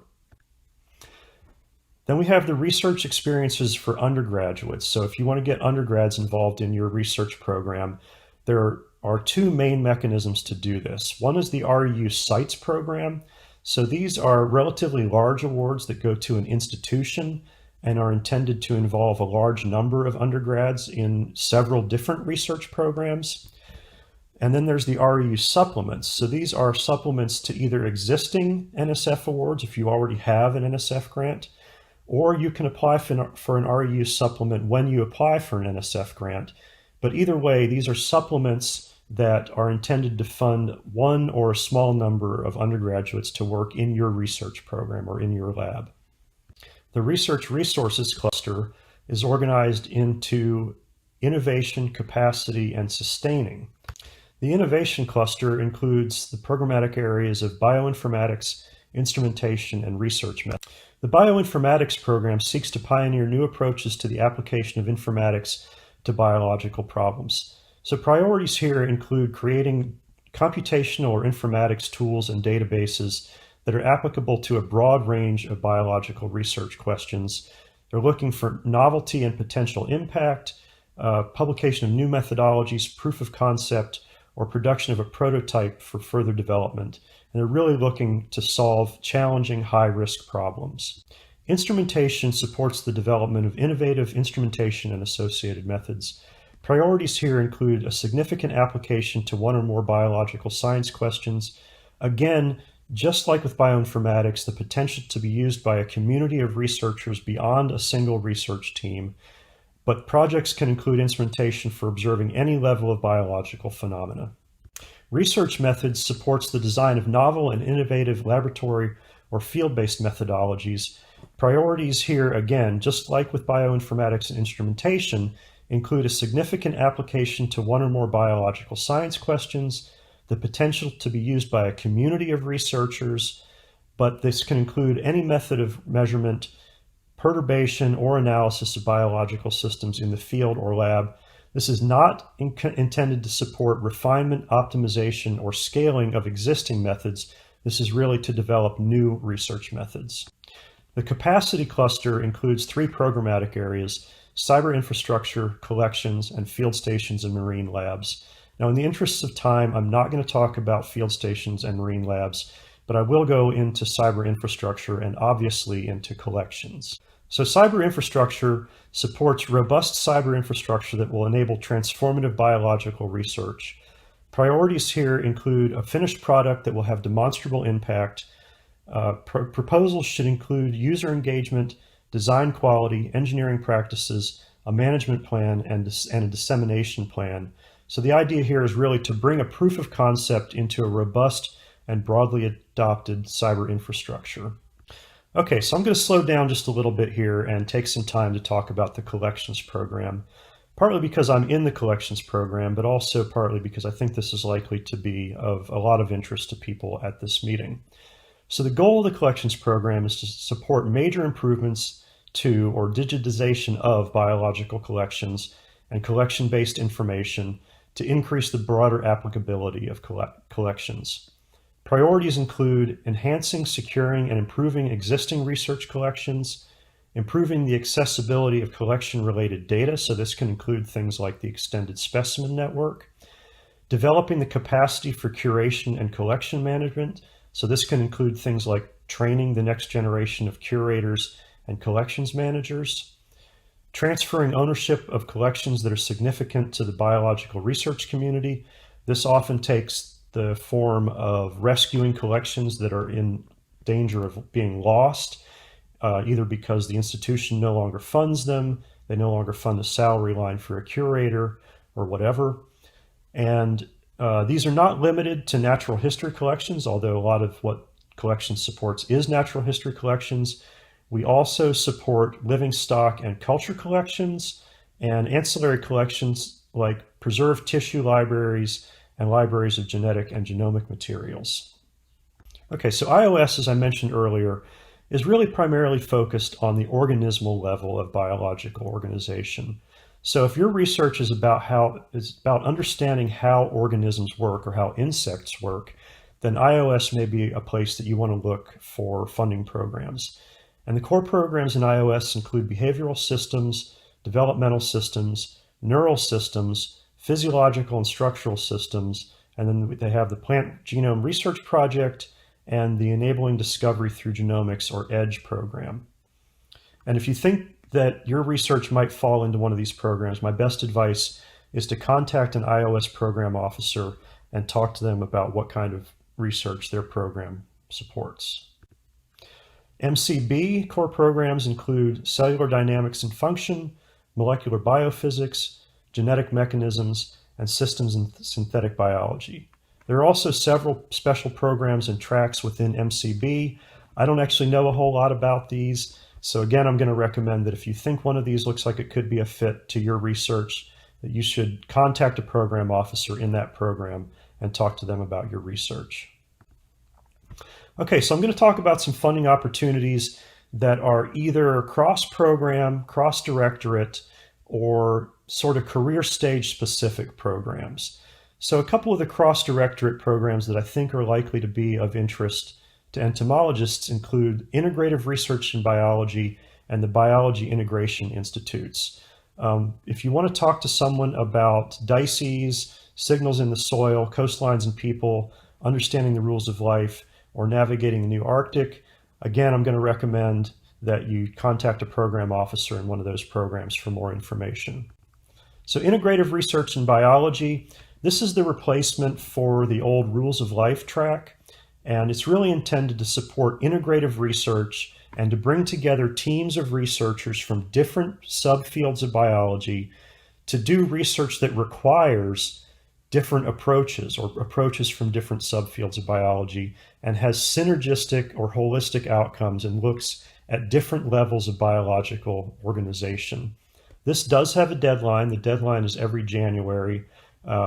Speaker 11: Then we have the research experiences for undergraduates. So if you want to get undergrads involved in your research program, there are 2 main mechanisms to do this. One is the REU Sites program. So these are relatively large awards that go to an institution and are intended to involve a large number of undergrads in several different research programs. And then there's the REU supplements. So these are supplements to either existing NSF awards if you already have an NSF grant, or you can apply for an REU supplement when you apply for an NSF grant, But either way, these are supplements that are intended to fund one or a small number of undergraduates to work in your research program or in your lab. The Research Resources Cluster is organized into innovation, capacity, and sustaining. The Innovation Cluster includes the programmatic areas of bioinformatics, instrumentation, and research methods. The Bioinformatics program seeks to pioneer new approaches to the application of informatics to biological problems. So priorities here include creating computational or informatics tools and databases that are applicable to a broad range of biological research questions. They're looking for novelty and potential impact, publication of new methodologies, proof of concept, or production of a prototype for further development. And they're really looking to solve challenging high-risk problems. Instrumentation supports the development of innovative instrumentation and associated methods. Priorities here include a significant application to one or more biological science questions. Again, just like with bioinformatics, the potential to be used by a community of researchers beyond a single research team, but projects can include instrumentation for observing any level of biological phenomena. Research methods supports the design of novel and innovative laboratory or field-based methodologies. Priorities here, again, just like with bioinformatics and instrumentation, include a significant application to one or more biological science questions, the potential to be used by a community of researchers, but this can include any method of measurement, perturbation, or analysis of biological systems in the field or lab. This is not intended to support refinement, optimization, or scaling of existing methods. This is really to develop new research methods. The capacity cluster includes three programmatic areas: cyber infrastructure, collections, and field stations and marine labs. Now, in the interests of time, I'm not going to talk about field stations and marine labs, but I will go into cyber infrastructure and obviously into collections. So cyber infrastructure supports robust cyber infrastructure that will enable transformative biological research. Priorities here include a finished product that will have demonstrable impact. Proposals should include user engagement, design quality, engineering practices, a management plan, and a dissemination plan. So the idea here is really to bring a proof of concept into a robust and broadly adopted cyber infrastructure. Okay, so I'm going to slow down just a little bit here and take some time to talk about the collections program, partly because I'm in the collections program, but also partly because I think this is likely to be of a lot of interest to people at this meeting. So the goal of the collections program is to support major improvements to or digitization of biological collections and collection-based information to increase the broader applicability of collections. Priorities include enhancing, securing, and improving existing research collections, improving the accessibility of collection-related data, so this can include things like the extended specimen network, developing the capacity for curation and collection management, so this can include things like training the next generation of curators and collections managers, transferring ownership of collections that are significant to the biological research community. This often takes the form of rescuing collections that are in danger of being lost, either because the institution no longer funds them, they no longer fund a salary line for a curator, or whatever. And these are not limited to natural history collections, although a lot of what collections supports is natural history collections. We also support living stock and culture collections and ancillary collections like preserved tissue libraries and libraries of genetic and genomic materials. Okay, so IOS, as I mentioned earlier, is really primarily focused on the organismal level of biological organization. So if your research is about understanding how organisms work or how insects work, then IOS may be a place that you want to look for funding programs. And the core programs in IOS include behavioral systems, developmental systems, neural systems, physiological and structural systems, and then they have the Plant Genome Research Project and the Enabling Discovery Through Genomics, or EDGE program. And if you think that your research might fall into one of these programs, my best advice is to contact an iOS program officer and talk to them about what kind of research their program supports. MCB core programs include cellular dynamics and function, molecular biophysics, genetic mechanisms, and systems in synthetic biology. There are also several special programs and tracks within MCB. I don't actually know a whole lot about these. So again, I'm going to recommend that if you think one of these looks like it could be a fit to your research, that you should contact a program officer in that program and talk to them about your research. Okay, so I'm going to talk about some funding opportunities that are either cross-program, cross-directorate, or sort of career stage specific programs. So a couple of the cross-directorate programs that I think are likely to be of interest to entomologists include Integrative Research in Biology and the Biology Integration Institutes. If you want to talk to someone about dices, signals in the soil, coastlines and people, understanding the rules of life, or navigating the new Arctic, again, I'm going to recommend that you contact a program officer in one of those programs for more information. So Integrative Research in Biology, this is the replacement for the old Rules of Life track, and it's really intended to support integrative research and to bring together teams of researchers from different subfields of biology to do research that requires different approaches or approaches from different subfields of biology and has synergistic or holistic outcomes and looks at different levels of biological organization. This does have a deadline. The deadline is every January.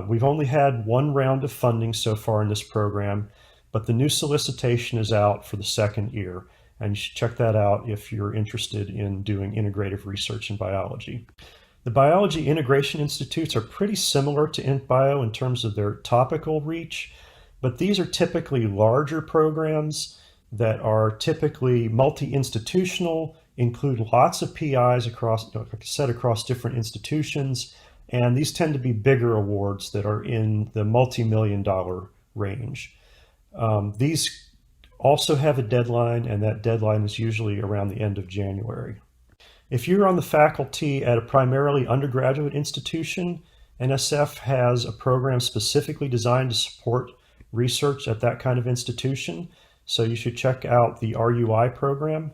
Speaker 11: We've only had one round of funding so far in this program, but the new solicitation is out for the second year, and you should check that out if you're interested in doing integrative research in biology. The Biology Integration Institutes are pretty similar to IntBio in terms of their topical reach, but these are typically larger programs that are typically multi-institutional, include lots of PIs across, like I said, across different institutions, and these tend to be bigger awards that are in the multi-million-dollar range. These also have a deadline, and that deadline is usually around the end of January. If you're on the faculty at a primarily undergraduate institution, NSF has a program specifically designed to support research at that kind of institution, so you should check out the RUI program.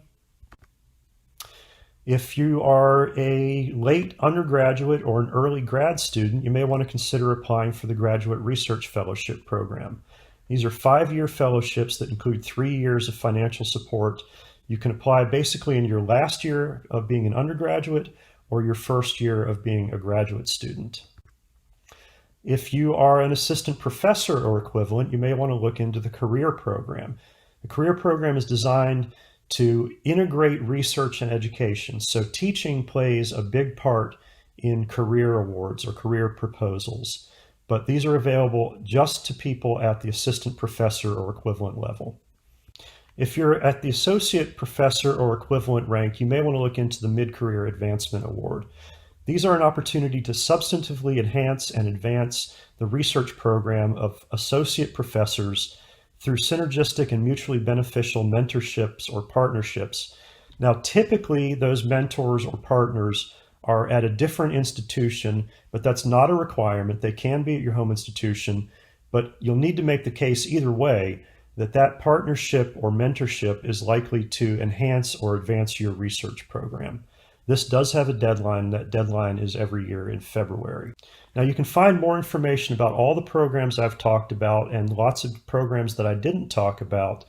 Speaker 11: If you are a late undergraduate or an early grad student, you may want to consider applying for the Graduate Research Fellowship program. These are 5-year fellowships that include 3 years of financial support. You can apply basically in your last year of being an undergraduate or your first year of being a graduate student. If you are an assistant professor or equivalent, you may want to look into the career program. The career program is designed to integrate research and education. So teaching plays a big part in career awards or career proposals, but these are available just to people at the assistant professor or equivalent level. If you're at the associate professor or equivalent rank, you may want to look into the Mid-Career Advancement Award. These are an opportunity to substantively enhance and advance the research program of associate professors through synergistic and mutually beneficial mentorships or partnerships. Now, typically those mentors or partners are at a different institution, but that's not a requirement. They can be at your home institution, but you'll need to make the case either way that that partnership or mentorship is likely to enhance or advance your research program. This does have a deadline. That deadline is every year in February. Now you can find more information about all the programs I've talked about and lots of programs that I didn't talk about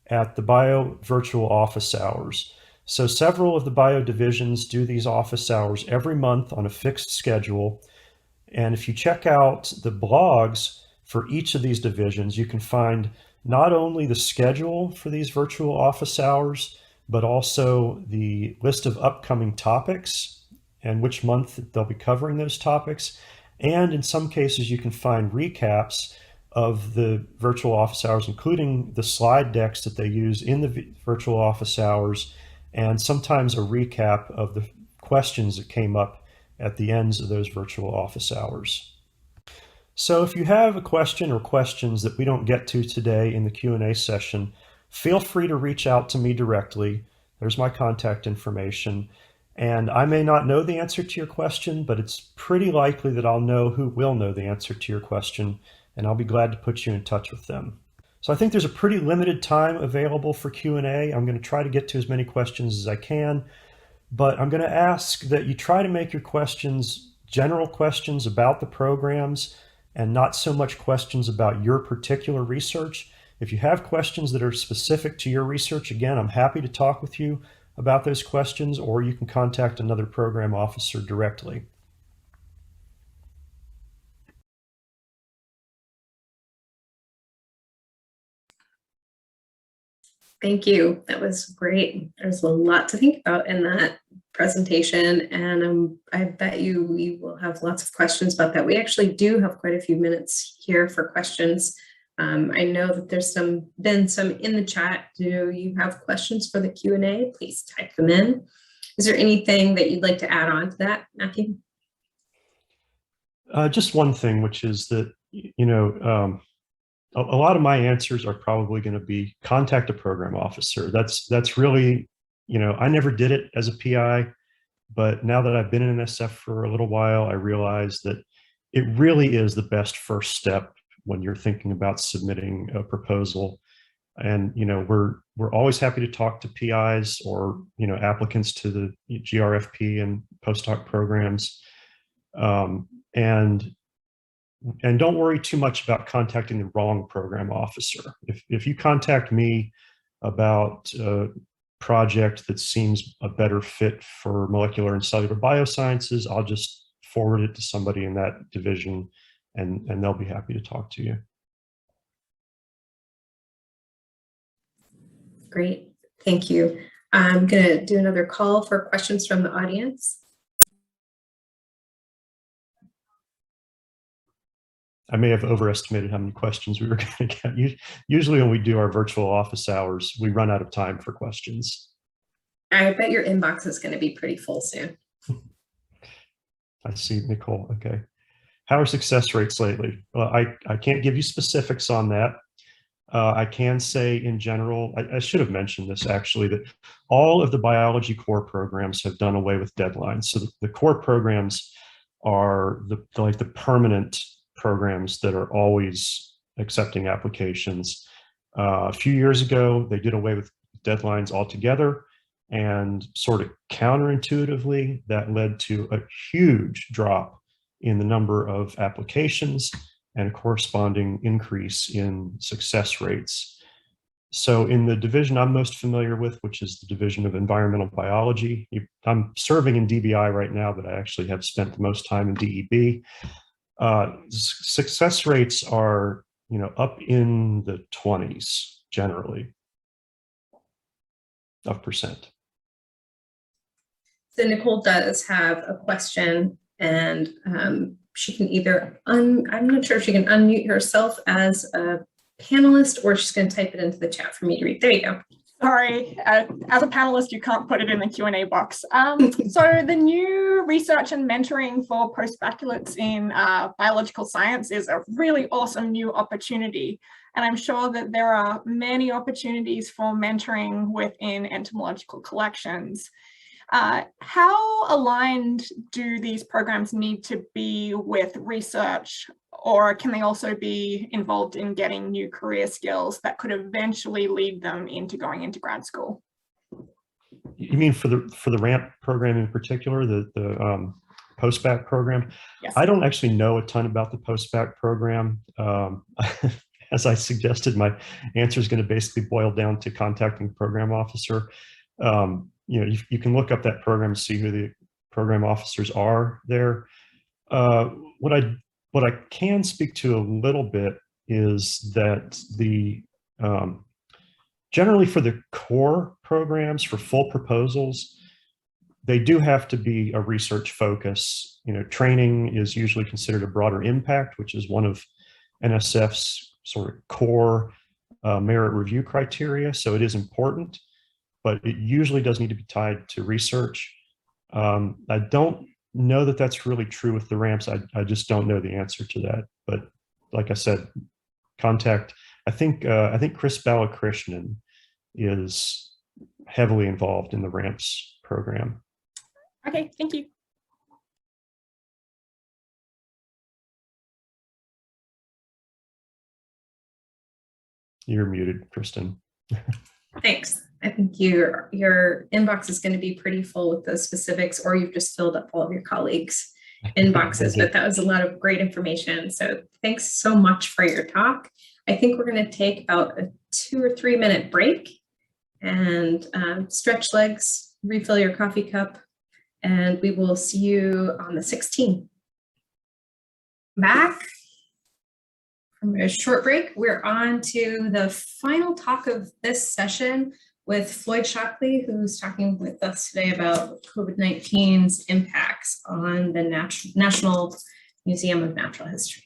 Speaker 11: at the Bio Virtual Office Hours. So several of the bio divisions do these office hours every month on a fixed schedule. And if you check out the blogs for each of these divisions, you can find not only the schedule for these virtual office hours, but also the list of upcoming topics and which month they'll be covering those topics. And in some cases, you can find recaps of the virtual office hours, including the slide decks that they use in the virtual office hours, and sometimes a recap of the questions that came up at the ends of those virtual office hours. So if you have a question or questions that we don't get to today in the Q&A session, feel free to reach out to me directly. There's my contact information. And I may not know the answer to your question, but it's pretty likely that I'll know who will know the answer to your question, and I'll be glad to put you in touch with them. So I think there's a pretty limited time available for Q&A. I'm going to try to get to as many questions as I can, but I'm going to ask that you try to make your questions general questions about the programs and not so much questions about your particular research. If you have questions that are specific to your research, again, I'm happy to talk with you about those questions, or you can contact another program officer directly.
Speaker 1: Thank you. That was great. There's a lot to think about in that presentation, and I bet you we will have lots of questions about that. We actually do have quite a few minutes here for questions. I know that there's been some in the chat. Do you have questions for the Q&A? Please type them in. Is there anything that you'd like to add on to that, Matthew?
Speaker 11: Just one thing, which is that, a lot of my answers are probably going to be contact a program officer. That's really, I never did it as a PI, but now that I've been in NSF for a little while, I realize that it really is the best first step when you're thinking about submitting a proposal. And, we're always happy to talk to PIs or, applicants to the GRFP and postdoc programs. And don't worry too much about contacting the wrong program officer. If you contact me about a project that seems a better fit for molecular and cellular biosciences, I'll just forward it to somebody in that division, and they'll be happy to talk to you.
Speaker 1: Great, thank you. I'm going to do another call for questions from the audience.
Speaker 11: I may have overestimated how many questions we were going to get. Usually when we do our virtual office hours, we run out of time for questions.
Speaker 1: I bet your inbox is going to be pretty full soon.
Speaker 11: I see, Nicole. Okay. How are success rates lately? Well, I can't give you specifics on that. I can say in general, I should have mentioned this actually, that all of the biology core programs have done away with deadlines. So the core programs are like the permanent programs that are always accepting applications. A few years ago, they did away with deadlines altogether, and sort of counterintuitively, that led to a huge drop in the number of applications and a corresponding increase in success rates. So in the division I'm most familiar with, which is the Division of Environmental Biology, I'm serving in DBI right now, but I actually have spent the most time in DEB. Success rates are, up in the 20s generally of percent.
Speaker 1: So Nicole does have a question, and she can either, I'm not sure if she can unmute herself as a panelist, or she's going to type it into the chat for me to read. There you go.
Speaker 6: Sorry, as a panelist, you can't put it in the Q&A box. So the new research and mentoring for postbaculates in biological science is a really awesome new opportunity. And I'm sure that there are many opportunities for mentoring within entomological collections. How aligned do these programs need to be with research, or can they also be involved in getting new career skills that could eventually lead them into going into grad school?
Speaker 11: You mean for the RAMP program in particular, the post-bac program?
Speaker 6: Yes.
Speaker 11: I don't actually know a ton about the post-bac program. As I suggested, my answer is going to basically boil down to contacting the program officer. You can look up that program and see who the program officers are there. What I can speak to a little bit is that generally for the core programs, for full proposals, they do have to be a research focus. Training is usually considered a broader impact, which is one of NSF's sort of core merit review criteria. So it is important, but it usually does need to be tied to research. I don't know that that's really true with the ramps. I just don't know the answer to that. But like I said, contact, I think Chris Balakrishnan is heavily involved in the ramps program.
Speaker 6: Okay, thank you.
Speaker 11: You're muted, Kristen.
Speaker 1: Thanks. I think your inbox is going to be pretty full with those specifics, or you've just filled up all of your colleagues. inboxes, but that was a lot of great information. So thanks so much for your talk. I think we're going to take about a 2 or 3 minute break and stretch legs, refill your coffee cup, and we will see you on the 16th. Back from a short break, we're on to the final talk of this session with Floyd Shockley, who's talking with us today about COVID-19's impacts on the National Museum of Natural History.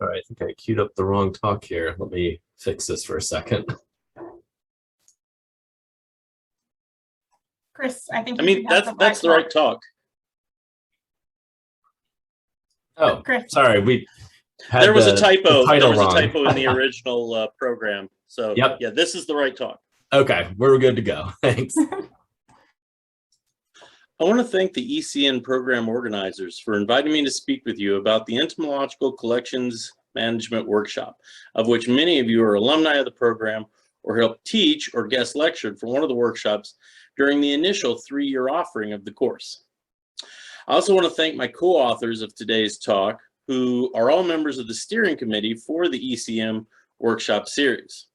Speaker 12: All right, I think I queued up the wrong talk here. Let me fix this for a second.
Speaker 6: Chris, I think
Speaker 13: I mean, that's the right talk.
Speaker 12: Oh,
Speaker 6: Chris.
Speaker 12: sorry,
Speaker 13: There was a typo. There was
Speaker 12: wrong.
Speaker 13: a typo in the original program. So
Speaker 12: yep.
Speaker 13: Yeah, this is the right talk.
Speaker 12: Okay, we're good to go. Thanks.
Speaker 13: I want to thank the ECN program organizers for inviting me to speak with you about the Entomological Collections Management Workshop, of which many of you are alumni of the program or helped teach or guest lectured for one of the workshops during the initial 3-year offering of the course. I also want to thank my co-authors of today's talk, who are all members of the steering committee for the ECM workshop series.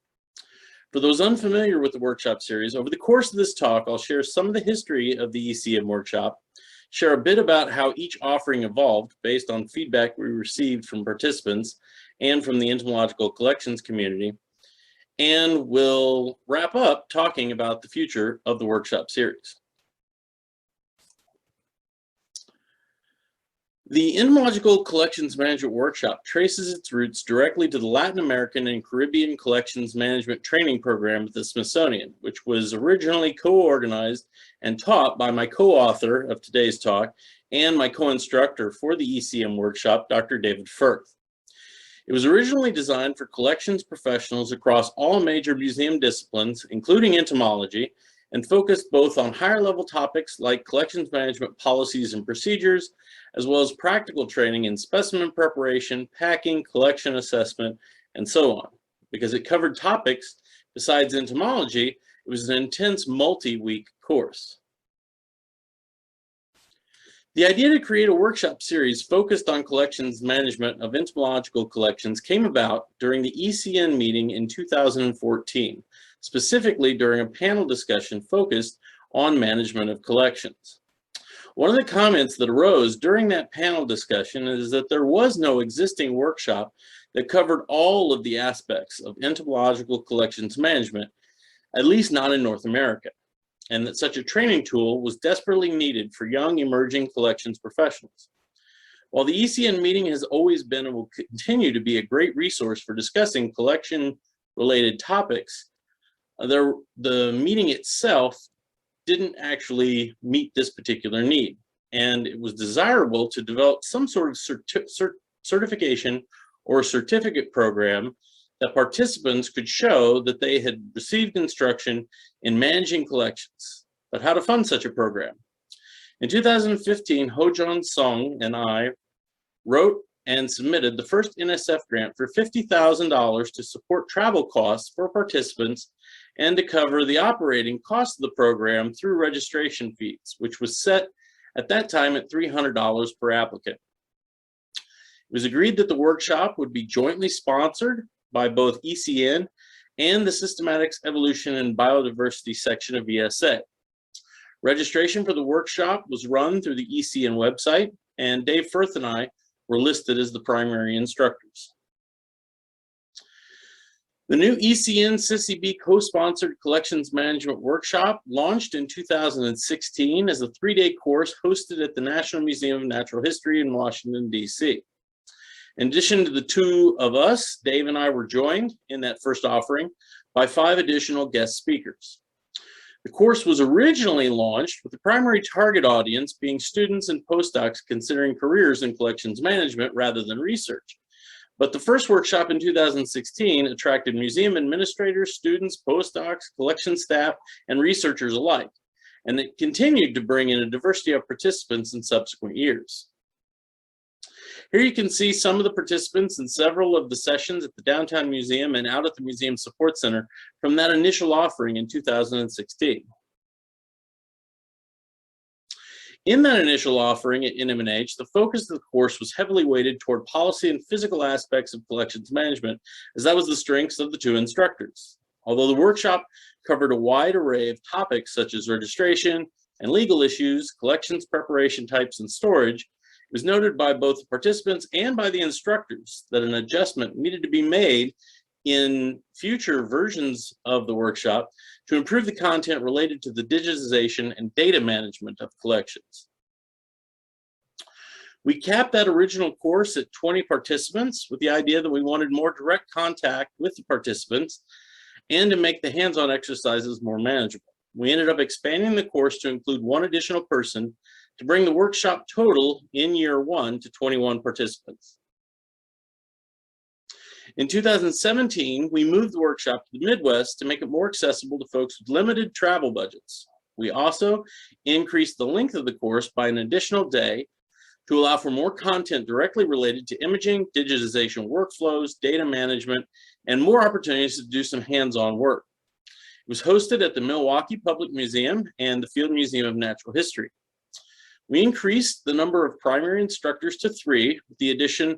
Speaker 13: For those unfamiliar with the workshop series, over the course of this talk, I'll share some of the history of the ECM workshop, share a bit about how each offering evolved based on feedback we received from participants and from the entomological collections community, and we'll wrap up talking about the future of the workshop series. The Entomological Collections Management Workshop traces its roots directly to the Latin American and Caribbean Collections Management Training Program at the Smithsonian, which was originally co-organized and taught by my co-author of today's talk and my co-instructor for the ECM workshop, Dr. David Firth. It was originally designed for collections professionals across all major museum disciplines, including entomology, and focused both on higher level topics like collections management policies and procedures, as well as practical training in specimen preparation, packing, collection assessment, and so on. Because it covered topics besides entomology, it was an intense multi-week course. The idea to create a workshop series focused on collections management of entomological collections came about during the ECN meeting in 2014, specifically during a panel discussion focused on management of collections. One of the comments that arose during that panel discussion is that there was no existing workshop that covered all of the aspects of entomological collections management, at least not in North America, and that such a training tool was desperately needed for young emerging collections professionals. While the ECN meeting has always been and will continue to be a great resource for discussing collection-related topics, the meeting itself didn't actually meet this particular need. And it was desirable to develop some sort of certification or certificate program that participants could show that they had received instruction in managing collections, but how to fund such a program. In 2015, Ho-Jun Song and I wrote and submitted the first NSF grant for $50,000 to support travel costs for participants and to cover the operating cost of the program through registration fees, which was set at that time at $300 per applicant. It was agreed that the workshop would be jointly sponsored by both ECN and the Systematics, Evolution, and Biodiversity section of ESA. Registration for the workshop was run through the ECN website, and Dave Firth and I were listed as the primary instructors. The new ECN CCB co-sponsored collections management workshop launched in 2016 as a 3-day course hosted at the National Museum of Natural History in Washington, D.C. In addition to the two of us, Dave and I were joined in that first offering by 5 additional guest speakers. The course was originally launched with the primary target audience being students and postdocs considering careers in collections management rather than research. But the first workshop in 2016 attracted museum administrators, students, postdocs, collection staff, and researchers alike, and it continued to bring in a diversity of participants in subsequent years. Here you can see some of the participants in several of the sessions at the Downtown Museum and out at the Museum Support Center from that initial offering in 2016. In that initial offering at NMNH, the focus of the course was heavily weighted toward policy and physical aspects of collections management, as that was the strengths of the two instructors. Although the workshop covered a wide array of topics such as registration and legal issues, collections preparation types, and storage, it was noted by both the participants and by the instructors that an adjustment needed to be made in future versions of the workshop to improve the content related to the digitization and data management of collections. We capped that original course at 20 participants with the idea that we wanted more direct contact with the participants and to make the hands-on exercises more manageable. We ended up expanding the course to include one additional person to bring the workshop total in year one to 21 participants. In 2017, we moved the workshop to the Midwest to make it more accessible to folks with limited travel budgets. We also increased the length of the course by an additional day to allow for more content directly related to imaging, digitization workflows, data management, and more opportunities to do some hands-on work. It was hosted at the Milwaukee Public Museum and the Field Museum of Natural History. We increased the number of primary instructors to 3 with the addition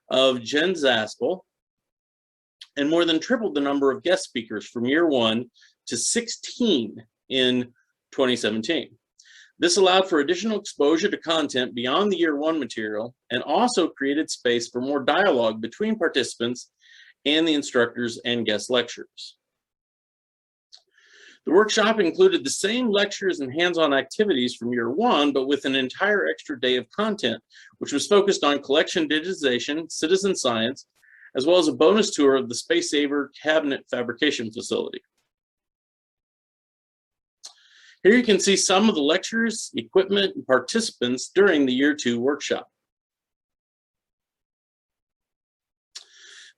Speaker 13: of Jen Zaspel, and more than tripled the number of guest speakers from year 1 to 16 in 2017. This allowed for additional exposure to content beyond the year 1 material and also created space for more dialogue between participants and the instructors and guest lecturers. The workshop included the same lectures and hands-on activities from year 1, but with an entire extra day of content, which was focused on collection digitization, citizen science, as well as a bonus tour of the Space Saver cabinet fabrication facility. Here you can see some of the lectures, equipment, and participants during the year 2 workshop.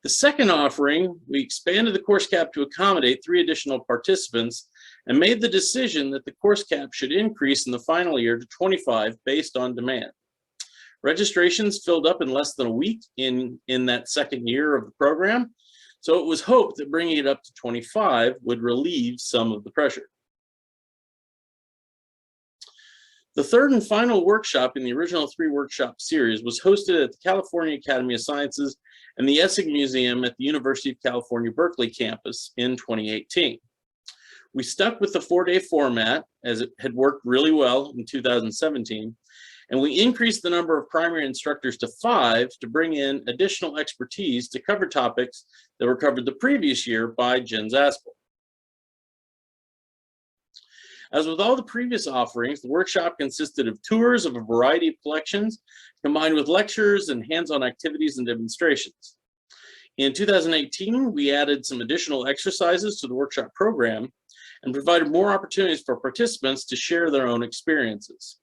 Speaker 13: The second offering, we expanded the course cap to accommodate 3 additional participants and made the decision that the course cap should increase in the final year to 25 based on demand. Registrations filled up in less than a week in that second year of the program, so it was hoped that bringing it up to 25 would relieve some of the pressure. The third and final workshop in the original 3-workshop series was hosted at the California Academy of Sciences and the Essig Museum at the University of California, Berkeley campus in 2018. We stuck with the 4-day format as it had worked really well in 2017, and we increased the number of primary instructors to 5 to bring in additional expertise to cover topics that were covered the previous year by Jen Zaspel. As with all the previous offerings, the workshop consisted of tours of a variety of collections, combined with lectures and hands-on activities and demonstrations. In 2018, we added some additional exercises to the workshop program and provided more opportunities for participants to share their own experiences.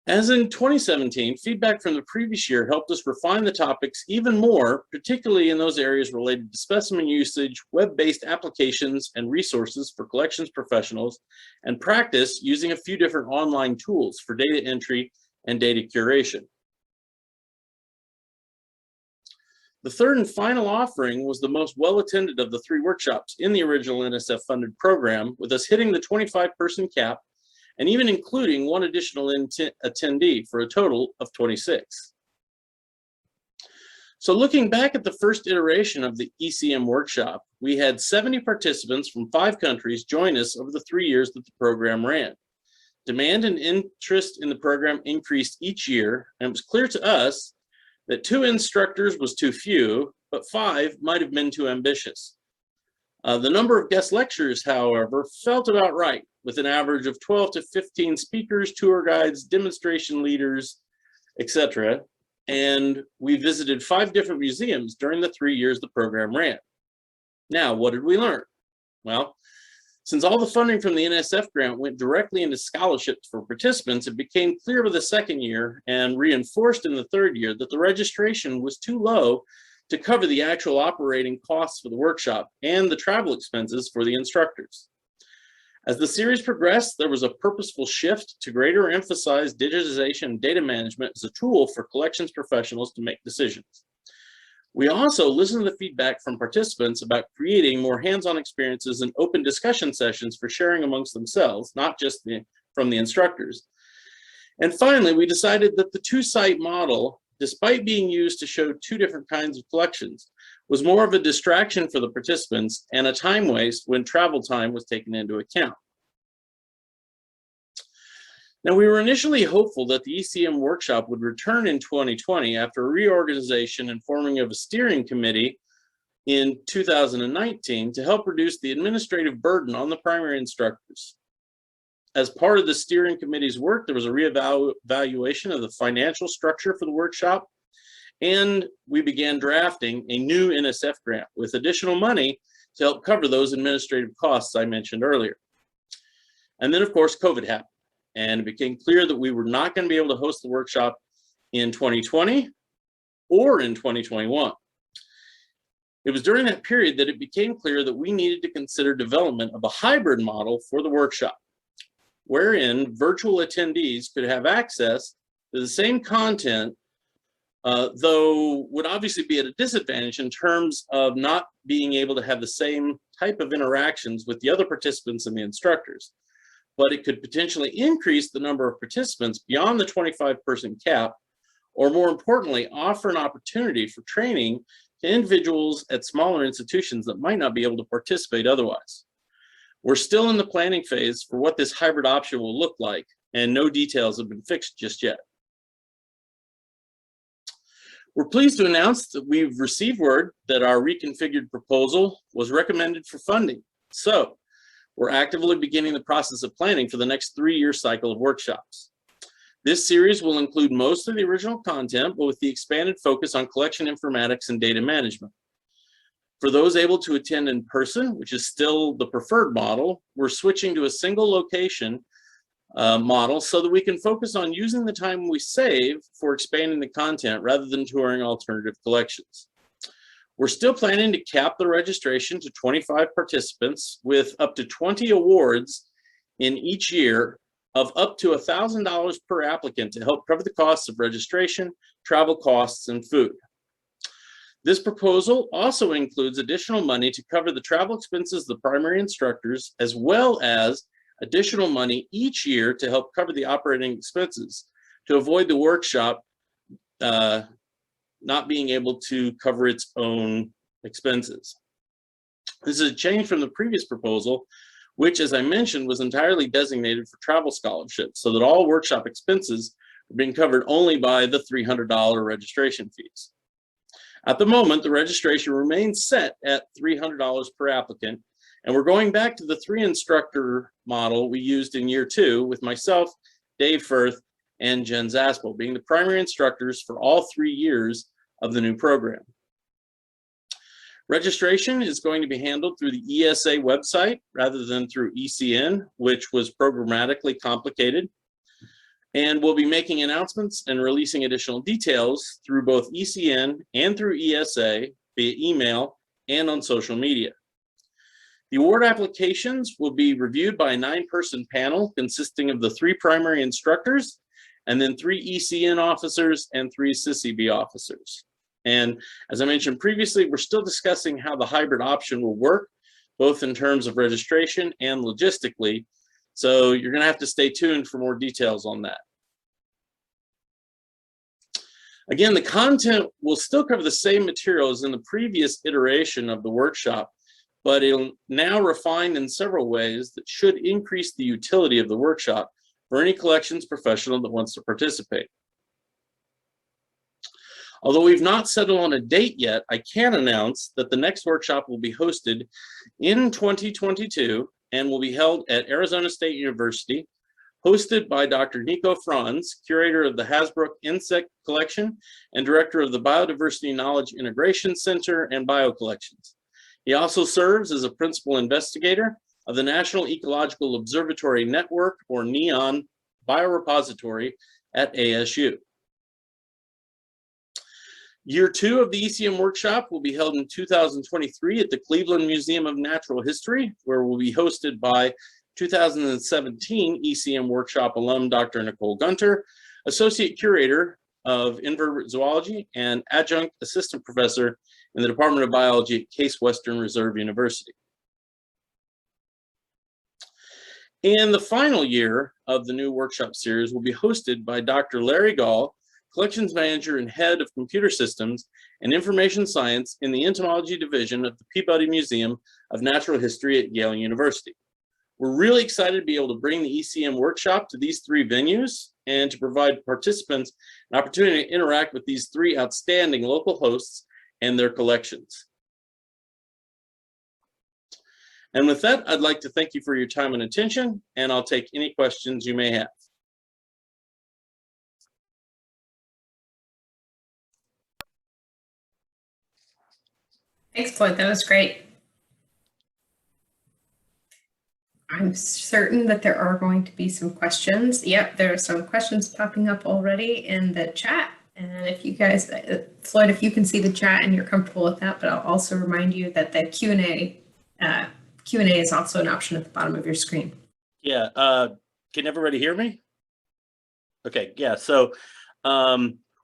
Speaker 13: As in 2017, feedback from the previous year helped us refine the topics even more, particularly in those areas related to specimen usage, web-based applications and resources for collections professionals, and practice using a few different online tools for data entry and data curation. The third and final offering was the most well-attended of the 3 workshops in the original NSF-funded program, with us hitting the 25-person cap and even including 1 additional attendee for a total of 26. So looking back at the first iteration of the ECM workshop, we had 70 participants from 5 countries join us over the 3 years that the program ran. Demand and interest in the program increased each year, and it was clear to us that 2 instructors was too few, but 5 might have been too ambitious. The number of guest lecturers, however, felt about right, with an average of 12 to 15 speakers, tour guides, demonstration leaders, etc. And we visited 5 different museums during the 3 years the program ran. Now, what did we learn? Well, since all the funding from the NSF grant went directly into scholarships for participants, it became clear with the second year and reinforced in the third year that the registration was too low to cover the actual operating costs for the workshop and the travel expenses for the instructors. As the series progressed, there was a purposeful shift to greater emphasize digitization and data management as a tool for collections professionals to make decisions. We also listened to the feedback from participants about creating more hands-on experiences and open discussion sessions for sharing amongst themselves, not just from the instructors. And finally, we decided that the two-site model, despite being used to show two different kinds of collections, was more of a distraction for the participants and a time waste when travel time was taken into account. Now, we were initially hopeful that the ECM workshop would return in 2020 after a reorganization and forming of a steering committee in 2019 to help reduce the administrative burden on the primary instructors. As part of the steering committee's work, there was a reevaluation of the financial structure for the workshop, and we began drafting a new NSF grant with additional money to help cover those administrative costs I mentioned earlier. And then, of course, COVID happened, and it became clear that we were not going to be able to host the workshop in 2020 or in 2021. It was during that period that it became clear that we needed to consider development of a hybrid model for the workshop, wherein virtual attendees could have access to the same content, though would obviously be at a disadvantage in terms of not being able to have the same type of interactions with the other participants and the instructors. But it could potentially increase the number of participants beyond the 25-person cap, or more importantly, offer an opportunity for training to individuals at smaller institutions that might not be able to participate otherwise. We're still in the planning phase for what this hybrid option will look like, and no details have been fixed just yet. We're pleased to announce that we've received word that our reconfigured proposal was recommended for funding. So we're actively beginning the process of planning for the next 3-year cycle of workshops. This series will include most of the original content, but with the expanded focus on collection informatics and data management. For those able to attend in person, which is still the preferred model, we're switching to a single location model so that we can focus on using the time we save for expanding the content rather than touring alternative collections. We're still planning to cap the registration to 25 participants with up to 20 awards in each year of up to $1,000 per applicant to help cover the costs of registration, travel costs, and food. This proposal also includes additional money to cover the travel expenses of the primary instructors, as well as additional money each year to help cover the operating expenses to avoid the workshop not being able to cover its own expenses. This is a change from the previous proposal, which, as I mentioned, was entirely designated for travel scholarships, so that all workshop expenses are being covered only by the $300 registration fees. At the moment, the registration remains set at $300 per applicant, and we're going back to the 3-instructor model we used in year 2 with myself, Dave Firth, and Jen Zaspel being the primary instructors for all 3 years of the new program. Registration is going to be handled through the ESA website rather than through ECN, which was programmatically complicated. And we'll be making announcements and releasing additional details through both ECN and through ESA via email and on social media. The award applications will be reviewed by a 9-person panel consisting of the 3 primary instructors and then 3 ECN officers and 3 SysEB officers. And as I mentioned previously, we're still discussing how the hybrid option will work, both in terms of registration and logistically. So you're going to have to stay tuned for more details on that. Again, the content will still cover the same materials in the previous iteration of the workshop, but it'll now refine in several ways that should increase the utility of the workshop for any collections professional that wants to participate. Although we've not settled on a date yet, I can announce that the next workshop will be hosted in 2022 and will be held at Arizona State University, hosted by Dr. Nico Franz, curator of the Hasbrook Insect Collection and director of the Biodiversity Knowledge Integration Center and BioCollections. He also serves as a principal investigator of the National Ecological Observatory Network, or NEON, biorepository at ASU. Year 2 of the ECM workshop will be held in 2023 at the Cleveland Museum of Natural History, where we'll be hosted by 2017 ECN workshop alum, Dr. Nicole Gunter, Associate Curator of Invertebrate Zoology and Adjunct Assistant Professor in the Department of Biology at Case Western Reserve University. And the final year of the new workshop series will be hosted by Dr. Larry Gall, Collections Manager and Head of Computer Systems and Information Science in the Entomology Division of the Peabody Museum of Natural History at Yale University. We're really excited to be able to bring the ECM workshop to these three venues and to provide participants an opportunity to interact with these three outstanding local hosts and their collections. And with that, I'd like to thank you for your time and attention, and I'll take any questions you may have.
Speaker 1: Thanks, Floyd. That was great. I'm certain that there are going to be some questions. Yep, there are some questions popping up already in the chat. And if you guys, Floyd, if you can see the chat and you're comfortable with that, but I'll also remind you that the Q&A is also an option at the bottom of your screen.
Speaker 13: Yeah, can everybody hear me? Okay, yeah, so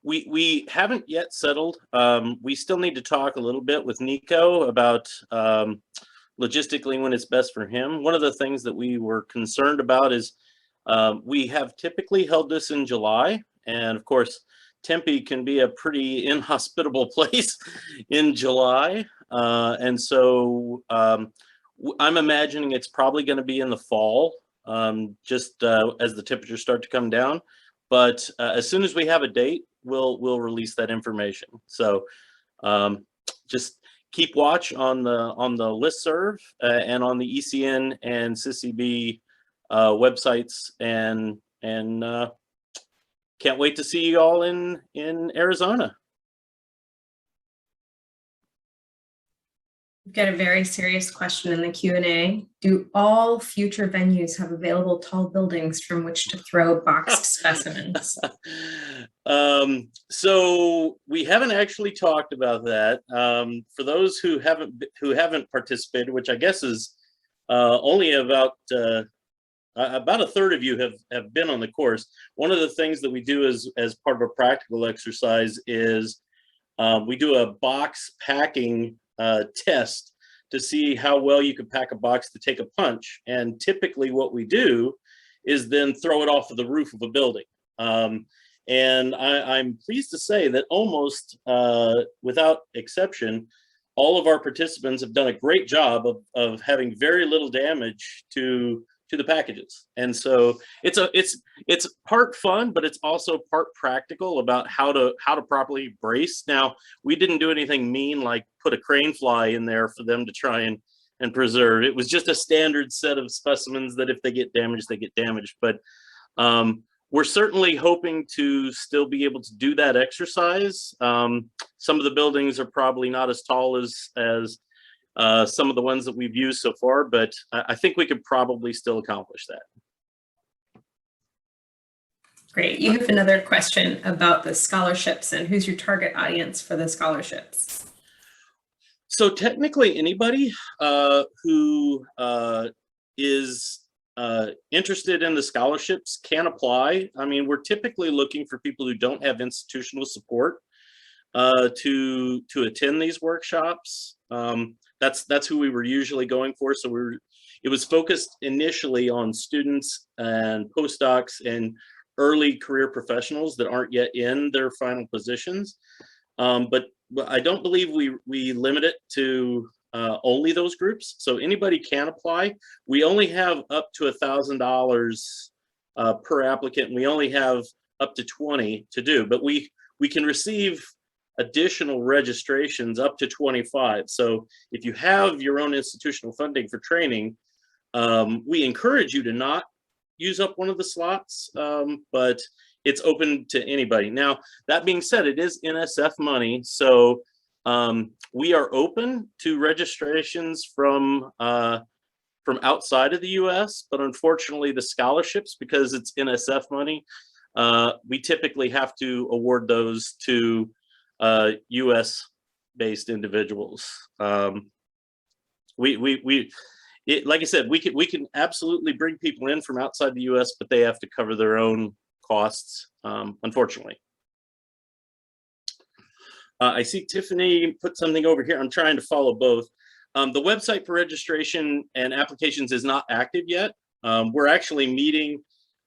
Speaker 13: we haven't yet settled. We still need to talk a little bit with Nico about logistically when it's best for him. One of the things that we were concerned about is we have typically held this in July, and of course, Tempe can be a pretty inhospitable place in July. And so I'm imagining it's probably going to be in the fall, just as the temperatures start to come down. But as soon as we have a date, we'll release that information. So just keep watch on the listserv and on the ECN and CCB websites, and can't wait to see you all in Arizona.
Speaker 1: We've got a very serious question in the Q&A. Do all future venues have available tall buildings from which to throw boxed specimens?
Speaker 13: So we haven't actually talked about that. For those who haven't participated, which I guess is only about a third of you have been on the course. One of the things that we do as part of a practical exercise is we do a box packing test to see how well you can pack a box to take a punch. And typically what we do is then throw it off of the roof of a building. And I'm pleased to say that almost without exception, all of our participants have done a great job of having very little damage to the packages. And so it's part fun, but it's also part practical about how to properly brace. Now, we didn't do anything mean like put a crane fly in there for them to try and preserve. It was just a standard set of specimens that if they get damaged, they get damaged. But we're certainly hoping to still be able to do that exercise. Some of the buildings are probably not as tall as some of the ones that we've used so far, but I think we could probably still accomplish that.
Speaker 1: Great. You have another question about the scholarships and who's your target audience for the scholarships?
Speaker 13: So technically anybody who is interested in the scholarships can apply. I mean, we're typically looking for people who don't have institutional support to attend these workshops. That's who we were usually going for. So it was focused initially on students and postdocs and early career professionals that aren't yet in their final positions. But I don't believe we limit it to only those groups. So anybody can apply. We only have up to $1,000 per applicant. And we only have up to 20 to do, but we can receive additional registrations up to 25. So if you have your own institutional funding for training, we encourage you to not use up one of the slots, but it's open to anybody. Now, that being said, it is NSF money. So we are open to registrations from outside of the US, but unfortunately the scholarships, because it's NSF money, we typically have to award those to US based individuals. like I said, we can absolutely bring people in from outside the U.S., but they have to cover their own costs, unfortunately. I see Tiffany put something over here. I'm trying to follow both. The website for registration and applications is not active yet. We're actually meeting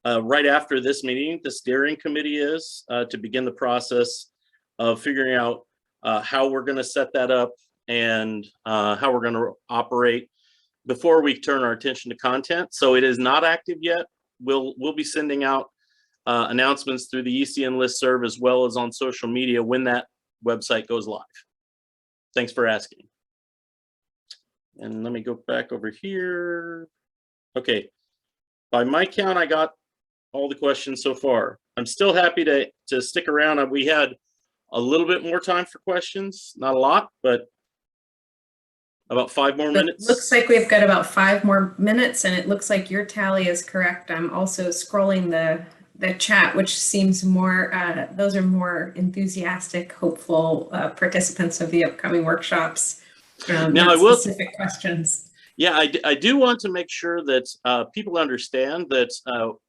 Speaker 13: right after this meeting. The steering committee is to begin the process of figuring out how we're going to set that up and how we're going to operate before we turn our attention to content. So it is not active yet. We'll be sending out announcements through the ECN listserv as well as on social media when that website goes live. Thanks for asking. And let me go back over here. Okay, by my count, I got all the questions so far. I'm still happy to stick around. We had a little bit more time for questions, not a lot, but about 5 more minutes.
Speaker 1: Looks like we've got about 5 more minutes, and it looks like your tally is correct. I'm also scrolling the chat, which seems more, those are more enthusiastic, hopeful participants of the upcoming workshops.
Speaker 13: Now I will
Speaker 1: specific questions.
Speaker 13: Yeah, I do want to make sure that people understand that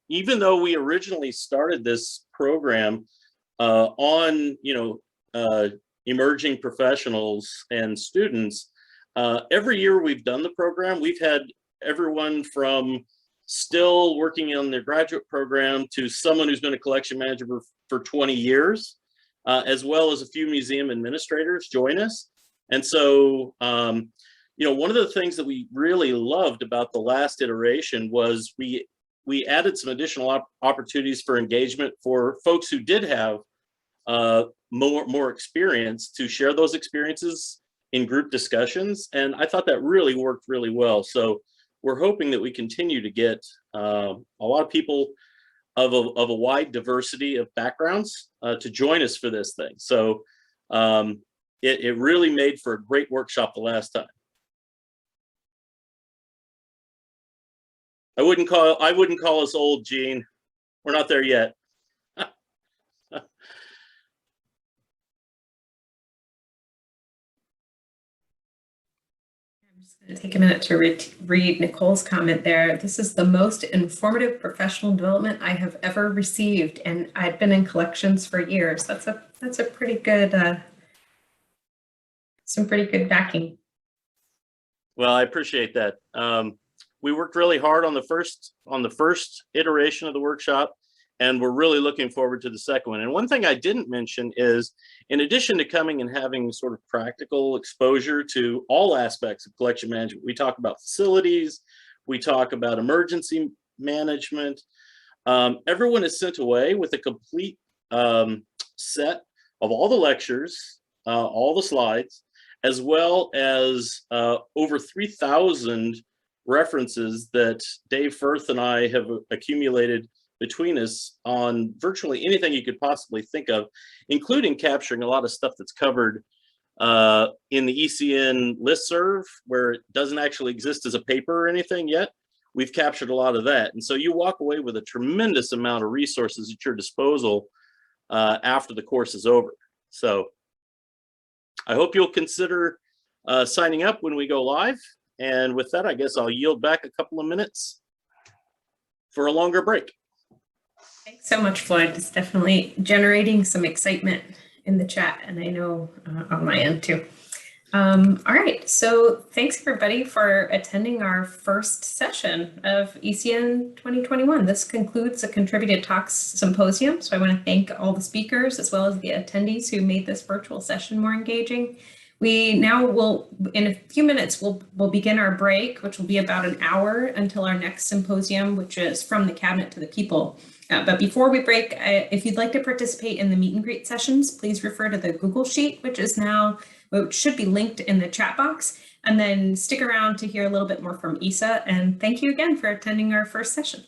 Speaker 13: even though we originally started this program on, emerging professionals and students, every year we've done the program, we've had everyone from still working on their graduate program to someone who's been a collection manager for 20 years, as well as a few museum administrators join us. And so, one of the things that we really loved about the last iteration was we added some additional opportunities for engagement for folks who did have more experience to share those experiences in group discussions. And I thought that really worked really well. So we're hoping that we continue to get a lot of people of a wide diversity of backgrounds to join us for this thing. So it really made for a great workshop the last time. I wouldn't call us old, Gene. We're not there yet.
Speaker 1: Take a minute to read Nicole's comment there. This is the most informative professional development I have ever received, and I've been in collections for years. That's a pretty good, some pretty good backing.
Speaker 13: Well, I appreciate that. We worked really hard on the first iteration of the workshop, and we're really looking forward to the second one. And one thing I didn't mention is, in addition to coming and having sort of practical exposure to all aspects of collection management, we talk about facilities, we talk about emergency management. Everyone is sent away with a complete set of all the lectures, all the slides, as well as over 3,000 references that Dave Firth and I have accumulated between us on virtually anything you could possibly think of, including capturing a lot of stuff that's covered in the ECN listserv, where it doesn't actually exist as a paper or anything yet. We've captured a lot of that. And so you walk away with a tremendous amount of resources at your disposal after the course is over. So I hope you'll consider signing up when we go live. And with that, I guess I'll yield back a couple of minutes for a longer break.
Speaker 1: Thanks so much, Floyd. It's definitely generating some excitement in the chat, and I know on my end too. All right, so thanks everybody for attending our first session of ECN 2021. This concludes the Contributed Talks Symposium. So I want to thank all the speakers as well as the attendees who made this virtual session more engaging. We now will, in a few minutes, we'll begin our break, which will be about an hour until our next symposium, which is From the Cabinet to the People. But before we break, if you'd like to participate in the meet and greet sessions, please refer to the Google Sheet, which should be linked in the chat box, and then stick around to hear a little bit more from Isa. And thank you again for attending our first session.